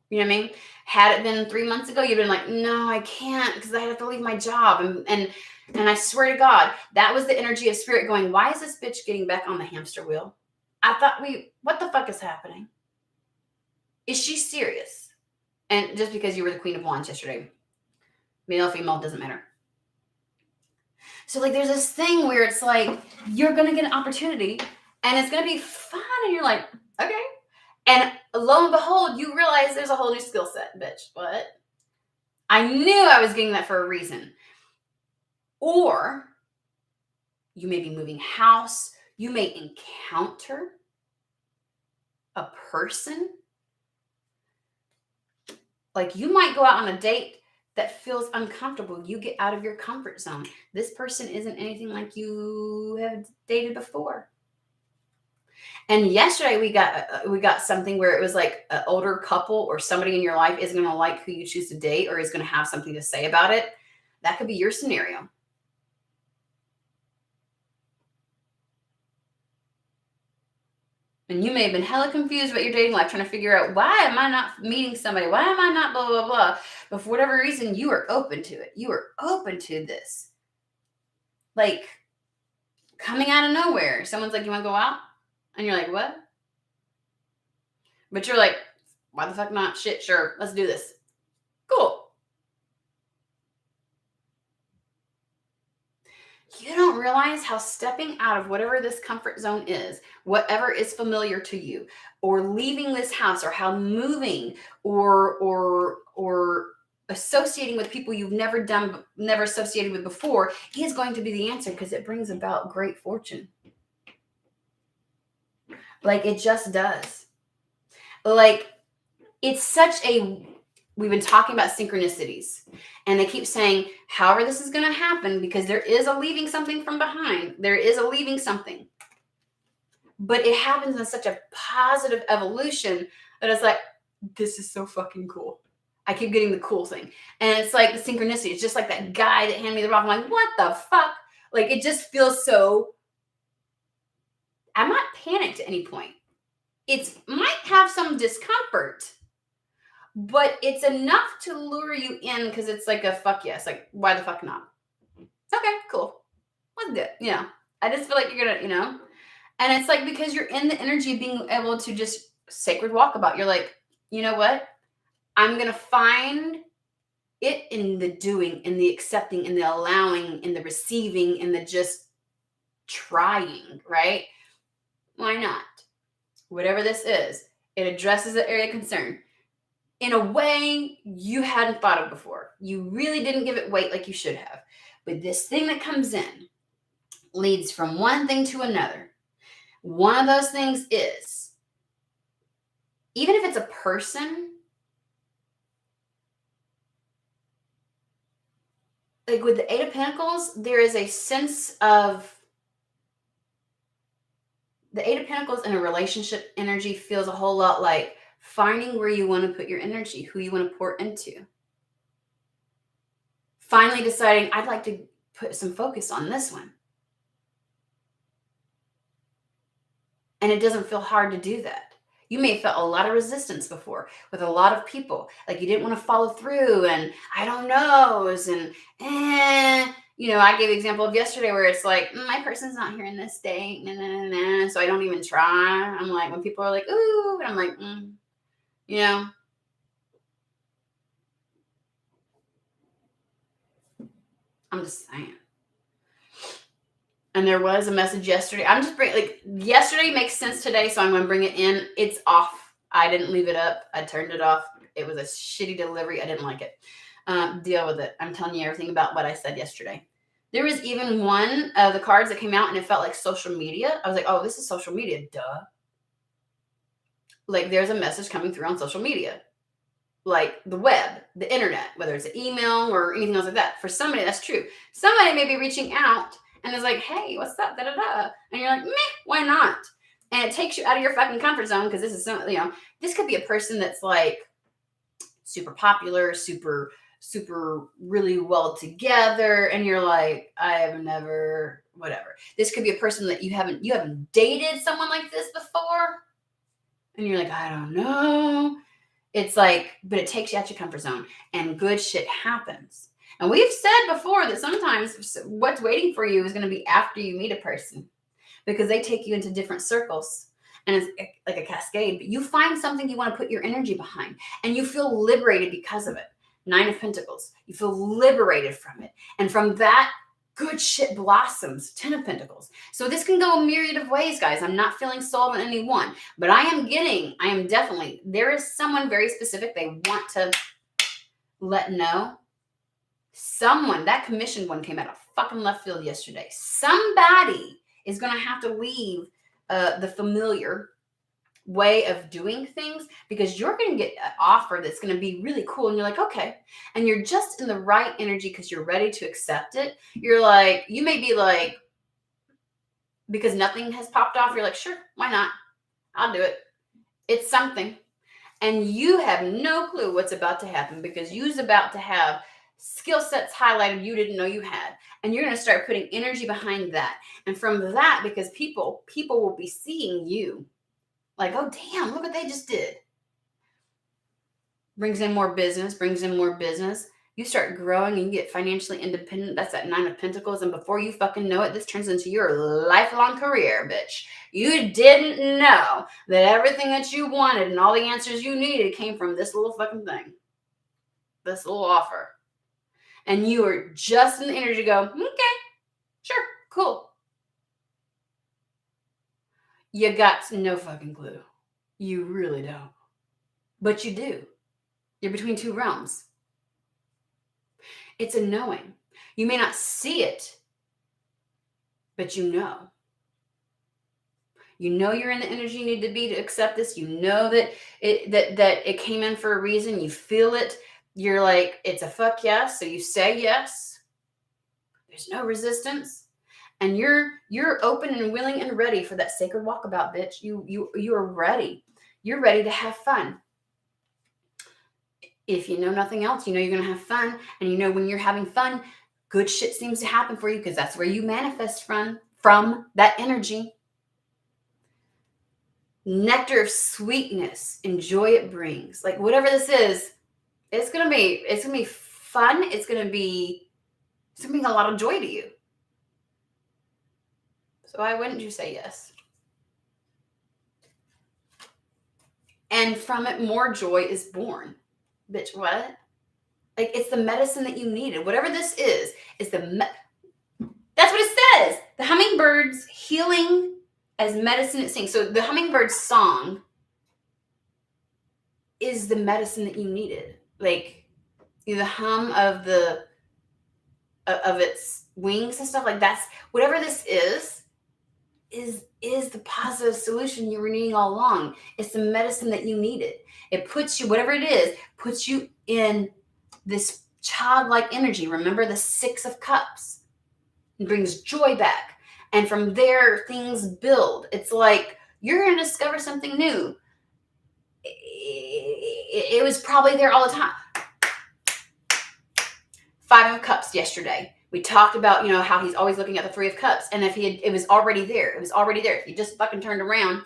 You know what I mean? Had it been 3 months ago, you'd been like, no, I can't because I have to leave my job. And I swear to God, that was the energy of spirit going, why is this bitch getting back on the hamster wheel? I thought what the fuck is happening? Is she serious? And just because you were the Queen of Wands yesterday, male, female, doesn't matter. So like there's this thing where it's like, you're going to get an opportunity and it's going to be fun. And you're like, okay. And lo and behold, you realize there's a whole new skill set, bitch. What? I knew I was getting that for a reason. Or you may be moving house. You may encounter a person. Like you might go out on a date that feels uncomfortable. You get out of your comfort zone. This person isn't anything like you have dated before. And yesterday we got something where it was like an older couple or somebody in your life isn't going to like who you choose to date or is going to have something to say about it. That could be your scenario. And you may have been hella confused about your dating life, trying to figure out, why am I not meeting somebody? Why am I not blah, blah, blah? But for whatever reason, you are open to it. You are open to this. Like coming out of nowhere. Someone's like, you want to go out? And you're like, what? But you're like, why the fuck not? Shit, sure. Let's do this. Cool. You don't realize how stepping out of whatever this comfort zone is, whatever is familiar to you, or leaving this house, or how moving or associating with people you've never associated with before is going to be the answer, because it brings about great fortune. Like it just does. Like it's such a, we've been talking about synchronicities, and they keep saying, however this is going to happen, because there is a leaving something from behind. There is a leaving something. But it happens in such a positive evolution that it's like, this is so fucking cool. I keep getting the cool thing. And it's like the synchronicity. It's just like that guy that handed me the rock. I'm like, what the fuck? Like it just feels so, I'm not panicked at any point. It might have some discomfort, but it's enough to lure you in, because it's like a fuck yes. Like, why the fuck not? Okay, cool. Let's do it. I just feel like you're going to, and it's like, because you're in the energy of being able to just sacred walk about. You're like, you know what? I'm going to find it in the doing, in the accepting, in the allowing, in the receiving, in the just trying, right? Why not? Whatever this is, it addresses the area of concern in a way you hadn't thought of before. You really didn't give it weight like you should have. But this thing that comes in leads from one thing to another. One of those things is, even if it's a person, like with the Eight of Pentacles, there is a sense of, the Eight of Pentacles in a relationship energy feels a whole lot like finding where you want to put your energy, who you want to pour into. Finally deciding, I'd like to put some focus on this one. And it doesn't feel hard to do that. You may have felt a lot of resistance before with a lot of people. Like you didn't want to follow through, and I don't know, and I gave the example of yesterday where it's like, my person's not here in this state, so I don't even try. I'm like, when people are like, ooh, and I'm like, I'm just saying. And there was a message yesterday. I'm just bringing, like, yesterday makes sense today, so I'm going to bring it in. It's off. I didn't leave it up. I turned it off. It was a shitty delivery. I didn't like it. Deal with it. I'm telling you everything about what I said yesterday. There was even one of the cards that came out, and it felt like social media. I was like, oh, this is social media. Duh. Like, there's a message coming through on social media. Like the web, the internet, whether it's an email or anything else like that. For somebody, that's true. Somebody may be reaching out and is like, hey, what's up? Da, da, da. And you're like, meh, why not? And it takes you out of your fucking comfort zone, because this is something, this could be a person that's like super popular, super really well together. And you're like, I have never whatever. This could be a person that you haven't dated someone like this before. And you're like, I don't know. It's like, but it takes you out your comfort zone and good shit happens. And we've said before that sometimes what's waiting for you is going to be after you meet a person, because they take you into different circles and it's like a cascade. But you find something you want to put your energy behind and you feel liberated because of it. 9 of Pentacles. You feel liberated from it. And from that, good shit blossoms. 10 of Pentacles. So this can go a myriad of ways, guys. I'm not feeling sold on any one, but I am definitely, there is someone very specific they want to let know. Someone, that commissioned one came out of fucking left field yesterday. Somebody is going to have to leave the familiar way of doing things, because you're going to get an offer that's going to be really cool. And you're like, okay. And you're just in the right energy because you're ready to accept it. You're like, you may be like, because nothing has popped off. You're like, sure, why not? I'll do it. It's something. And you have no clue what's about to happen, because you're about to have skill sets highlighted you didn't know you had. And you're going to start putting energy behind that. And from that, because people will be seeing you like, oh, damn, look what they just did. Brings in more business. You start growing and you get financially independent. That's that 9 of Pentacles. And before you fucking know it, this turns into your lifelong career, bitch. You didn't know that everything that you wanted and all the answers you needed came from this little fucking thing. This little offer. And you were just in the energy to go, okay, sure, cool. You got no fucking clue. You really don't. But you do. You're between two realms. It's a knowing. You may not see it, but you know. You know you're in the energy you need to be to accept this. You know that it came in for a reason. You feel it. You're like, it's a fuck yes. So you say yes. There's no resistance. And you're open and willing and ready for that sacred walkabout, bitch. You are ready. You're ready to have fun. If you know nothing else, you know you're going to have fun. And you know when you're having fun, good shit seems to happen for you, because that's where you manifest from that energy. Nectar of sweetness and joy it brings. Like whatever this is, it's gonna be fun. It's gonna be a lot of joy to you. So why wouldn't you say yes? And from it, more joy is born. Bitch, what? Like, it's the medicine that you needed. Whatever this is that's what it says. The hummingbird's healing as medicine it sings. So the hummingbird's song is the medicine that you needed. Like the hum of its wings and stuff, like that's whatever this is the positive solution you were needing all along. It's the medicine that you needed. It puts you, whatever it is, puts you in this childlike energy. Remember the 6 of Cups. It brings joy back. And from there, things build. It's like you're going to discover something new. It was probably there all the time. 5 of Cups yesterday. We talked about, how he's always looking at the 3 of Cups. And if it was already there. It was already there. If he just fucking turned around,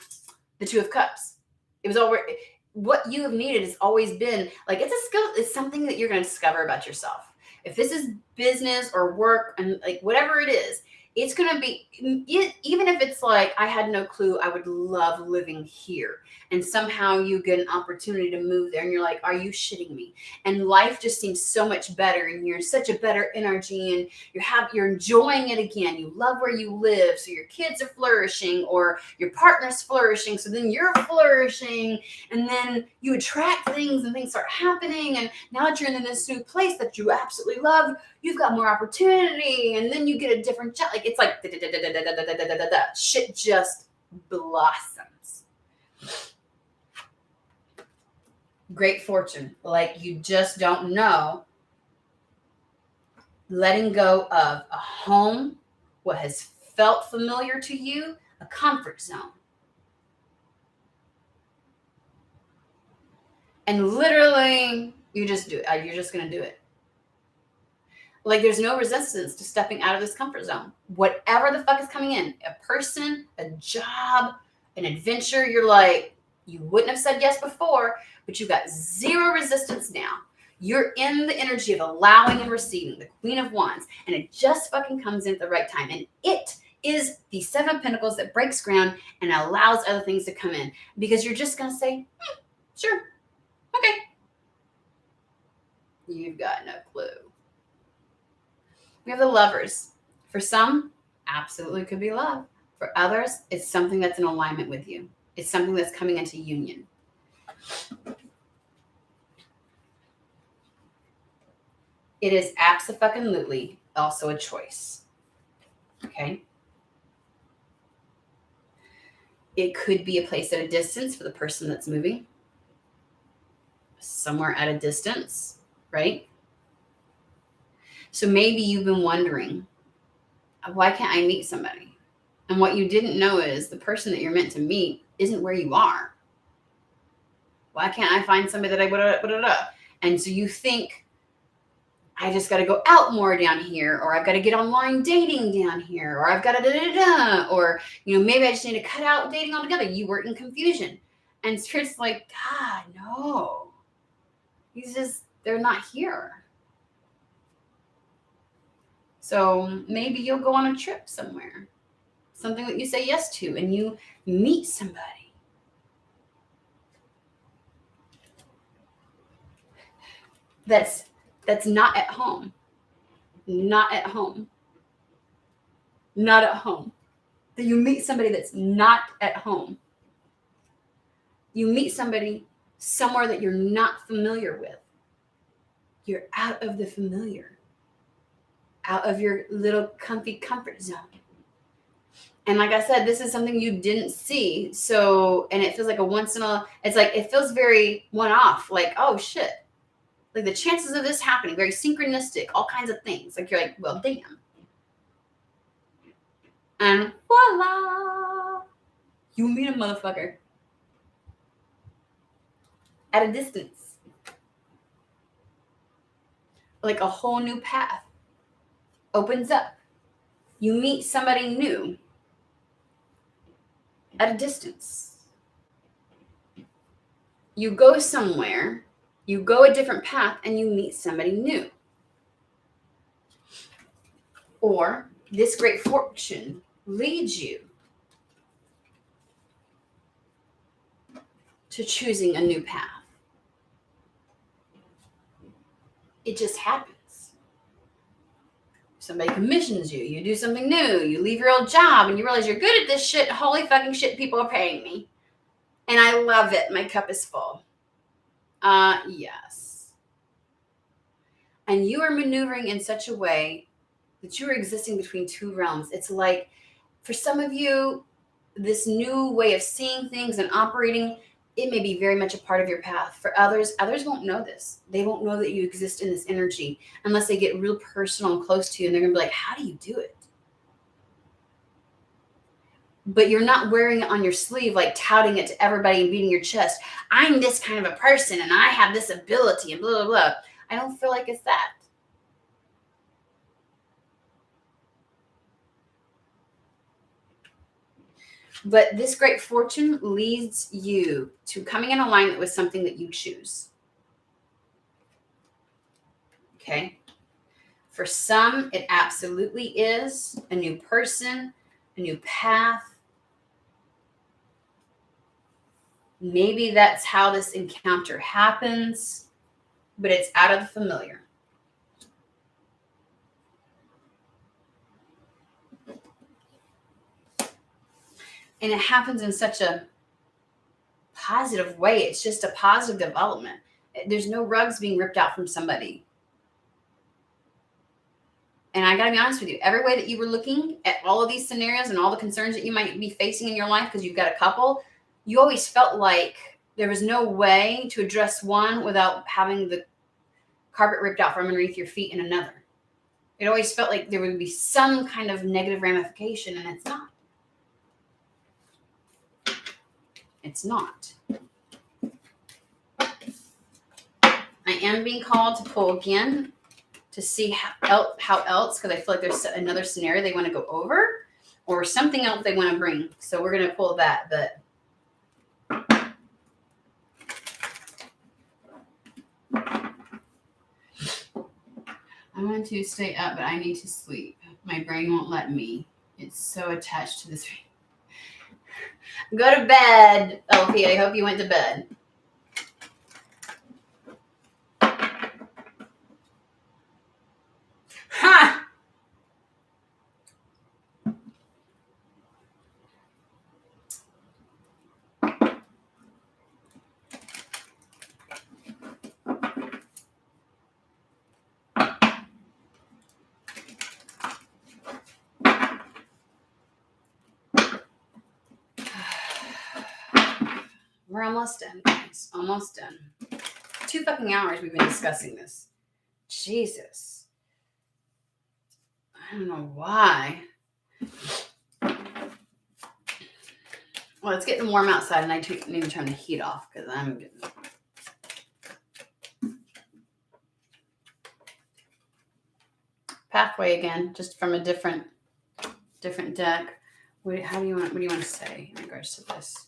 the 2 of Cups. It was already, what you have needed has always been, like, it's a skill. It's something that you're going to discover about yourself. If this is business or work and like whatever it is, it's going to be, even if it's like, I had no clue I would love living here. And somehow you get an opportunity to move there and you're like, are you shitting me? And life just seems so much better and you're such a better energy and you're enjoying it again. You love where you live. So your kids are flourishing or your partner's flourishing. So then you're flourishing and then you attract things and things start happening. And now that you're in this new place that you absolutely love, you've got more opportunity and then you get a different job. Like it's like shit just blossoms. Great fortune. Like you just don't know. Letting go of a home, what has felt familiar to you, a comfort zone. And literally, you just do it. You're just going to do it. Like there's no resistance to stepping out of this comfort zone. Whatever the fuck is coming in, a person, a job, an adventure, you're like, you wouldn't have said yes before, but you've got zero resistance now. You're in the energy of allowing and receiving, the Queen of Wands, and it just fucking comes in at the right time. And it is the Seven of Pentacles that breaks ground and allows other things to come in, because you're just going to say, sure, okay. You've got no clue. We have the Lovers. For some, absolutely could be love. For others, it's something that's in alignment with you. It's something that's coming into union. It is abso-fucking-lutely also a choice. Okay? It could be a place at a distance for the person that's moving. Somewhere at a distance, right? So maybe you've been wondering, why can't I meet somebody? And what you didn't know is the person that you're meant to meet isn't where you are. Why can't I find somebody that I would? And so you think, I just got to go out more down here, or I've got to get online dating down here, or I've got to or maybe I just need to cut out dating altogether. You were in confusion, and Spirit's like, God, no, they're not here. So maybe you'll go on a trip somewhere, something that you say yes to, and you meet somebody. That's not at home. Not at home. Not at home. That you meet somebody that's not at home. You meet somebody somewhere that you're not familiar with. You're out of the familiar. Out of your little comfy comfort zone. And like I said, this is something you didn't see. And it feels like it feels very one-off. Like, oh shit. Like the chances of this happening, very synchronistic, all kinds of things. Like you're like, well, damn. And voila. You meet a motherfucker. At a distance. Like a whole new path opens up. You meet somebody new at a distance. You go somewhere, you go a different path, and you meet somebody new. Or this great fortune leads you to choosing a new path. It just happens. Somebody commissions you, you do something new, you leave your old job, and you realize you're good at this shit. Holy fucking shit, people are paying me. And I love it. My cup is full. Yes. And you are maneuvering in such a way that you are existing between two realms. It's like, for some of you, this new way of seeing things and operating, it may be very much a part of your path. For others won't know this. They won't know that you exist in this energy unless they get real personal and close to you, and they're going to be like, how do you do it? But you're not wearing it on your sleeve, like touting it to everybody and beating your chest. I'm this kind of a person, and I have this ability, and blah, blah, blah. I don't feel like it's that. But this great fortune leads you to coming in alignment with something that you choose. Okay? For some, it absolutely is a new person, a new path. Maybe that's how this encounter happens, but it's out of the familiar. And it happens in such a positive way. It's just a positive development. There's no rugs being ripped out from somebody. And I got to be honest with you, every way that you were looking at all of these scenarios and all the concerns that you might be facing in your life because you've got a couple, you always felt like there was no way to address one without having the carpet ripped out from underneath your feet in another. It always felt like there would be some kind of negative ramification, and it's not. It's not. I am being called to pull again to see how else, because I feel like there's another scenario they want to go over or something else they want to bring. So we're going to pull that, but I want to stay up, but I need to sleep. My brain won't let me. It's so attached to this. Go to bed, LP. I hope you went to bed. Ha! We're almost done, guys. Almost done. 2 fucking hours we've been discussing this. Jesus. I don't know why. Well, it's getting warm outside, and I need to turn the heat off because I'm getting... Pathway again, just from a different deck. What do you want to say in regards to this?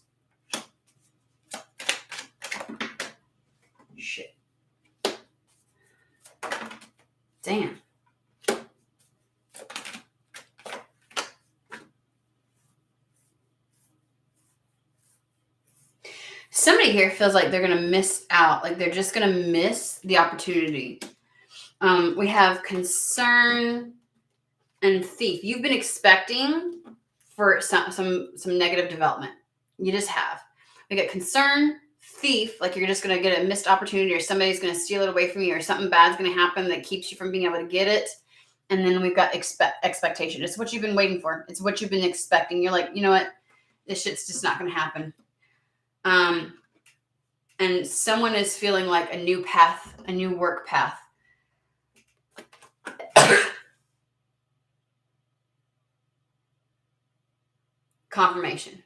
Shit. Damn. Somebody here feels like they're going to miss out. Like they're just going to miss the opportunity. We have concern and thief. You've been expecting for some negative development. You just have. We got concern, thief, like you're just going to get a missed opportunity or somebody's going to steal it away from you or something bad's going to happen that keeps you from being able to get it. And then we've got expectation. It's what you've been waiting for. It's what you've been expecting. You're like, you know what? This shit's just not going to happen. And someone is feeling like a new path, a new work path. Confirmation.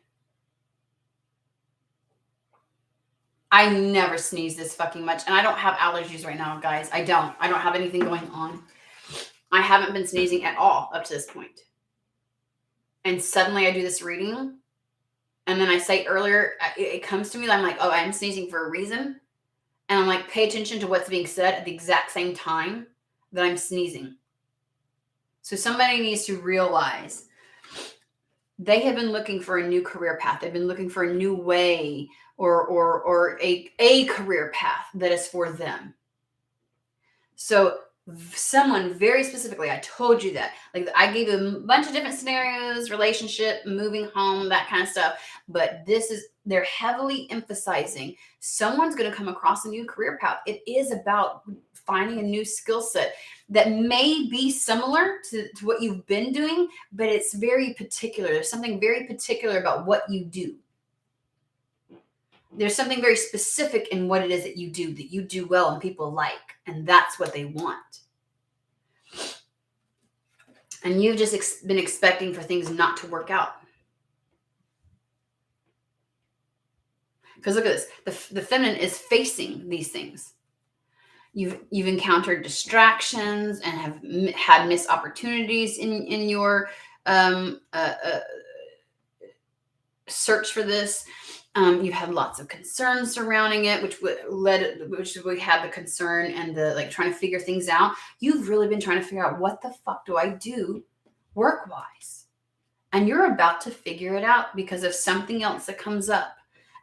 I never sneeze this fucking much. And I don't have allergies right now, guys. I don't have anything going on. I haven't been sneezing at all up to this point. And suddenly I do this reading. And then I say earlier, it comes to me that I'm like, oh, I'm sneezing for a reason. And I'm like, pay attention to what's being said at the exact same time that I'm sneezing. So somebody needs to realize they have been looking for a new career path. They've been looking for a new way or a career path that is for them. So someone very specifically, I told you that, like I gave you a bunch of different scenarios, relationship, moving home, that kind of stuff. But they're heavily emphasizing someone's going to come across a new career path. It is about finding a new skill set that may be similar to what you've been doing, but it's very particular. There's something very particular about what you do. There's something very specific in what it is that you do well and people like, and that's what they want. And you've just been expecting for things not to work out. Because look at this, the feminine is facing these things. You've encountered distractions and have had missed opportunities in your search for this. You had lots of concerns surrounding it, which we had the concern and the like trying to figure things out. You've really been trying to figure out, what the fuck do I do work-wise? And you're about to figure it out because of something else that comes up.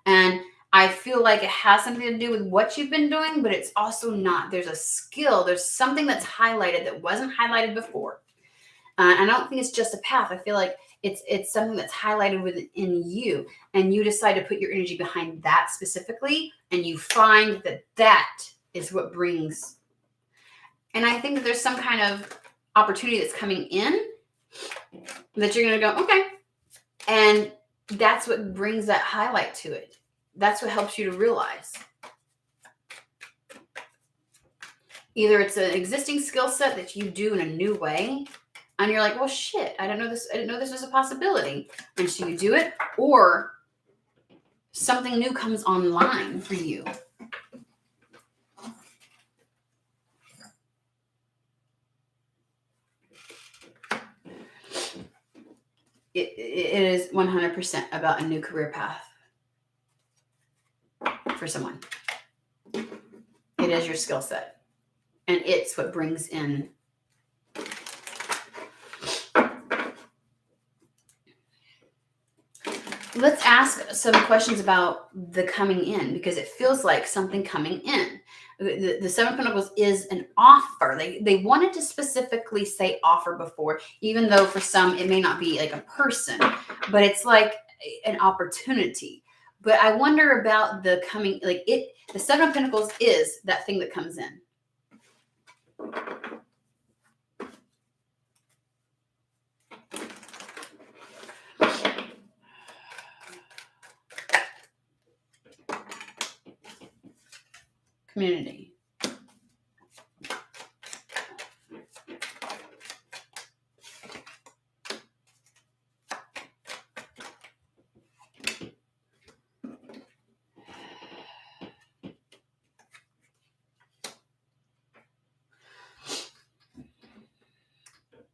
And I feel like it has something to do with what you've been doing, but it's also not. There's a skill. There's something that's highlighted that wasn't highlighted before. And I don't think it's just a path. I feel like it's something that's highlighted within you, and you decide to put your energy behind that specifically, and you find that is what brings. And I think that there's some kind of opportunity that's coming in that you're going to go, okay. And that's what brings that highlight to it. That's what helps you to realize. Either it's an existing skill set that you do in a new way, and you're like, well, shit, I didn't know this was a possibility. And so you do it, or something new comes online for you. it is 100% about a new career path for someone. It is your skill set, and it's what brings in. Let's ask some questions about the coming in, because it feels like something coming in. The Seven of Pentacles is an offer. They wanted to specifically say offer before, even though for some it may not be like a person, but it's like an opportunity. But I wonder about the coming, like the Seven of Pentacles is that thing that comes in. Community.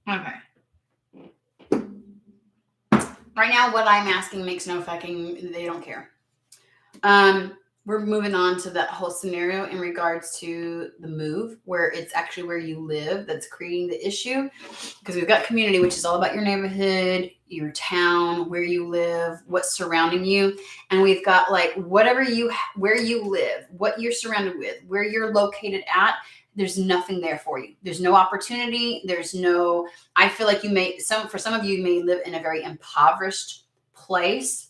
Okay. Right now, what I'm asking makes no fucking, they don't care. We're moving on to that whole scenario in regards to the move, where it's actually where you live that's creating the issue. Because we've got community, which is all about your neighborhood, your town, where you live, what's surrounding you. And we've got like where you live, what you're surrounded with, where you're located at. There's nothing there for you. There's no opportunity. I feel like for some of you may live in a very impoverished place.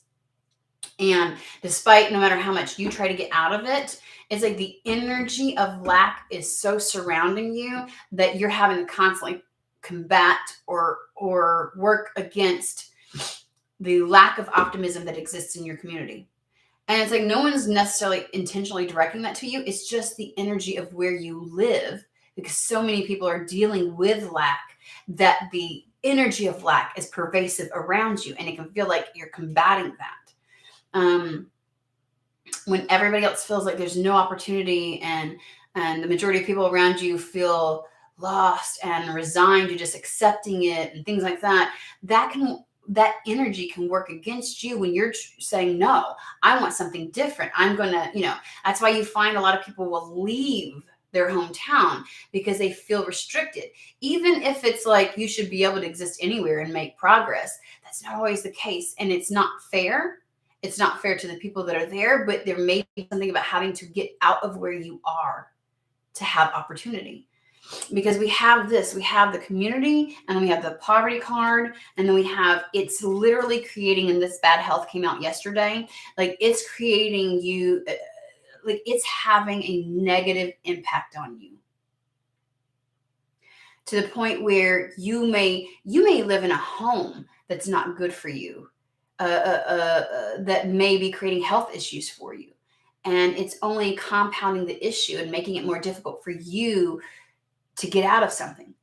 And despite no matter how much you try to get out of it, it's like the energy of lack is so surrounding you that you're having to constantly combat or work against the lack of optimism that exists in your community. And it's like no one's necessarily intentionally directing that to you. It's just the energy of where you live, because so many people are dealing with lack that the energy of lack is pervasive around you, and it can feel like you're combating that. When everybody else feels like there's no opportunity, and the majority of people around you feel lost and resigned to just accepting it and things like that, that energy can work against you when you're saying, no, I want something different. I'm going to, that's why you find a lot of people will leave their hometown because they feel restricted. Even if it's like you should be able to exist anywhere and make progress, that's not always the case. And it's not fair. It's not fair to the people that are there, but there may be something about having to get out of where you are to have opportunity. Because we have the community, and then we have the poverty card, and then it's literally creating, and this bad health came out yesterday, like it's creating you, like it's having a negative impact on you. To the point where you may live in a home that's not good for you. That may be creating health issues for you. And it's only compounding the issue and making it more difficult for you to get out of something.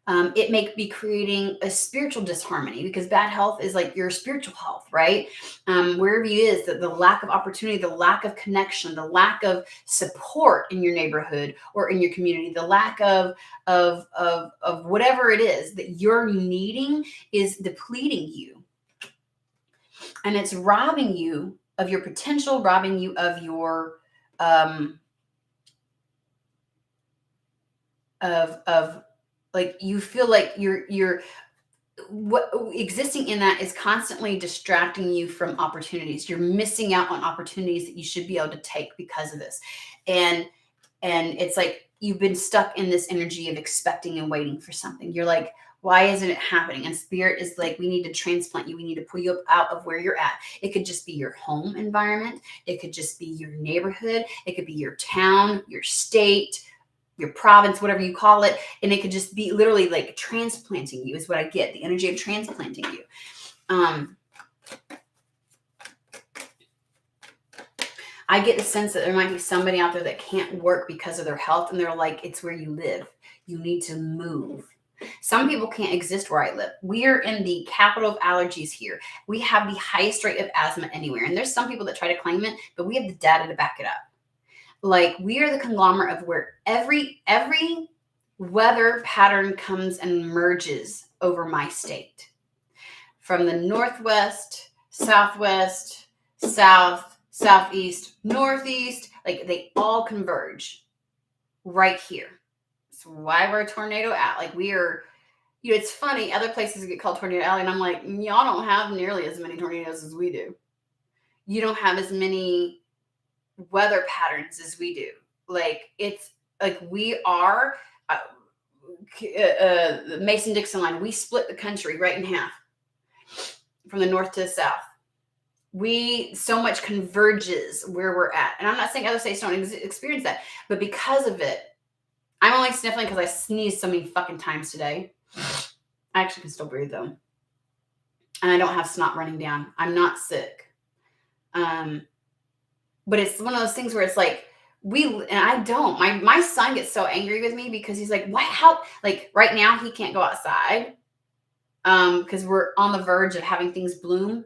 It may be creating a spiritual disharmony, because bad health is like your spiritual health, right? Wherever you is, the lack of opportunity, the lack of connection, the lack of support in your neighborhood or in your community, the lack of whatever it is that you're needing is depleting you. And it's robbing you of your potential, robbing you of your like you feel like you're what existing in that is constantly distracting you from opportunities. You're missing out on opportunities that you should be able to take because of this. And it's like you've been stuck in this energy of expecting and waiting for something. You're like, why isn't it happening? And spirit is like, we need to transplant you. We need to pull you up out of where you're at. It could just be your home environment. It could just be your neighborhood. It could be your town, your state, your province, whatever you call it. And it could just be literally like transplanting you is what I get. The energy of transplanting you. I get the sense that there might be somebody out there that can't work because of their health. And they're like, it's where you live. You need to move. Some people can't exist where I live. We are in the capital of allergies here. We have the highest rate of asthma anywhere. And there's some people that try to claim it, but we have the data to back it up. Like, we are the conglomerate of where every weather pattern comes and merges over my state. from the northwest, southwest, south, southeast, northeast. Like they all converge right here. So why we're a tornado out? Like we are, it's funny. Other places get called Tornado Alley, and I'm like, y'all don't have nearly as many tornadoes as we do. You don't have as many weather patterns as we do. Like it's like we are the Mason-Dixon line. We split the country right in half from the north to the south. So much converges where we're at. And I'm not saying other states don't experience that, but because of it, I'm only sniffling because I sneezed so many fucking times today. I actually can still breathe though. And I don't have snot running down. I'm not sick. But it's one of those things where it's like, I don't. My son gets so angry with me because he's like, why, how, like right now he can't go outside because we're on the verge of having things bloom.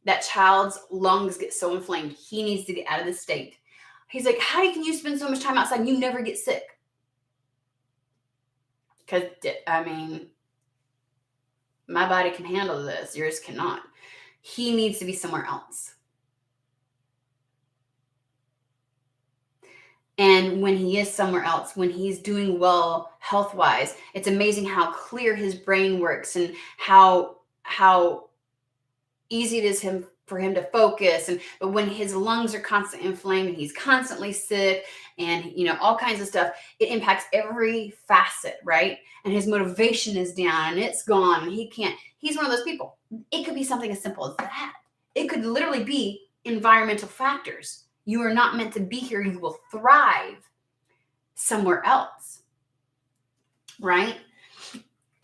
That child's lungs get so inflamed. He needs to get out of the state. He's like, how can you spend so much time outside and you never get sick? Because, I mean, my body can handle this. Yours cannot. He needs to be somewhere else. And when he is somewhere else, when he's doing well health-wise, it's amazing how clear his brain works and how easy it is for him to focus. But when his lungs are constantly inflamed and he's constantly sick and, all kinds of stuff, it impacts every facet, right? And his motivation is down and it's gone and he's one of those people. It could be something as simple as that. It could literally be environmental factors. You are not meant to be here. You will thrive somewhere else, right?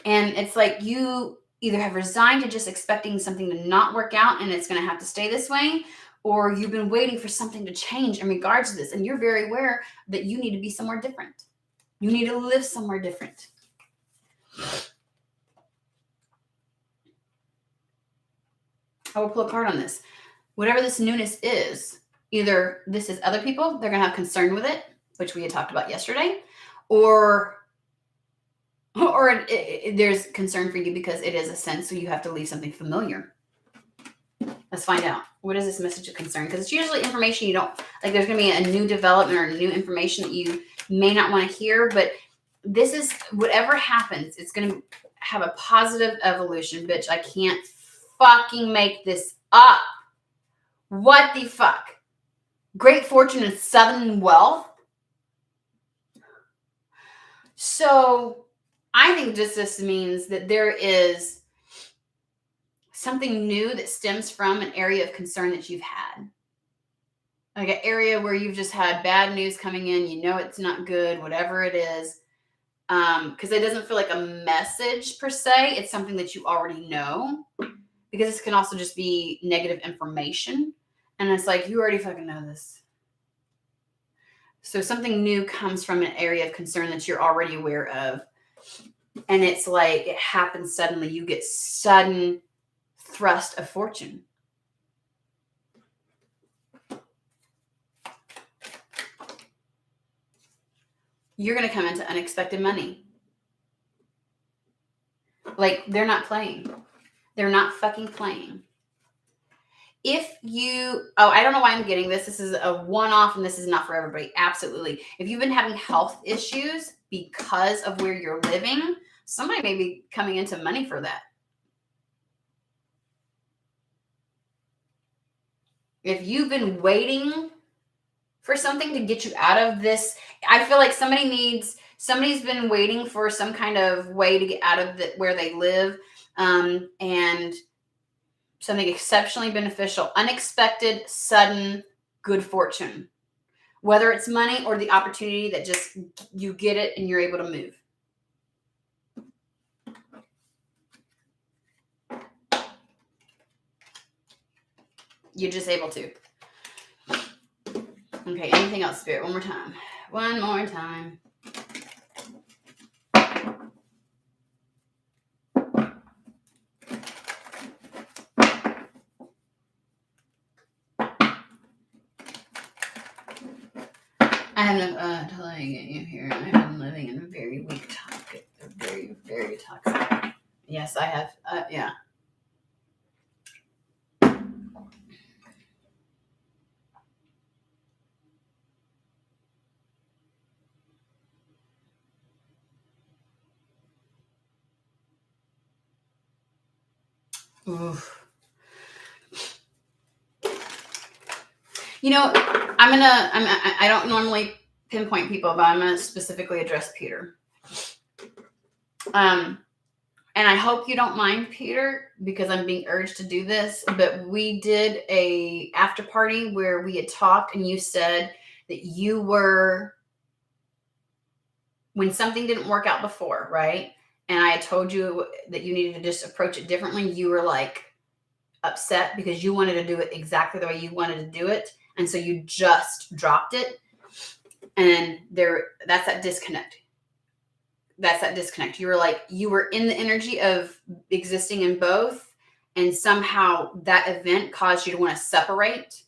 And it's like you either have resigned to just expecting something to not work out and it's going to have to stay this way, or you've been waiting for something to change in regards to this. And you're very aware that you need to be somewhere different. You need to live somewhere different. I will pull a card on this. Whatever this newness is, either this is other people, they're going to have concern with it, which we had talked about yesterday, or there's concern for you because it is a sense, so you have to leave something familiar. Let's find out. What is this message of concern? Because it's usually information you don't, like there's going to be a new development or new information that you may not want to hear, but this is, whatever happens, it's going to have a positive evolution, bitch. I can't fucking make this up. What the fuck? Great fortune and sudden wealth. So I think this means that there is something new that stems from an area of concern that you've had. Like an area where you've just had bad news coming in. It's not good, whatever it is. Because it doesn't feel like a message per se. It's something that you already know. Because this can also just be negative information. And it's like, you already fucking know this. So something new comes from an area of concern that you're already aware of. And it's like, it happens suddenly. You get sudden thrust of fortune. You're going to come into unexpected money. Like, they're not playing. They're not fucking playing. I don't know why I'm getting this. This is a one-off and this is not for everybody. Absolutely. If you've been having health issues because of where you're living, somebody may be coming into money for that. If you've been waiting for something to get you out of this, I feel like somebody's been waiting for some kind of way to get out of where they live, and something exceptionally beneficial, unexpected, sudden, good fortune. Whether it's money or the opportunity that just you get it and you're able to move. You're just able to. Okay, anything else, Spirit? One more time. One more time. I have no telling you here. I've been living in a very weak toxic, very, very toxic. Yes, I have. Yeah. Oof. You know, I don't normally pinpoint people, but I'm gonna specifically address Peter. And I hope you don't mind, Peter, because I'm being urged to do this. But we did a after party where we had talked, and you said that you were, when something didn't work out before, right? And I had told you that you needed to just approach it differently. You were like upset because you wanted to do it exactly the way you wanted to do it. And so you just dropped it. And that's that disconnect. You were like, you were in the energy of existing in both. And somehow that event caused you to want to separate.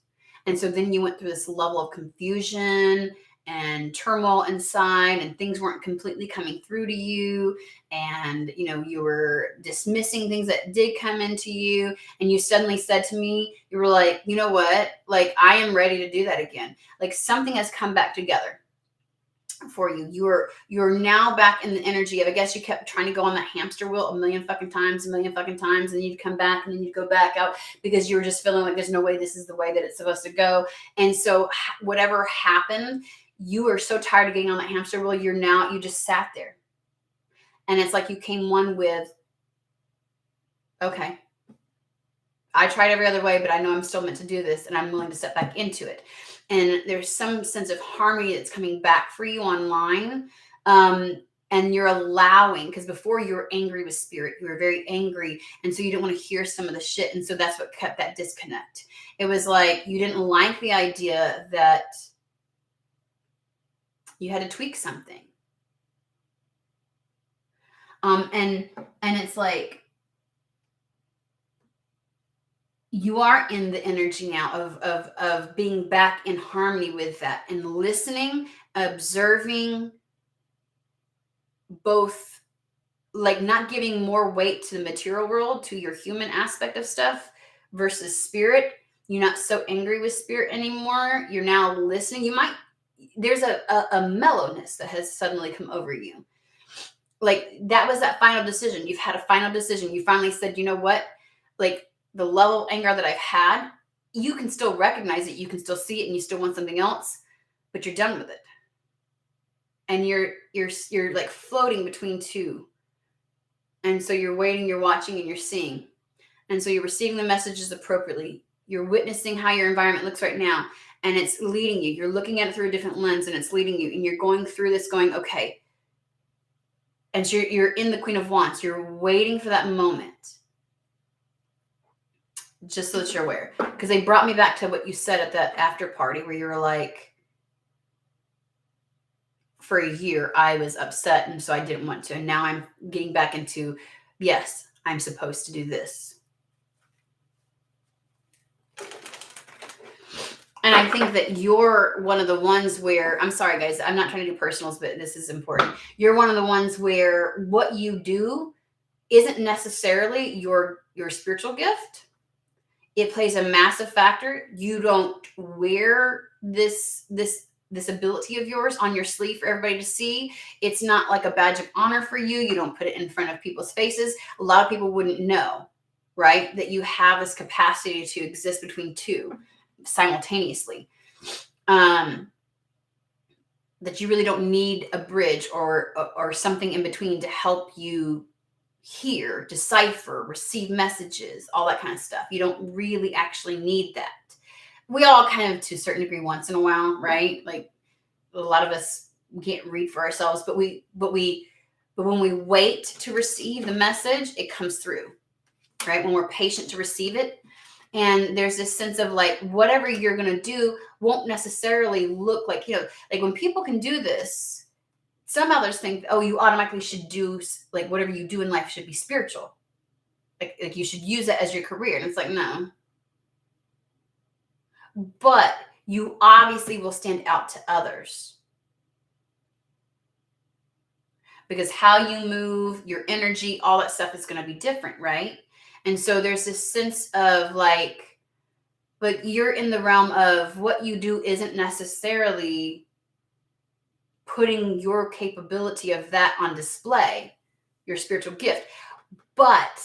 And so then you went through this level of confusion and turmoil inside, and things weren't completely coming through to you. And, you were dismissing things that did come into you. And you suddenly said to me, you were like, you know what? Like, I am ready to do that again. Like, something has come back together for you. You're now back in the energy of, I guess you kept trying to go on that hamster wheel a million fucking times, and then you'd come back, and then you'd go back out because you were just feeling like there's no way this is the way that it's supposed to go. And so whatever happened, you were so tired of getting on that hamster wheel, you just sat there. And it's like you came one with, okay, I tried every other way, but I know I'm still meant to do this, and I'm willing to step back into it. And there's some sense of harmony that's coming back for you online. And you're allowing, because before you were angry with spirit, you were very angry. And so you didn't want to hear some of the shit. And so that's what kept that disconnect. It was like, you didn't like the idea that you had to tweak something. And it's like, you are in the energy now of being back in harmony with that, and listening, observing, both, like not giving more weight to the material world, to your human aspect of stuff versus spirit. You're not so angry with spirit anymore. You're now listening. There's a mellowness that has suddenly come over you. Like, that was that final decision. You've had a final decision. You finally said, you know what? Like, the level of anger that I've had, you can still recognize it. You can still see it, and you still want something else, but you're done with it. And you're like floating between two. And so you're waiting, you're watching, and you're seeing. And so you're receiving the messages appropriately. You're witnessing how your environment looks right now, and it's leading you. You're looking at it through a different lens, and it's leading you. And you're going through this going, okay. And so you're in the Queen of Wands. You're waiting for that moment. Just so that you're aware. Because they brought me back to what you said at that after party where you were like, for a year, I was upset, and so I didn't want to. And now I'm getting back into, yes, I'm supposed to do this. And I think that you're one of the ones where, I'm sorry, guys, I'm not trying to do personals, but this is important. You're one of the ones where what you do isn't necessarily your spiritual gift. It plays a massive factor. You don't wear this ability of yours on your sleeve for everybody to see. It's not like a badge of honor for you. You don't put it in front of people's faces. A lot of people wouldn't know, right, that you have this capacity to exist between two simultaneously. That you really don't need a bridge or something in between to help you hear, decipher, receive messages, all that kind of stuff. You don't really actually need that. We all kind of, to a certain degree, once in a while, right? Like, a lot of us can't read for ourselves, but when we wait to receive the message, it comes through, right? When we're patient to receive it. And there's this sense of like, whatever you're going to do won't necessarily look like, like when people can do this, some others think, oh, you automatically should do, like, whatever you do in life should be spiritual. Like you should use it as your career. And it's like, no. But you obviously will stand out to others. Because how you move, your energy, all that stuff is going to be different, right? And so there's this sense of like, but you're in the realm of what you do isn't necessarily putting your capability of that on display, your spiritual gift. But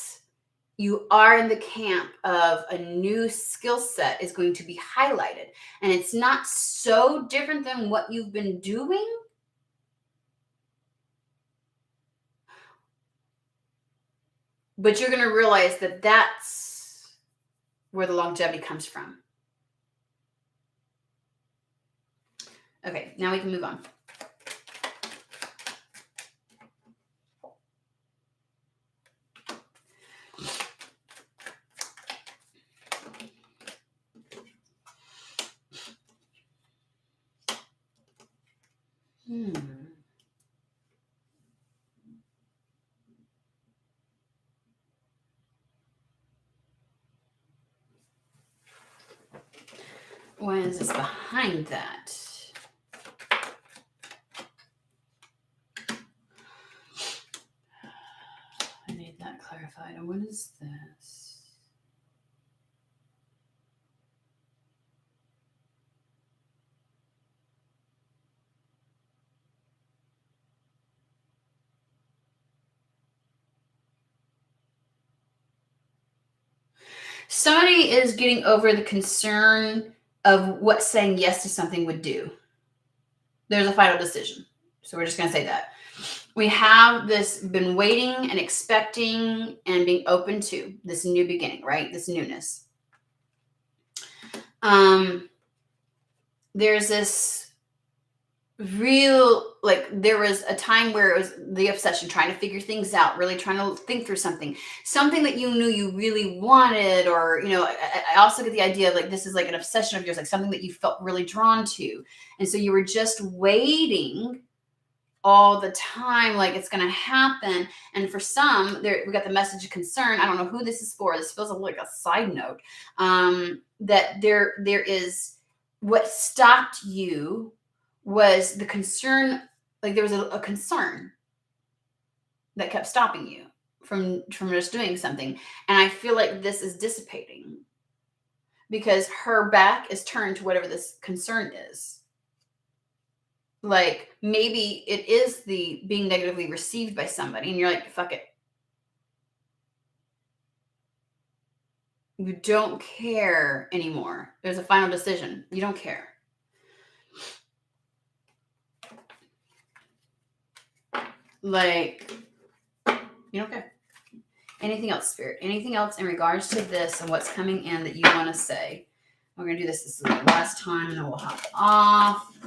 you are in the camp of a new skill set is going to be highlighted. And it's not so different than what you've been doing. But you're going to realize that that's where the longevity comes from. Okay, now we can move on. What is this behind that? I need that clarified. And what is this? Somebody is getting over the concern of what saying yes to something would do. There's a final decision. So we're just going to say that. We have this been waiting and expecting and being open to this new beginning, right? This newness. There's this real, like, there was a time where it was the obsession, trying to figure things out, really trying to think through something that you knew you really wanted, or, I also get the idea of, like, this is like an obsession of yours, like something that you felt really drawn to. And so you were just waiting all the time, like it's going to happen. And for some, we got the message of concern. I don't know who this is for. This feels like a side note, that there is, what stopped you was the concern. Like there was a concern that kept stopping you from just doing something. And I feel like this is dissipating because her back is turned to whatever this concern is. Like maybe it is the being negatively received by somebody and you're like, fuck it. You don't care anymore. There's a final decision. You don't care. Like, you don't care. Anything else, Spirit? Anything else in regards to this and what's coming in that you want to say? We're going to do this. This is the last time and then we'll hop off.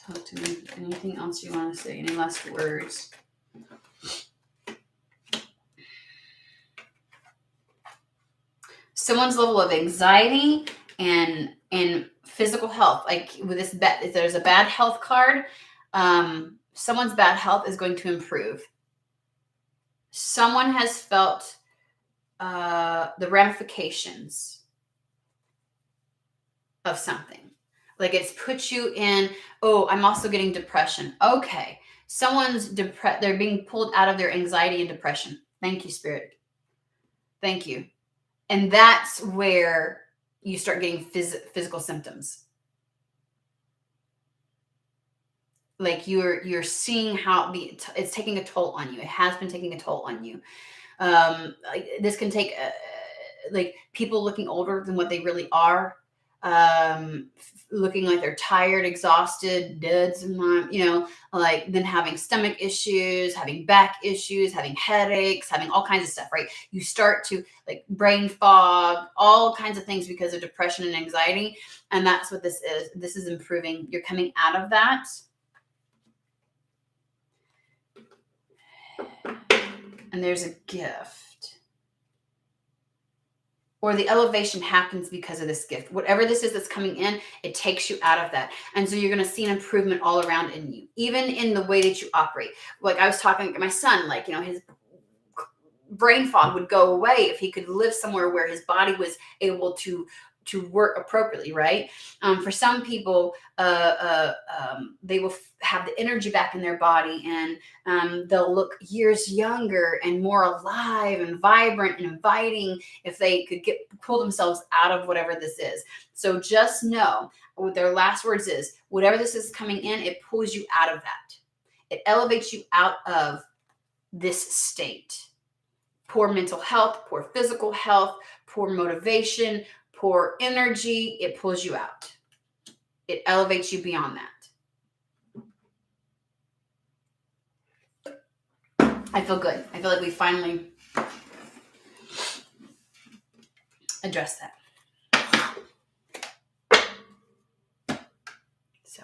Talk to me. Anything else you want to say? Any last words? Someone's level of anxiety and physical health, like with this, if there's a bad health card, someone's bad health is going to improve. Someone has felt the ramifications of something. Like it's put you in, oh, I'm also getting depression. Okay. Someone's depressed. They're being pulled out of their anxiety and depression. Thank you, Spirit. Thank you. And that's where you start getting physical symptoms. Like you're seeing how it's taking a toll on you. It has been taking a toll on you. Like this can take like people looking older than what they really are. Looking like they're tired, exhausted, dead sometimes, like then having stomach issues, having back issues, having headaches, having all kinds of stuff, right? You start to like brain fog, all kinds of things because of depression and anxiety. And that's what this is. This is improving. You're coming out of that. And there's a gift. Or the elevation happens because of this gift. Whatever this is that's coming in, it takes you out of that. And so you're going to see an improvement all around in you, even in the way that you operate. Like I was talking to my son, like, his brain fog would go away if he could live somewhere where his body was able to to work appropriately, right? For some people, they will have the energy back in their body, and they'll look years younger and more alive and vibrant and inviting if they could pull themselves out of whatever this is. So just know what their last words is, whatever this is coming in, it pulls you out of that. It elevates you out of this state. Poor mental health, poor physical health, poor motivation, poor energy. It pulls you out. It elevates you beyond that. I feel good. I feel like we finally addressed that. So.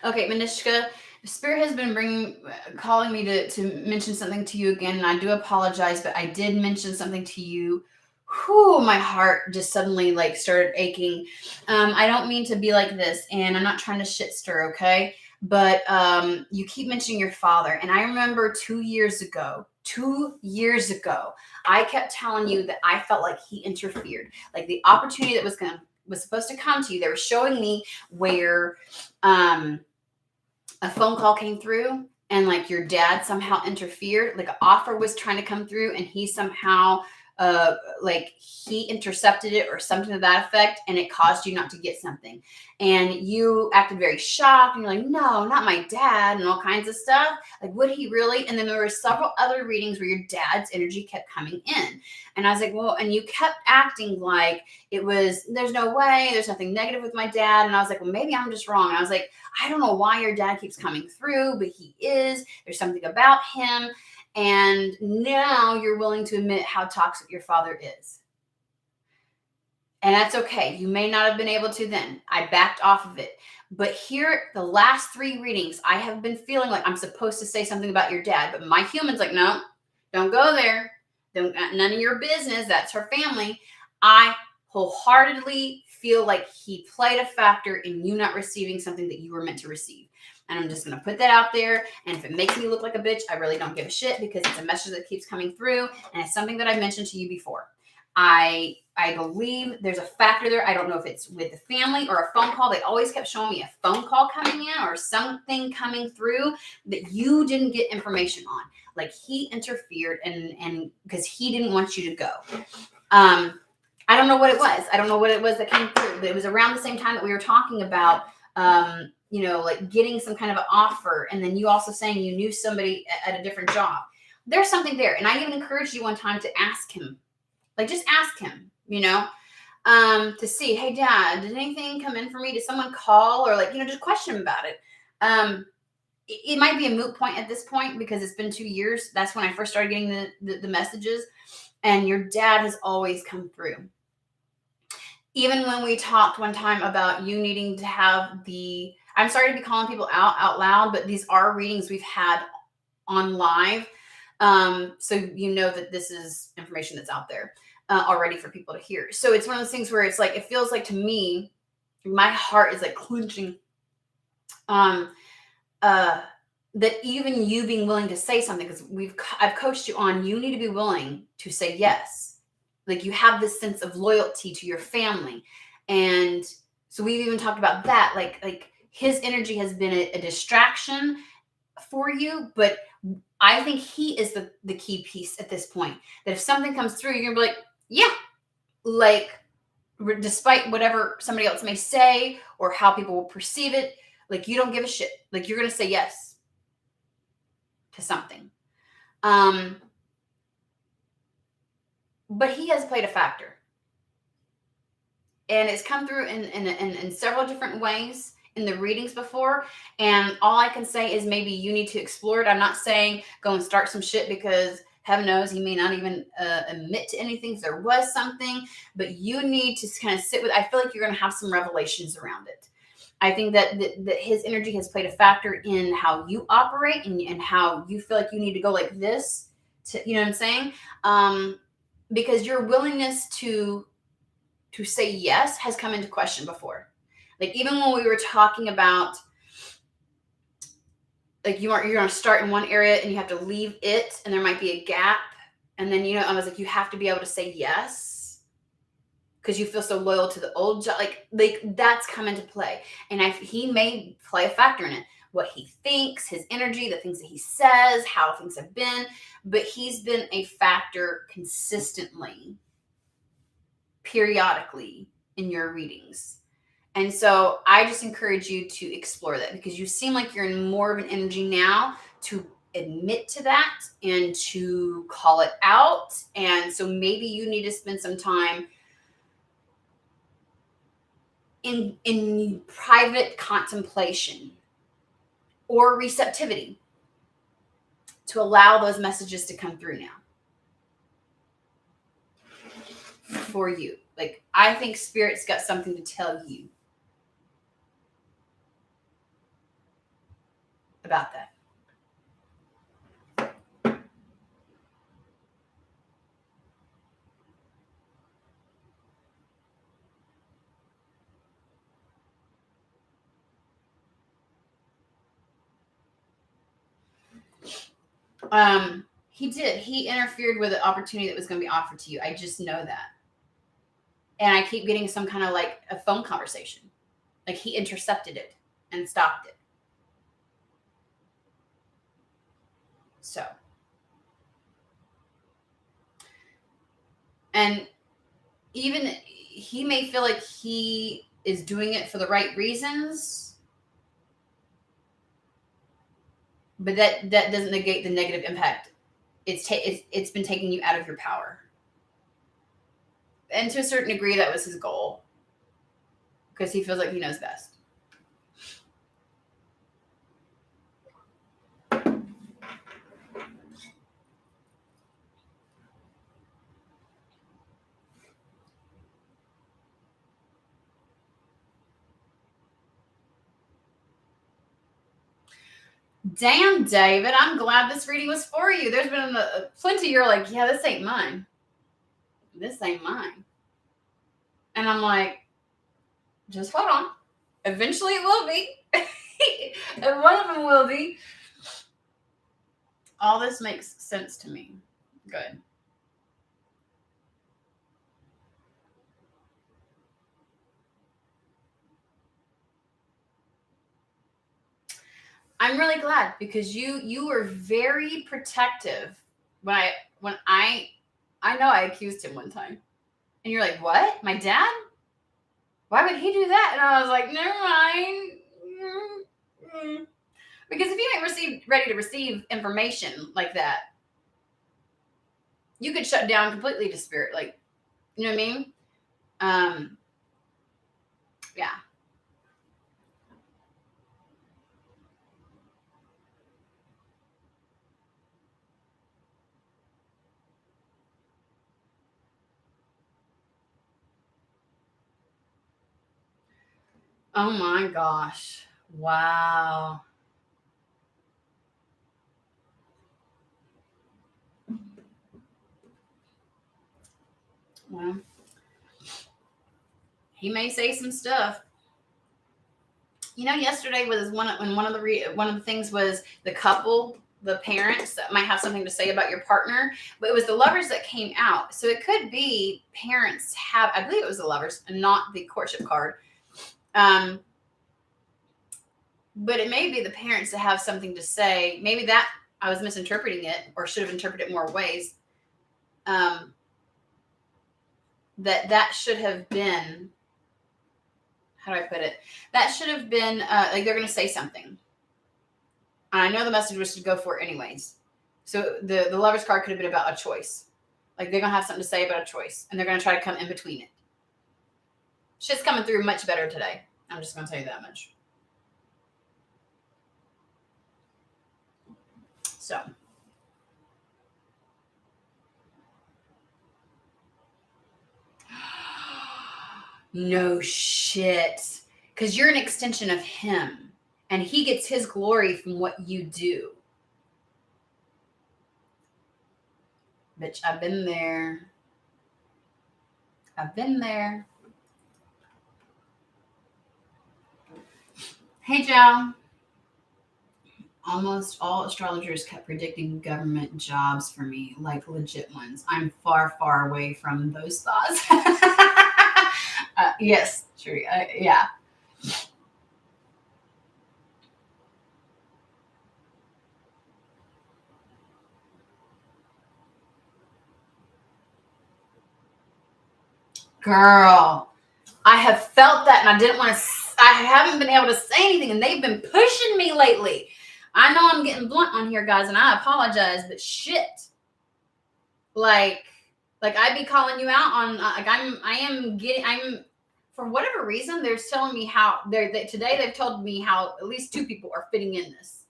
Okay, Manishka, Spirit has been calling me to mention something to you again, and I do apologize, but I did mention something to you. Whew, my heart just suddenly like started aching. I don't mean to be like this, and I'm not trying to shit stir, okay? But you keep mentioning your father, and I remember 2 years ago, I kept telling you that I felt like he interfered, like the opportunity that was supposed to come to you. They were showing me where a phone call came through and like your dad somehow interfered, like an offer was trying to come through and he somehow like he intercepted it or something to that effect, and it caused you not to get something. And you acted very shocked and you're like, no, not my dad, and all kinds of stuff. Like, would he really? And then there were several other readings where your dad's energy kept coming in. And I was like, well, and you kept acting like it was, there's no way, there's nothing negative with my dad. And I was like, well, maybe I'm just wrong. And I was like, I don't know why your dad keeps coming through, but he is. There's something about him. And now you're willing to admit how toxic your father is. And that's okay. You may not have been able to then. I backed off of it. But here, the last 3 readings, I have been feeling like I'm supposed to say something about your dad. But my human's like, no, don't go there. None of your business. That's her family. I wholeheartedly feel like he played a factor in you not receiving something that you were meant to receive. And I'm just going to put that out there. And if it makes me look like a bitch, I really don't give a shit, because it's a message that keeps coming through. And it's something that I mentioned to you before. I believe there's a factor there. I don't know if it's with the family or a phone call. They always kept showing me a phone call coming in or something coming through that you didn't get information on. Like he interfered and because he didn't want you to go. I don't know what it was. I don't know what it was that came through, but it was around the same time that we were talking about like getting some kind of an offer. And then you also saying you knew somebody at a different job. There's something there. And I even encouraged you one time to ask him, like, just ask him, to see, hey, Dad, did anything come in for me? Did someone call? Or like, just question him about it. It might be a moot point at this point because it's been 2 years. That's when I first started getting the messages. And your dad has always come through. Even when we talked one time about you needing to have I'm sorry to be calling people out loud, but these are readings we've had on live. So you know that this is information that's out there already for people to hear. So it's one of those things where it's like, it feels like to me, my heart is like clenching. That even you being willing to say something, because I've coached you on, you need to be willing to say yes. Like you have this sense of loyalty to your family. And so we've even talked about that. Like his energy has been a distraction for you, but I think he is the key piece at this point. That if something comes through, you're gonna be like, yeah, like despite whatever somebody else may say or how people will perceive it, like you don't give a shit. Like you're gonna say yes to something. But he has played a factor. And it's come through in several different ways in the readings before. And all I can say is maybe you need to explore it. I'm not saying go and start some shit because Heaven knows he may not even admit to anything if there was something, but you need to kind of sit with. I feel like you're going to have some revelations around it. I think that his energy has played a factor in how you operate and how you feel like you need to go like this. You know what I'm saying? Because your willingness to say yes has come into question before. Like even when we were talking about, like you're going to start in one area and you have to leave it, and there might be a gap, and then I was like, you have to be able to say yes because you feel so loyal to the old job. Like that's come into play, and he may play a factor in it. What he thinks, his energy, the things that he says, how things have been, but he's been a factor consistently, periodically in your readings. And so I just encourage you to explore that, because you seem like you're in more of an energy now to admit to that and to call it out. And so maybe you need to spend some time in private contemplation or receptivity to allow those messages to come through now for you. Like, I think Spirit's got something to tell you about that. He did. He interfered with an opportunity that was going to be offered to you. I just know that. And I keep getting some kind of like a phone conversation. Like he intercepted it and stopped it. So. And even he may feel like he is doing it for the right reasons, but that doesn't negate the negative impact. It's been taking you out of your power. And to a certain degree, that was his goal, because he feels like he knows best. Damn, David, I'm glad this reading was for you. There's been plenty you're like, yeah, this ain't mine. This ain't mine. And I'm like, just hold on. Eventually it will be. And one of them will be. All this makes sense to me. Good. I'm really glad, because you were very protective when I know I accused him one time. And you're like, what? My dad? Why would he do that? And I was like, never mind. Because if you ain't ready to receive information like that, you could shut down completely to Spirit. Like, you know what I mean? Yeah. Oh my gosh. Wow. Well, he may say some stuff. Yesterday was one of the things was the couple, the parents that might have something to say about your partner, but it was the lovers that came out. So it could be parents have, I believe it was the lovers and not the courtship card. But it may be the parents that have something to say. Maybe that I was misinterpreting it, or should have interpreted it more ways. That should have been, how do I put it? That should have been like they're going to say something. And I know the message was to go for it anyways. So the lover's card could have been about a choice. Like they're going to have something to say about a choice, and they're going to try to come in between it. Shit's coming through much better today. I'm just going to tell you that much. So No shit. Because you're an extension of him, and he gets his glory from what you do. Bitch, I've been there. I've been there. Hey, Joe. Almost all astrologers kept predicting government jobs for me, like legit ones. I'm far, far away from those thoughts. Yes, sure. Yeah. Girl, I have felt that and I didn't want to, I haven't been able to say anything and they've been pushing me lately. I know I'm getting blunt on here, guys, and I apologize, but shit. Like I be calling you out on, I'm, for whatever reason, they're telling me how, today they've told me how at least 2 people are fitting in this.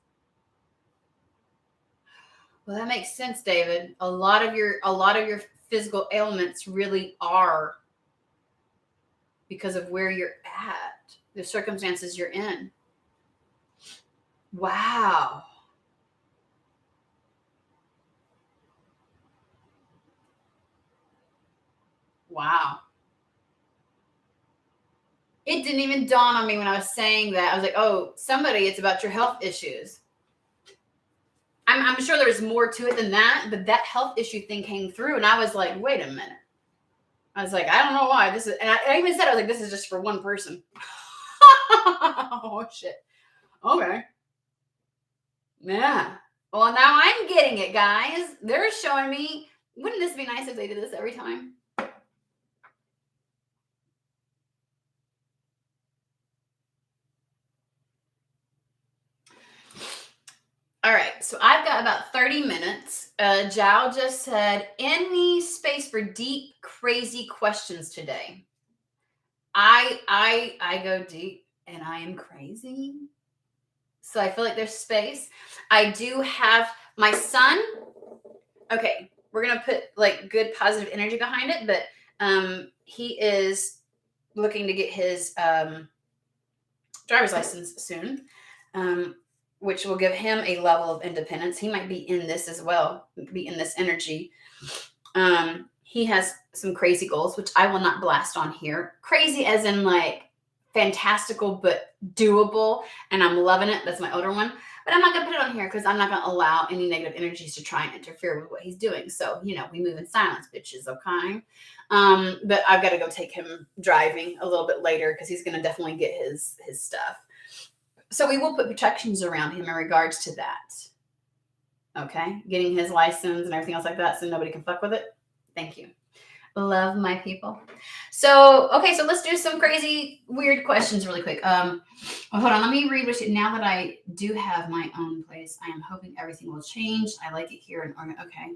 Well, that makes sense, David. A lot of your physical ailments really are because of where you're at, the circumstances you're in. Wow. Wow. It didn't even dawn on me when I was saying that. I was like, oh, somebody, it's about your health issues. I'm sure there's more to it than that, but that health issue thing came through, and I was like, wait a minute. I was like, I don't know why this is, and I even said, I was like, this is just for one person. Oh shit. Okay. Yeah. Well, now I'm getting it, guys. They're showing me. Wouldn't this be nice if they did this every time? All right, so I've got about 30 minutes. Jao just said, any space for deep, crazy questions today? I go deep and I am crazy. So I feel like there's space. I do have my son. Okay, we're gonna put like good positive energy behind it, but he is looking to get his driver's license soon. Which will give him a level of independence. He might be in this as well, be in this energy. He has some crazy goals, which I will not blast on here. Crazy as in like fantastical, but doable. And I'm loving it. That's my older one. But I'm not going to put it on here because I'm not going to allow any negative energies to try and interfere with what he's doing. So, we move in silence, bitches, okay? But I've got to go take him driving a little bit later because he's going to definitely get his stuff. So we will put protections around him in regards to that. Okay. Getting his license and everything else like that so nobody can fuck with it. Thank you. Love my people. So, okay. So let's do some crazy, weird questions really quick. Hold on. Let me read what now that I do have my own place, I am hoping everything will change. I like it here in Oregon. Okay.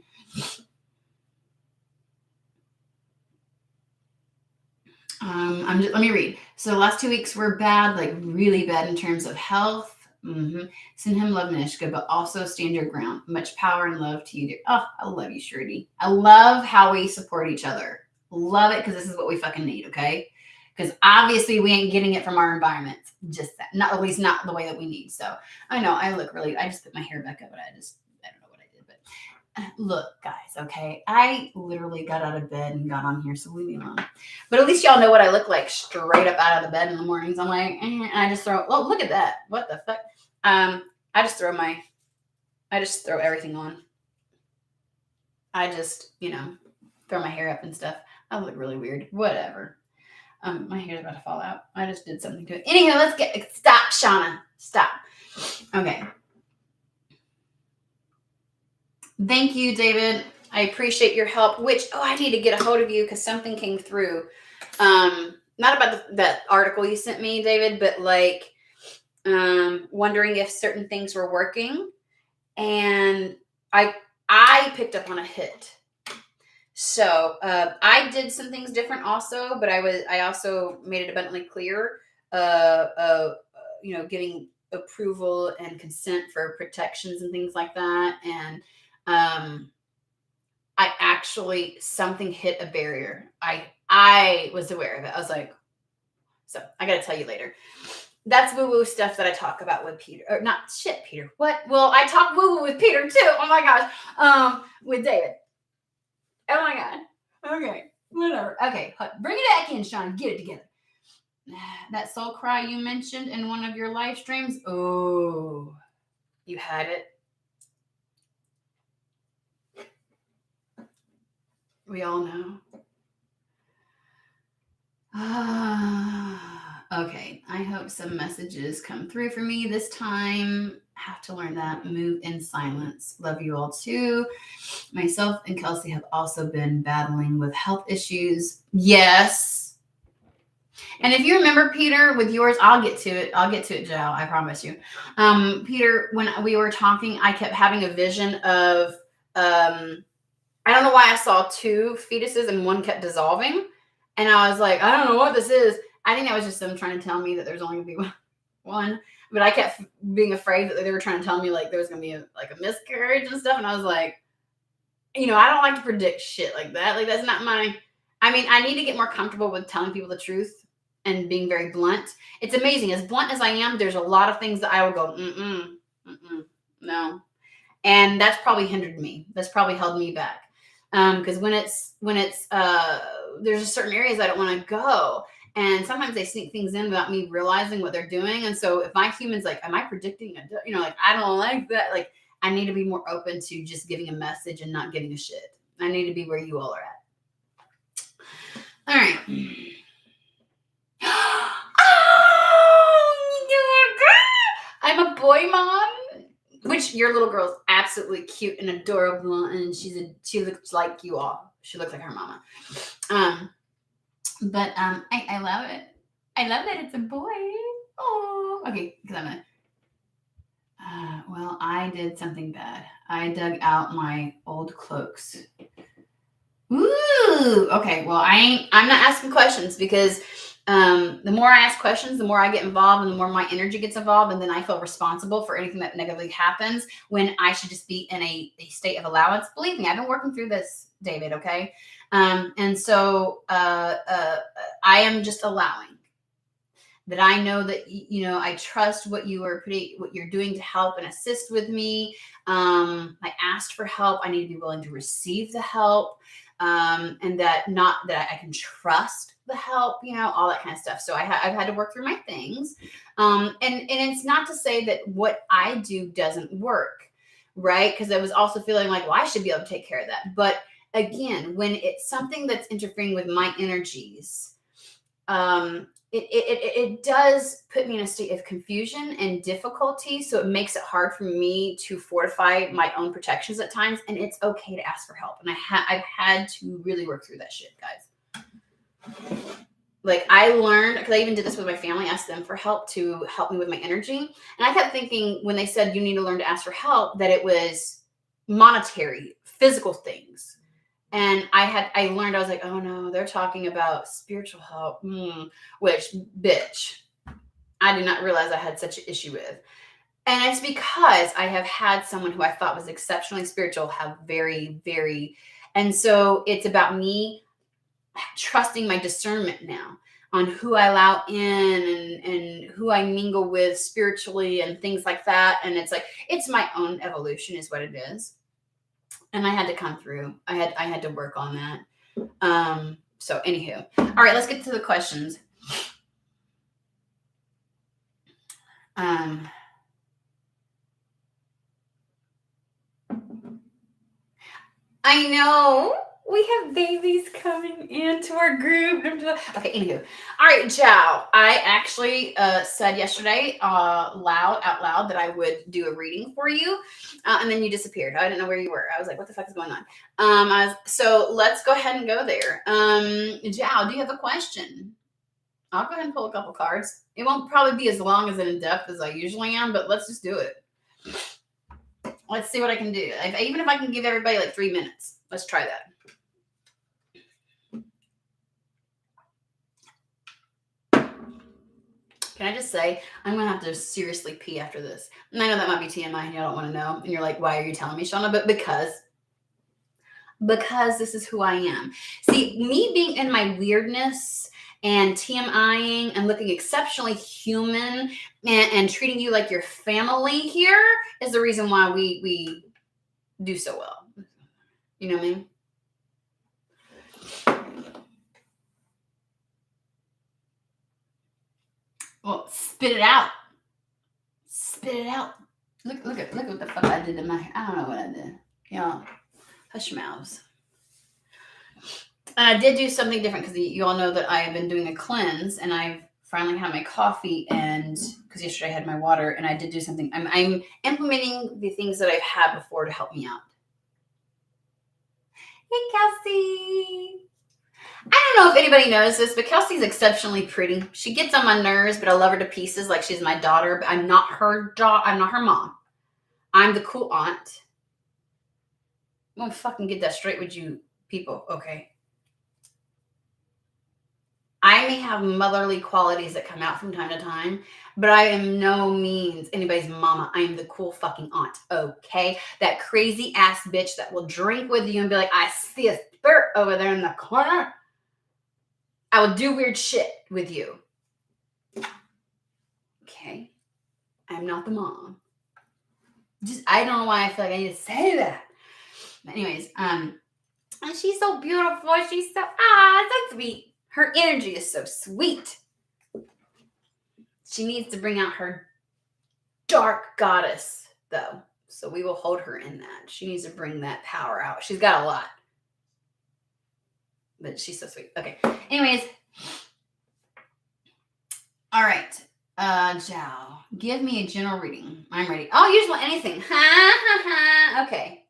Let me read. So the last 2 weeks were bad, like really bad in terms of health. Send him love, Nishka, but also stand your ground. Much power and love to you, dear. Oh, I love you, Shirley. I love how we support each other. Love it because this is what we fucking need, okay? Because obviously we ain't getting it from our environment. Just that. Not, at least not the way that we need. So I know I look really, I just put my hair back up, but I don't know what I did. But look, guys, okay? I literally got out of bed and got on here, so leave me alone. But at least y'all know what I look like straight up out of the bed in the mornings. I'm like, and I just throw, oh, look at that. What the fuck? I just throw everything on. I just, throw my hair up and stuff. I look really weird. Whatever. My hair's about to fall out. I just did something to it. Anyhow, stop, Shauna. Stop. Okay. Thank you, David. I appreciate your help, I need to get a hold of you because something came through. Not about that article you sent me, David, but like wondering if certain things were working. And I picked up on a hit. So I did some things different also, but I also made it abundantly clear, getting approval and consent for protections and things like that. And I actually, something hit a barrier. I was aware of it. I was like, So I got to tell you later. That's woo-woo stuff that I talk about with Peter. Or not shit, Peter. What? Well, I talk woo-woo with Peter too. Oh my gosh. With David. Oh my God. Okay. Whatever. Okay. Bring it back in, Sean. Get it together. That soul cry you mentioned in one of your live streams. Oh, you had it. We all know. Okay. I hope some messages come through for me this time. Have to learn that. Move in silence. Love you all too. Myself and Kelsey have also been battling with health issues. Yes. And if you remember, Peter, with yours, I'll get to it, Joe. I promise you. Peter, when we were talking, I kept having a vision of, I don't know why I saw 2 fetuses and one kept dissolving. And I was like, I don't know what this is. I think that was just them trying to tell me that there's only going to be one. But I kept being afraid that they were trying to tell me like there was going to be a miscarriage and stuff. And I was like, I don't like to predict shit like that. Like, that's not my, I need to get more comfortable with telling people the truth and being very blunt. It's amazing. As blunt as I am, there's a lot of things that I will go, no. And that's probably hindered me. That's probably held me back. Because when it's there's just certain areas I don't want to go. And sometimes they sneak things in without me realizing what they're doing. And so if my human's like, am I predicting? I don't like that. Like, I need to be more open to just giving a message and not giving a shit. I need to be where you all are at. All right. I'm a boy mom, which your little girl's absolutely cute and adorable, and she looks like you all. She looks like her mama. But I love it. I love that it's a boy. Oh, okay. Because I'm gonna. Well, I did something bad. I dug out my old cloaks. Ooh. Okay. Well, I'm not asking questions because the more I ask questions, the more I get involved, and the more my energy gets involved, and then I feel responsible for anything that negatively happens when I should just be in a state of allowance. Believe me, I've been working through this, David. Okay. And so I am just allowing that. I know that, I trust what you're doing to help and assist with me. I asked for help. I need to be willing to receive the help. And that I can trust the help, all that kind of stuff. So I've had to work through my things. And it's not to say that what I do doesn't work, right? Because I was also feeling like, well, I should be able to take care of that. But again, when it's something that's interfering with my energies, it does put me in a state of confusion and difficulty. So it makes it hard for me to fortify my own protections at times. And it's okay to ask for help. And I've had to really work through that shit, guys. Like, I learned, because I even did this with my family, asked them for help to help me with my energy. And I kept thinking when they said you need to learn to ask for help, that it was monetary, physical things. And I learned, I was like, oh no, they're talking about spiritual help, which, bitch, I did not realize I had such an issue with. And it's because I have had someone who I thought was exceptionally spiritual have very, very, and so it's about me trusting my discernment now on who I allow in and who I mingle with spiritually and things like that. And it's like, it's my own evolution is what it is. And I had to come through. I had to work on that. So anywho, all right, let's get to the questions. I know we have babies coming into our group. Okay, anywho. All right, Jow. I actually said yesterday out loud that I would do a reading for you. And then you disappeared. I didn't know where you were. I was like, what the fuck is going on? So let's go ahead and go there. Jow, do you have a question? I'll go ahead and pull a couple cards. It won't probably be as long as in-depth as I usually am, but let's just do it. Let's see what I can do. Even if I can give everybody like 3 minutes. Let's try that. Can I just say, I'm going to have to seriously pee after this. And I know that might be TMI and you don't want to know. And you're like, why are you telling me, Shauna? But because this is who I am. See, me being in my weirdness and TMIing and looking exceptionally human and treating you like your family here is the reason why we do so well. You know what I mean? Well, spit it out. Spit it out. Look what the fuck I did to my hair. I don't know what I did. Yeah. Hush mouths. And I did do something different because you all know that I have been doing a cleanse, and I've finally had my coffee, and because yesterday I had my water, and I did do something. I'm implementing the things that I've had before to help me out. Hey, Kelsey. I don't know if anybody knows this, but Kelsey's exceptionally pretty. She gets on my nerves, but I love her to pieces like she's my daughter, but I'm not her I'm not her mom. I'm the cool aunt. I'm gonna fucking get that straight with you people, okay? I may have motherly qualities that come out from time to time, but I am no means anybody's mama. I am the cool fucking aunt, okay? That crazy ass bitch that will drink with you and be like, I see a spirit over there in the corner. I will do weird shit with you. Okay. I'm not the mom. I don't know why I feel like I need to say that. But anyways, and she's so beautiful. She's so, so sweet. Her energy is so sweet. She needs to bring out her dark goddess, though. So we will hold her in that. She needs to bring that power out. She's got a lot. But she's so sweet. Okay. Anyways. All right. Zhao, give me a general reading. I'm ready. Oh, usually anything. Ha, ha, ha. Okay.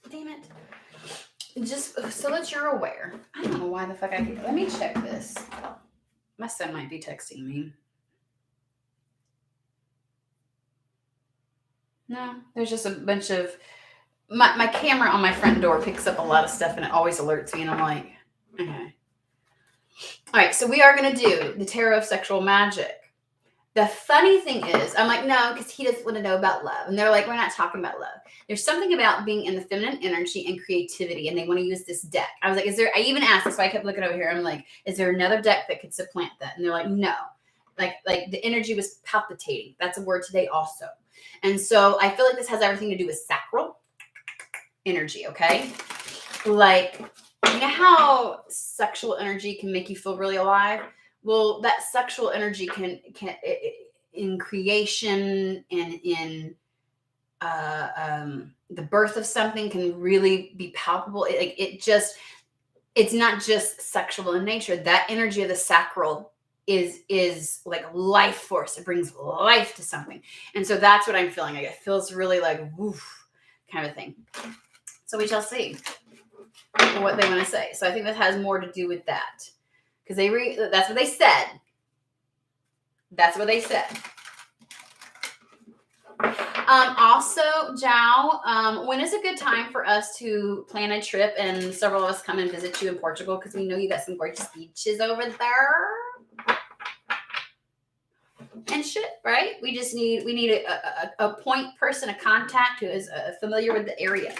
Damn it. Just so that you're aware. I don't know why the fuck let me check this. My son might be texting me. No, there's just a bunch of my camera on my front door picks up a lot of stuff and it always alerts me and I'm like, okay. All right, so we are going to do the Tarot of Sexual Magic. The funny thing is, I'm like, no, because he doesn't want to know about love. And they're like, we're not talking about love. There's something about being in the feminine energy and creativity, and they want to use this deck. I was like, I even asked, that's why I kept looking over here. I'm like, is there another deck that could supplant that? And they're like, no. Like the energy was palpitating. That's a word today also. And so I feel like this has everything to do with sacral energy, okay? Like, you know how sexual energy can make you feel really alive? Well, that sexual energy can in creation and in the birth of something can really be palpable. It's not just sexual in nature. That energy of the sacral is like life force. It brings life to something. And so that's what I'm feeling. Like it feels really like woof kind of thing. So we shall see what they want to say. So I think that has more to do with that. Because that's what they said. That's what they said. Also, Zhao, when is a good time for us to plan a trip and several of us come and visit you in Portugal? Because we know you got some gorgeous beaches over there. And shit, right? We need a point person, a contact who is familiar with the area.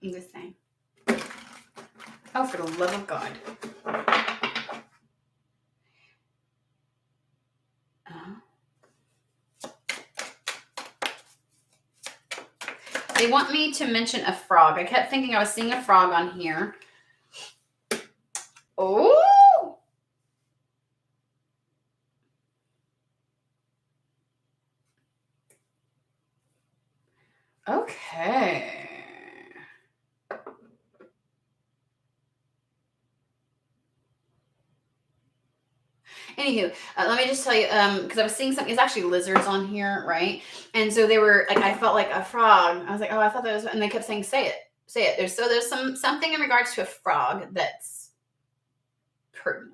I'm just saying. Oh, for the love of God. They want me to mention a frog. I kept thinking I was seeing a frog on here. Oh! Okay. Anywho, let me just tell you, because I was seeing something, it's actually lizards on here, right? And so they were, like, I felt like a frog. I was like, oh, I thought that was, and they kept saying, say it. There's something in regards to a frog that's pertinent.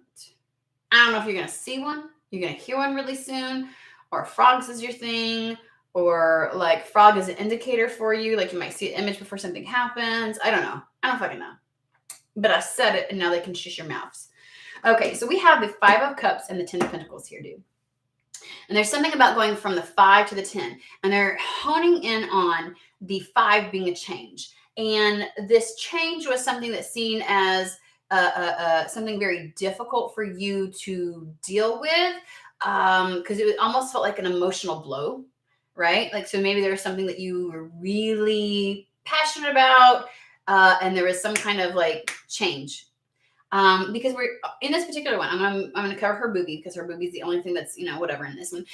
I don't know if you're going to see one, you're going to hear one really soon, or frogs is your thing, or like frog is an indicator for you. Like you might see an image before something happens. I don't know. I don't fucking know. But I said it and now they can shush your mouths. Okay, so we have the 5 of Cups and the 10 of Pentacles here, dude. And there's something about going from the 5 to the 10. And they're honing in on the 5 being a change. And this change was something that's seen as something very difficult for you to deal with, because it almost felt like an emotional blow, right? Like, so maybe there was something that you were really passionate about, and there was some kind of like change. Because we're in this particular one, I'm going to cover her boobie because her boobie is the only thing that's, whatever in this one.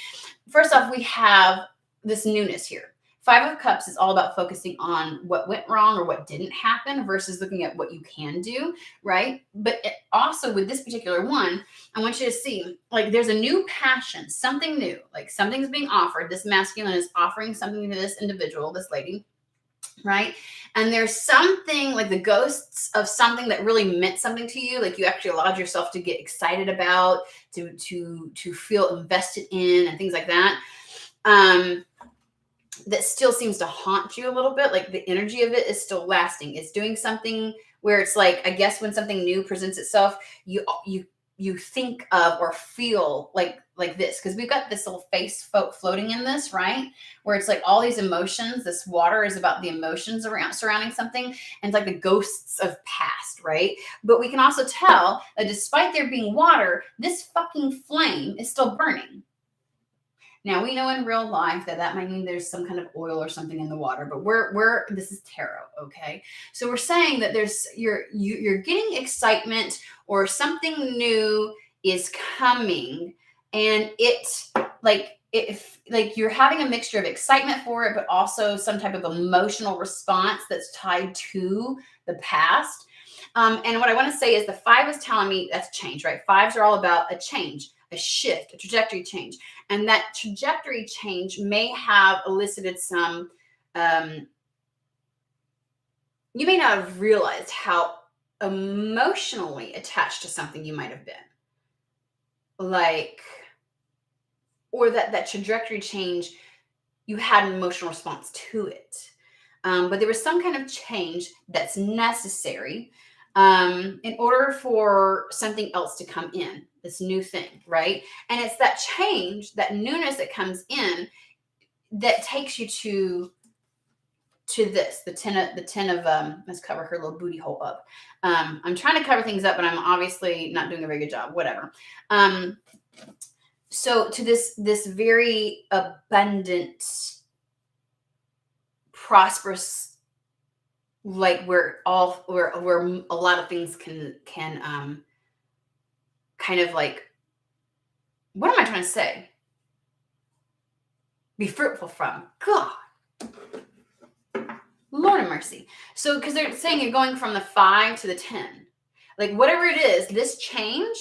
First off, we have this newness here. 5 of Cups is all about focusing on what went wrong or what didn't happen versus looking at what you can do, right? But also with this particular one, I want you to see, like, there's a new passion, something new, like something's being offered. This masculine is offering something to this individual, this lady, right? And there's something like the ghosts of something that really meant something to you, like you actually allowed yourself to get excited about, to feel invested in, and things like that. That still seems to haunt you a little bit. Like the energy of it is still lasting. It's doing something where it's like, I guess when something new presents itself, you think of or feel like this, because we've got this little face floating in this, right? Where it's like all these emotions. This water is about the emotions surrounding something, and it's like the ghosts of past, right? But we can also tell that despite there being water, this fucking flame is still burning. Now we know in real life that might mean there's some kind of oil or something in the water, but this is tarot, okay? So we're saying that you're getting excitement or something new is coming, and it's like you're having a mixture of excitement for it, but also some type of emotional response that's tied to the past. And what I want to say is the 5 is telling me that's change, right? 5s are all about a change, a shift, a trajectory change. And that trajectory change may have elicited some, you may not have realized how emotionally attached to something you might have been. Like, or that trajectory change, you had an emotional response to it. But there was some kind of change that's necessary in order for something else to come in, this new thing, right? And it's that change, that newness that comes in that takes you to this, the 10 of let's cover her little booty hole up. I'm trying to cover things up, but I'm obviously not doing a very good job, whatever. So to this very abundant, prosperous, like where a lot of things can kind of like, what am I trying to say? Be fruitful from. God, Lord of mercy. So because they're saying you're going from the 5 to the 10, like whatever it is, this change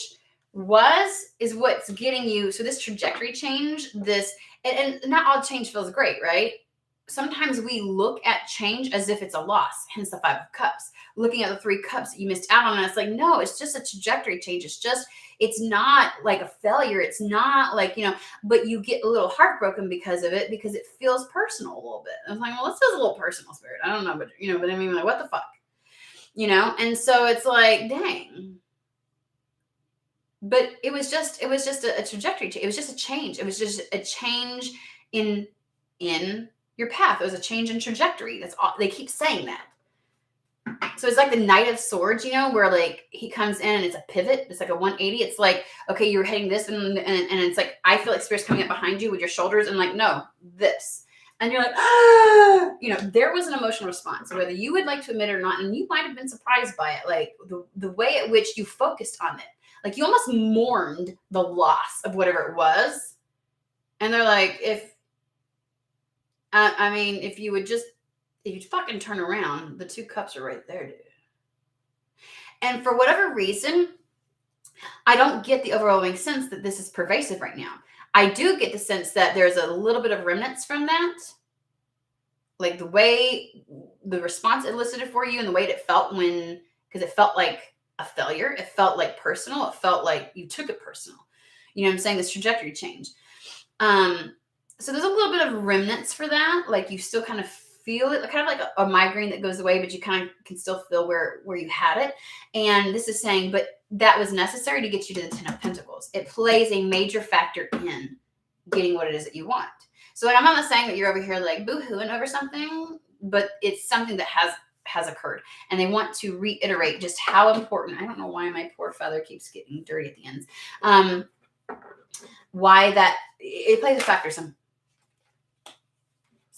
is what's getting you. So this trajectory change, and not all change feels great, right? Sometimes we look at change as if it's a loss, hence the 5 of Cups. Looking at the 3 cups that you missed out on, and it's like, no, it's just a trajectory change. It's not like a failure. It's not like, but you get a little heartbroken because of it, because it feels personal a little bit. I was like, well, this feels a little personal, Spirit. I don't know, but but I mean, like, what the fuck? And so it's like, dang. But it was just a trajectory change. It was just a change. It was just a change in your path. It was a change in trajectory. That's all. They keep saying that. So it's like the Knight of Swords, where like he comes in and it's a pivot. It's like a 180. It's like, okay, you're heading this, and it's like, I feel like Spirit's coming up behind you with your shoulders, and like, no, this. And you're like, ah! There was an emotional response, whether you would like to admit it or not, and you might have been surprised by it, like the way at which you focused on it. Like you almost mourned the loss of whatever it was. And they're like, if you'd fucking turn around, the 2 cups are right there, dude. And for whatever reason, I don't get the overwhelming sense that this is pervasive right now. I do get the sense that there's a little bit of remnants from that. Like the way the response elicited for you and the way it felt because it felt like a failure. It felt like personal. It felt like you took it personal. You know what I'm saying? This trajectory change. So there's a little bit of remnants for that. Like you still kind of feel it, kind of like a migraine that goes away, but you kind of can still feel where you had it. And this is saying, but that was necessary to get you to the Ten of Pentacles. It plays a major factor in getting what it is that you want. So like, I'm not saying that you're over here like boo-hooing over something, but it's something that has occurred. And they want to reiterate just how important, I don't know why my poor feather keeps getting dirty at the ends. Why that it plays a factor.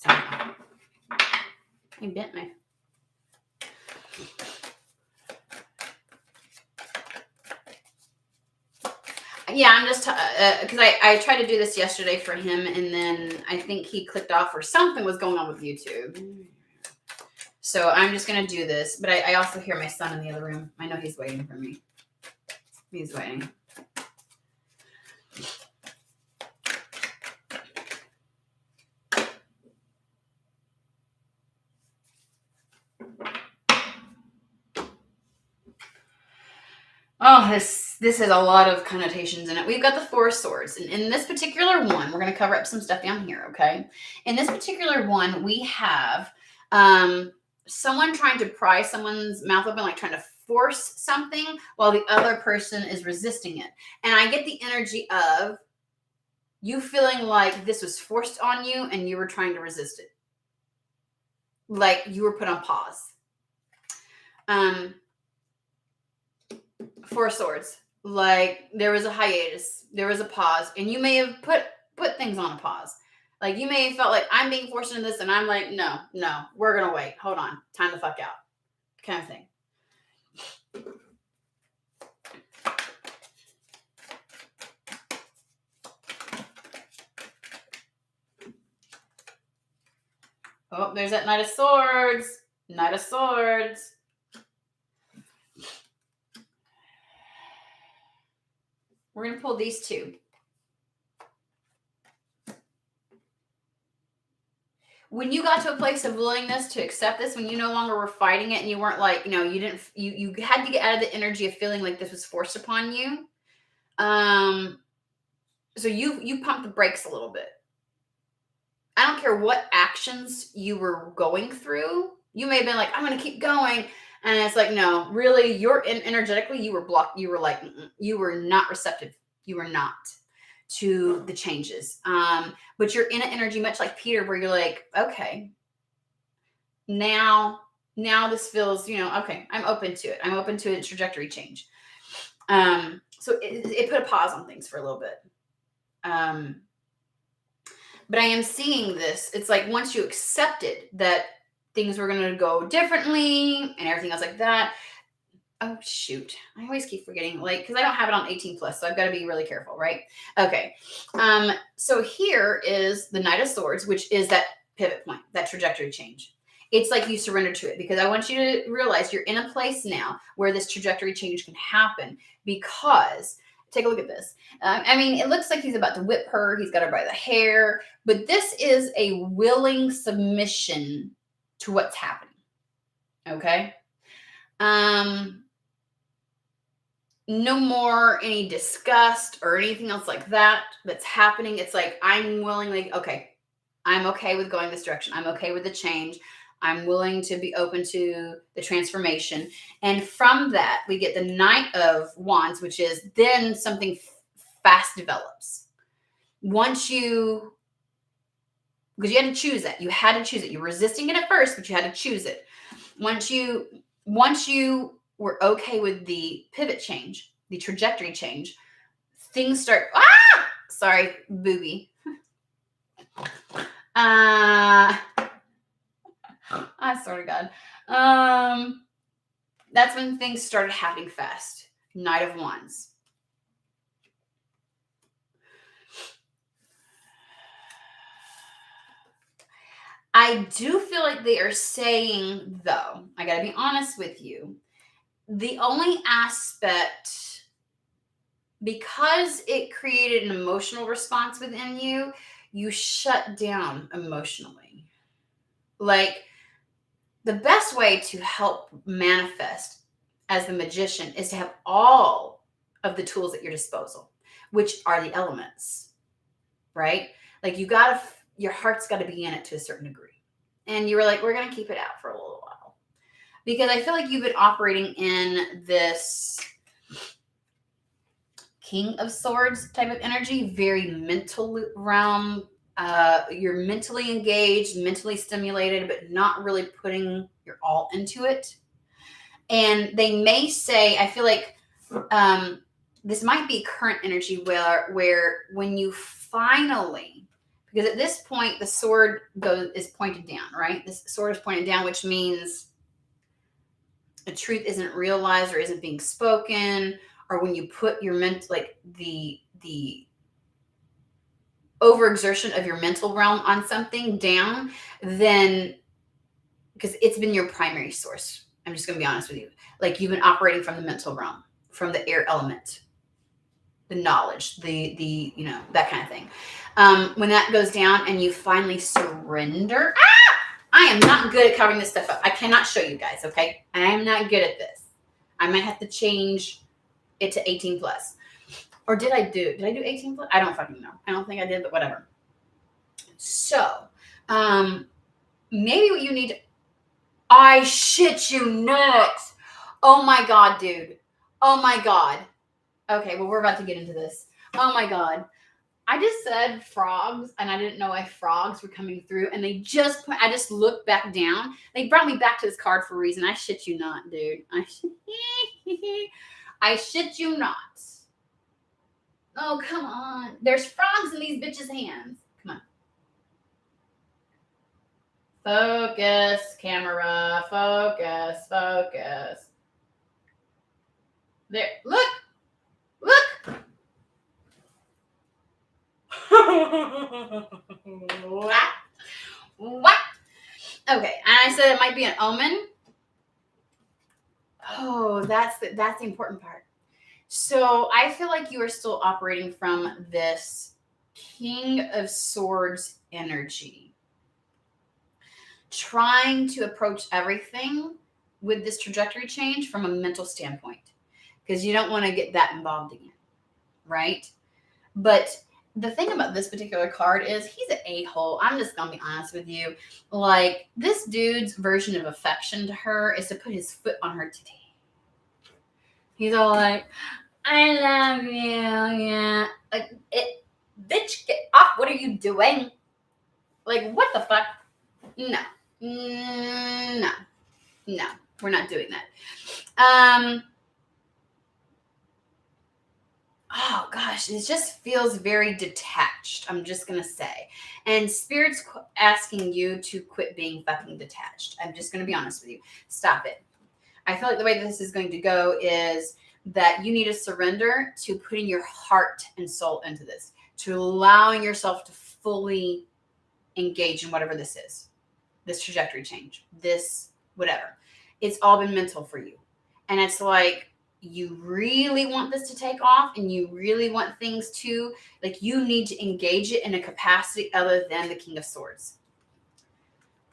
I bent me. Yeah, I'm just because I tried to do this yesterday for him, and then I think he clicked off or something was going on with YouTube. So I'm just gonna do this, but I also hear my son in the other room. I know he's waiting for me. He's waiting. Oh, this has a lot of connotations in it. We've got the Four of Swords. And in this particular one, we're going to cover up some stuff down here, okay? In this particular one, we have someone trying to pry someone's mouth open, like trying to force something while the other person is resisting it. And I get the energy of you feeling like this was forced on you and you were trying to resist it. Like you were put on pause. Four of Swords. Like there was a hiatus, there was a pause, and you may have put things on a pause. Like you may have felt like I'm being forced into this, and I'm like, no, we're gonna wait. Hold on, time to fuck out, kind of thing. Oh, there's that Knight of Swords. Knight of Swords. We're going to pull these two. When you got to a place of willingness to accept this, when you no longer were fighting it and you weren't like, you had to get out of the energy of feeling like this was forced upon you. So you pumped the brakes a little bit. I don't care what actions you were going through. You may have been like, I'm going to keep going. And it's like, no, really, energetically, you were blocked. You were like, you were not receptive. You were not to the changes. But you're in an energy much like Peter, where you're like, okay, now this feels, okay, I'm open to it. I'm open to a trajectory change. So it put a pause on things for a little bit. But I am seeing this. It's like once you accepted that things were going to go differently and everything else like that. Oh, shoot. I always keep forgetting, because I don't have it on 18 plus, so I've got to be really careful, right? Okay. So here is the Knight of Swords, which is that pivot point, that trajectory change. It's like you surrender to it, because I want you to realize you're in a place now where this trajectory change can happen, because take a look at this. It looks like he's about to whip her. He's got her by the hair, but this is a willing submission to what's happening. Okay. No more any disgust or anything else like that's happening. It's like, I'm willingly, okay, I'm okay with going this direction. I'm okay with the change. I'm willing to be open to the transformation. And from that, we get the Knight of Wands, which is then something fast develops. Because you had to choose that. You had to choose it. You were resisting it at first, but you had to choose it. Once you were okay with the pivot change, the trajectory change, things start, sorry, booby. I swear to God. That's when things started happening fast. Knight of Wands. I do feel like they are saying, though, I got to be honest with you, the only aspect, because it created an emotional response within you, you shut down emotionally. Like, the best way to help manifest as the magician is to have all of the tools at your disposal, which are the elements, right? Like your heart's got to be in it to a certain degree. And you were like, we're going to keep it out for a little while. Because I feel like you've been operating in this King of Swords type of energy, very mental realm. You're mentally engaged, mentally stimulated, but not really putting your all into it. And they may say, I feel like this might be current energy where when you finally, because at this point the sword is pointed down, right? This sword is pointed down, which means the truth isn't realized or isn't being spoken, or when you put your like the overexertion of your mental realm on something down, then because it's been your primary source. I'm just going to be honest with you. Like you've been operating from the mental realm, from the air element, the knowledge, the that kind of thing. When that goes down and you finally surrender, I am not good at covering this stuff up. I cannot show you guys, okay? I am not good at this. I might have to change it to 18 plus. Or did I do 18 plus? I don't fucking know. I don't think I did, but whatever. So, maybe what you need to, I shit you not. Oh my God, dude. Oh my God. Okay, well, we're about to get into this. Oh my God. I just said frogs, and I didn't know why frogs were coming through, and I just looked back down. They brought me back to this card for a reason. I shit you not, dude. I shit you not. Oh, come on. There's frogs in these bitches' hands. Come on. Focus, camera. Focus, focus. There. Look. What? Okay, and I said it might be an omen. Oh, that's the important part. So I feel like you are still operating from this King of Swords energy, trying to approach everything with this trajectory change from a mental standpoint, because you don't want to get that involved again, right? But the thing about this particular card is he's an a-hole. I'm just going to be honest with you. Like, this dude's version of affection to her is to put his foot on her titty. He's all like, I love you, yeah. Like, bitch, get off. What are you doing? Like, what the fuck? No. No. We're not doing that. Oh gosh, it just feels very detached. I'm just going to say. And Spirit's asking you to quit being fucking detached. I'm just going to be honest with you. Stop it. I feel like the way that this is going to go is that you need to surrender to putting your heart and soul into this, to allowing yourself to fully engage in whatever this is, this trajectory change, this whatever. It's all been mental for you. And it's like, you really want this to take off and you really want things to, like, you need to engage it in a capacity other than the King of Swords.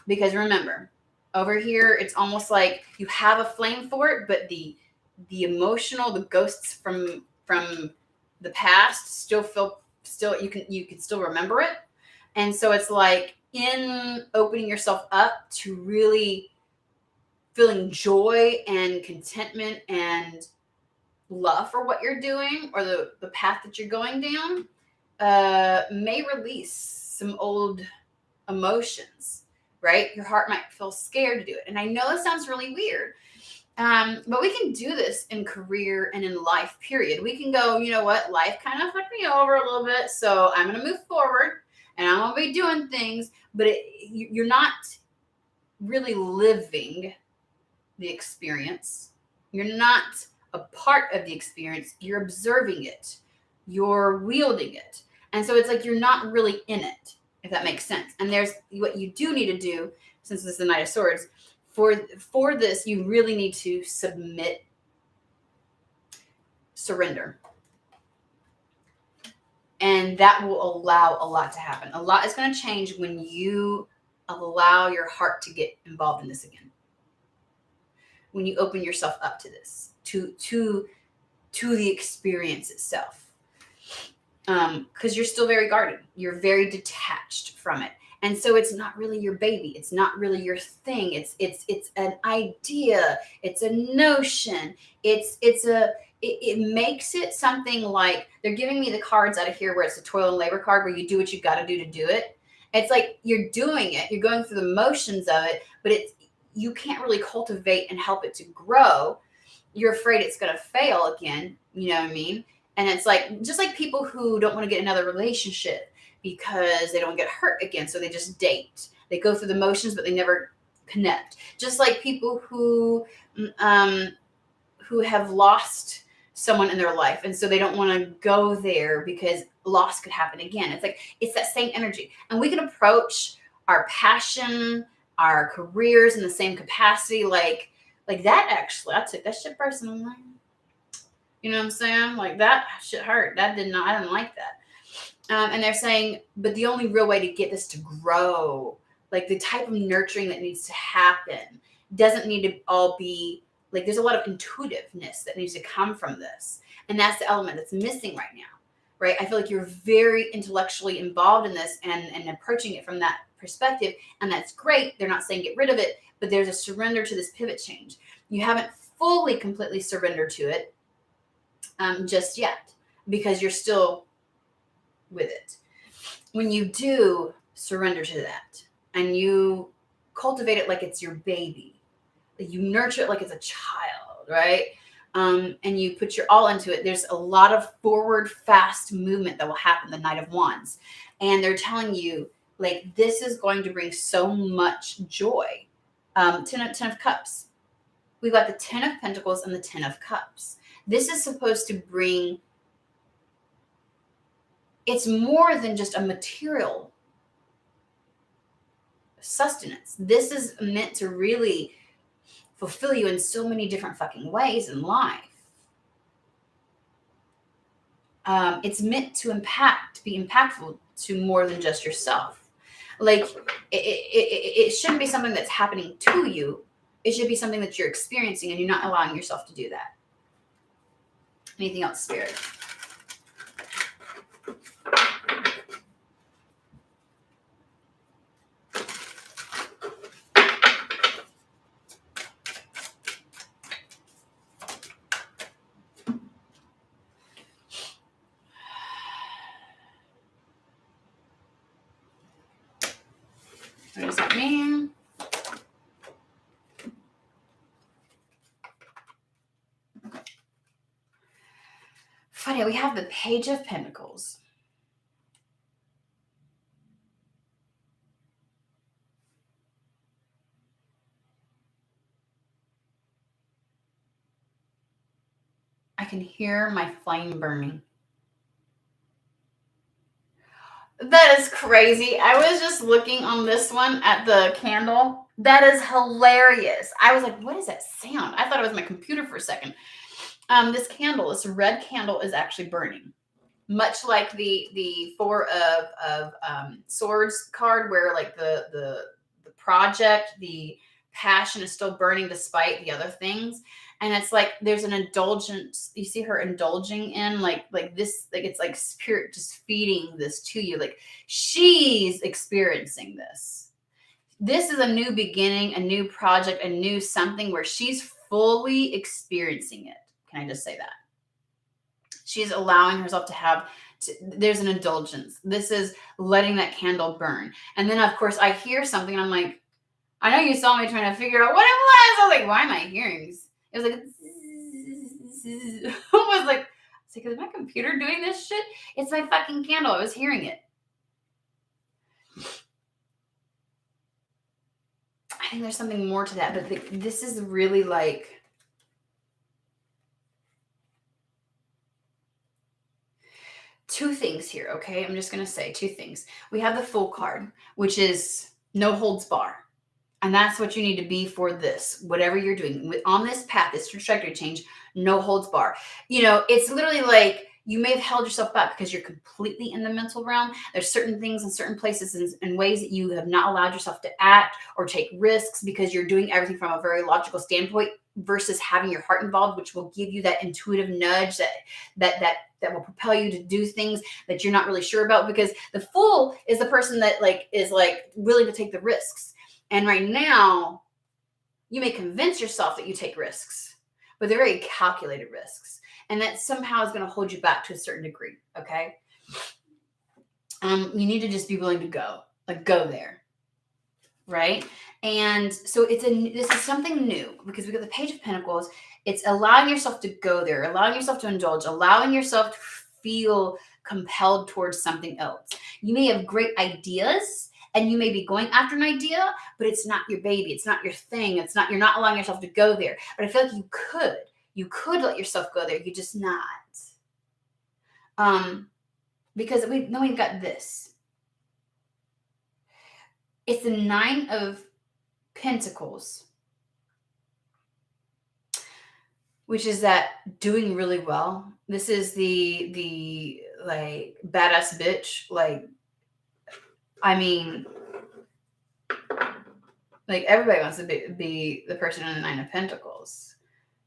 Because remember, over here, it's almost like you have a flame for it, but the emotional, the ghosts from the past you can still remember it. And so it's like in opening yourself up to really feeling joy and contentment and love for what you're doing or the path that you're going down, may release some old emotions, right? Your heart might feel scared to do it. And I know it sounds really weird, but we can do this in career and in life, period. We can go, you know what? Life kind of fucked me over a little bit, so I'm going to move forward and I'm going to be doing things, but you're not really living the experience. You're not a part of the experience. You're observing it. You're wielding it. And so it's like you're not really in it, if that makes sense. And there's what you do need to do, since this is the Knight of Swords, for this, you really need to surrender. And that will allow a lot to happen. A lot is going to change when you allow your heart to get involved in this again. When you open yourself up to this, to the experience itself. because you're still very guarded. You're very detached from it. And so it's not really your baby. It's not really your thing. It's an idea. It's a notion. It makes it something like they're giving me the cards out of here where it's a toil and labor card where you do what you got to do it. It's like you're doing it. You're going through the motions of it, but you can't really cultivate and help it to grow. You're afraid it's going to fail again. You know what I mean? And it's like, just like people who don't want to get another relationship because they don't get hurt again. So they just date. They go through the motions, but they never connect. Just like people who have lost someone in their life. And so they don't want to go there because loss could happen again. It's like, it's that same energy. And we can approach our passion, our careers in the same capacity. Like that, actually, I took that shit personally. You know what I'm saying? Like that shit hurt. I didn't like that. And they're saying, but the only real way to get this to grow, like the type of nurturing that needs to happen, doesn't need to all be like, there's a lot of intuitiveness that needs to come from this. And that's the element that's missing right now, right? I feel like you're very intellectually involved in this and approaching it from that perspective. And that's great. They're not saying get rid of it, but there's a surrender to this pivot change. You haven't fully, completely surrendered to it just yet, because you're still with it. When you do surrender to that and you cultivate it like it's your baby, you nurture it like it's a child, right? And you put your all into it, there's a lot of forward, fast movement that will happen the Knight of Wands. And they're telling you, like, this is going to bring so much joy. Ten of Cups. We've got the 10 of Pentacles and the 10 of Cups. This is supposed to bring, it's more than just a material sustenance. This is meant to really fulfill you in so many different fucking ways in life. It's meant to be impactful to more than just yourself. Like, it shouldn't be something that's happening to you. It should be something that you're experiencing, and you're not allowing yourself to do that. Anything else, Spirit? What does that mean? Funny, we have the Page of Pentacles. I can hear my flame burning. That is crazy. I was just looking on this one at the candle. That is hilarious. I was like, what is that sound? I thought it was my computer for a second. This candle, this red candle, is actually burning. Much like the Four of Swords card, where like the project, the passion is still burning despite the other things. And it's like there's an indulgence. You see her indulging in like this, like it's like spirit just feeding this to you. Like she's experiencing this. This is a new beginning, a new project, a new something where she's fully experiencing it. Can I just say that? She's allowing herself to have, there's an indulgence. This is letting that candle burn. And then, of course, I hear something. And I'm like, I know you saw me trying to figure out what it was. I was like, why am I hearing this? It was like, I was like, is my computer doing this shit? It's my fucking candle. I was hearing it. I think there's something more to that. But this is really like, two things here, okay? I'm just going to say two things. We have the Fool card, which is no holds bar. And that's what you need to be for this, whatever you're doing. On this path, this trajectory change, no holds bar. You know, it's literally like you may have held yourself back because you're completely in the mental realm. There's certain things in certain places and ways that you have not allowed yourself to act or take risks because you're doing everything from a very logical standpoint, versus having your heart involved, which will give you that intuitive nudge that will propel you to do things that you're not really sure about. Because the fool is the person that is willing to take the risks. And right now, you may convince yourself that you take risks, but they're very calculated risks. And that somehow is going to hold you back to a certain degree. Okay. You need to just be willing to go there. Right. And so this is something new, because we got the Page of Pentacles. It's allowing yourself to go there, allowing yourself to indulge, allowing yourself to feel compelled towards something else. You may have great ideas and you may be going after an idea, but it's not your baby. It's not your thing. You're not allowing yourself to go there. But I feel like you could let yourself go there. You're just not. Because we've got this. It's the 9 of Pentacles, which is that doing really well. This is the badass bitch. Everybody wants to be the person in the 9 of Pentacles,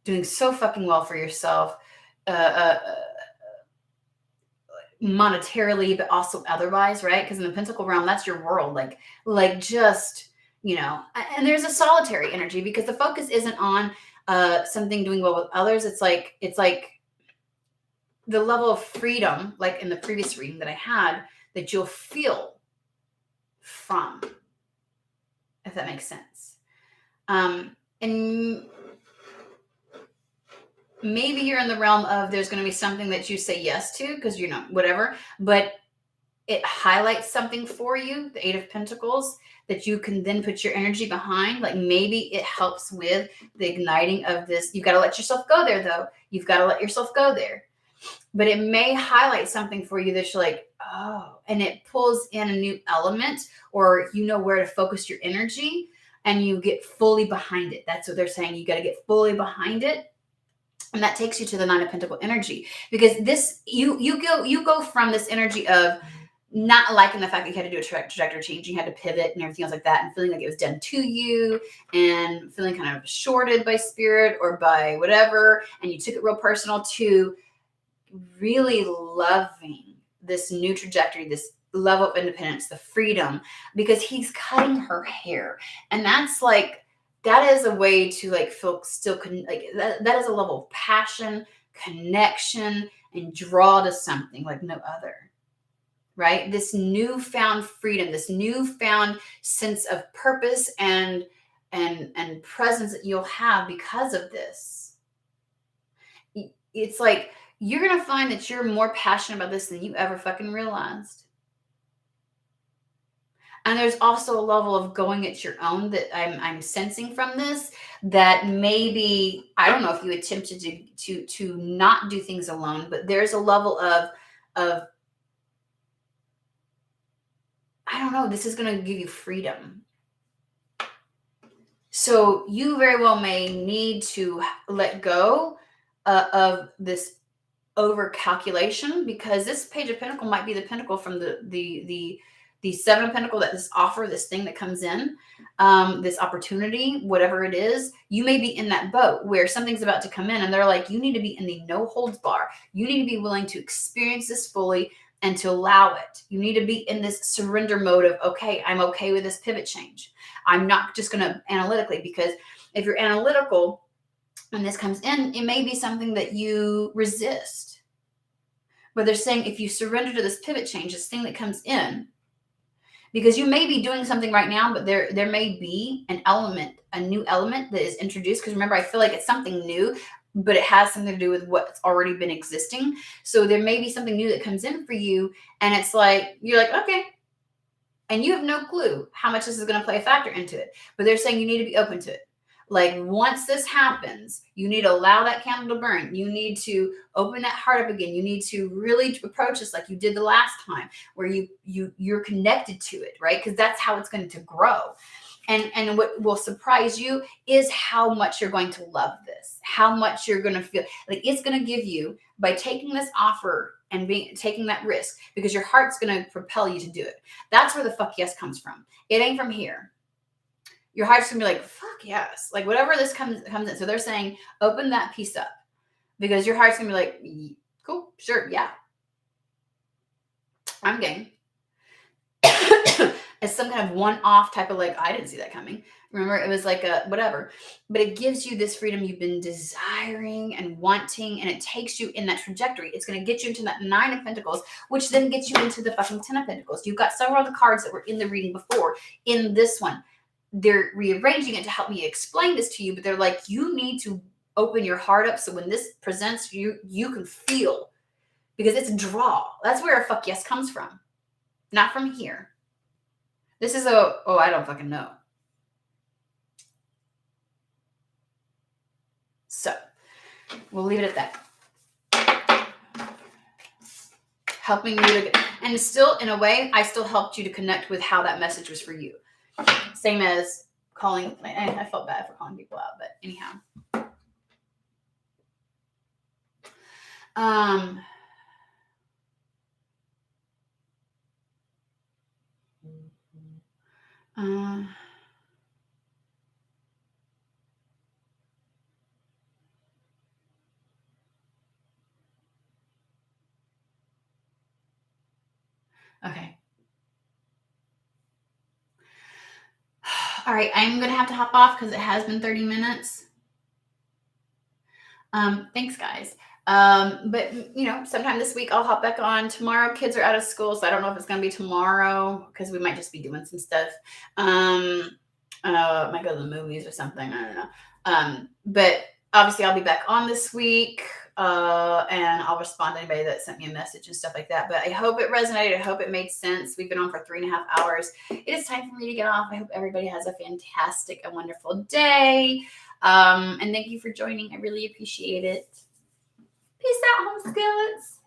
doing so fucking well for yourself, monetarily, but also otherwise, right? Because in the Pentacle realm, that's your world. Just, and there's a solitary energy, because the focus isn't on something doing well with others. It's like the level of freedom, like in the previous reading that I had, that you'll feel from, if that makes sense. And maybe you're in the realm of there's going to be something that you say yes to because whatever, but it highlights something for you, the 8 of Pentacles, that you can then put your energy behind. Maybe it helps with the igniting of this. You've got to let yourself go there, though. You've got to let yourself go there. But it may highlight something for you that you're like, oh, and it pulls in a new element, or where to focus your energy, and you get fully behind it. That's what they're saying. You got to get fully behind it. And that takes you to the 9 of Pentacle energy, because this, you go from this energy of not liking the fact that you had to do a trajectory change, you had to pivot and everything else like that, and feeling like it was done to you, and feeling kind of shorted by spirit or by whatever, and you took it real personal, to really loving this new trajectory, this level of independence, the freedom, because he's cutting her hair, and that's that is a way to feel still that is a level of passion, connection, and draw to something like no other, right? This newfound freedom, this newfound sense of purpose and presence that you'll have because of this. It's like you're going to find that you're more passionate about this than you ever fucking realized. And there's also a level of going at your own that I'm sensing from this, that maybe, I don't know if you attempted to not do things alone, but there's a level of I don't know, this is going to give you freedom. So you very well may need to let go of this over calculation, because this Page of Pentacle might be the Pentacle from the 7 of Pentacle, that this offer, this thing that comes in, this opportunity, whatever it is. You may be in that boat where something's about to come in and they're like, you need to be in the no holds bar. You need to be willing to experience this fully and to allow it. You need to be in this surrender mode of, okay, I'm okay with this pivot change. I'm not just going to analytically, because if you're analytical and this comes in, it may be something that you resist. But they're saying if you surrender to this pivot change, this thing that comes in, because you may be doing something right now, but there may be an element, a new element that is introduced. Because remember, I feel like it's something new, but it has something to do with what's already been existing. So there may be something new that comes in for you, and it's like, you're like, okay. And you have no clue how much this is going to play a factor into it. But they're saying you need to be open to it. Once this happens, you need to allow that candle to burn. You need to open that heart up again. You need to really approach this like you did the last time, where you're connected to it, right? Because that's how it's going to grow. And what will surprise you is how much you're going to love this, how much you're going to feel like it's going to give you by taking this offer and taking that risk, because your heart's going to propel you to do it. That's where the fuck yes comes from. It ain't from here. Your heart's gonna be like, fuck yes. Like whatever this comes in. So they're saying, open that piece up because your heart's gonna be like, cool, sure, yeah. I'm game. It's some kind of one-off type of like, I didn't see that coming. Remember, it was like a whatever. But it gives you this freedom you've been desiring and wanting, and it takes you in that trajectory. It's going to get you into that 9 of Pentacles, which then gets you into the fucking 10 of Pentacles. You've got several of the cards that were in the reading before. In this one, they're rearranging it to help me explain this to you, but they're like, you need to open your heart up so when this presents you can feel, because it's a draw. That's where a fuck yes comes from, not from here. This is I don't fucking know. So we'll leave it at that. Helping you to get, and still in a way, I still helped you to connect with how that message was for you. Same as calling, I felt bad for calling people out, but anyhow. Okay. All right, I'm going to have to hop off because it has been 30 minutes. Thanks, guys. But, sometime this week I'll hop back on. Tomorrow kids are out of school, so I don't know if it's going to be tomorrow because we might just be doing some stuff. Might go to the movies or something. I don't know. But obviously I'll be back on this week. And I'll respond to anybody that sent me a message and stuff like that. But I hope it resonated. I hope it made sense. We've been on for 3.5 hours. It is time for me to get off. I hope everybody has a fantastic and wonderful day. And thank you for joining. I really appreciate it. Peace out, home skillets.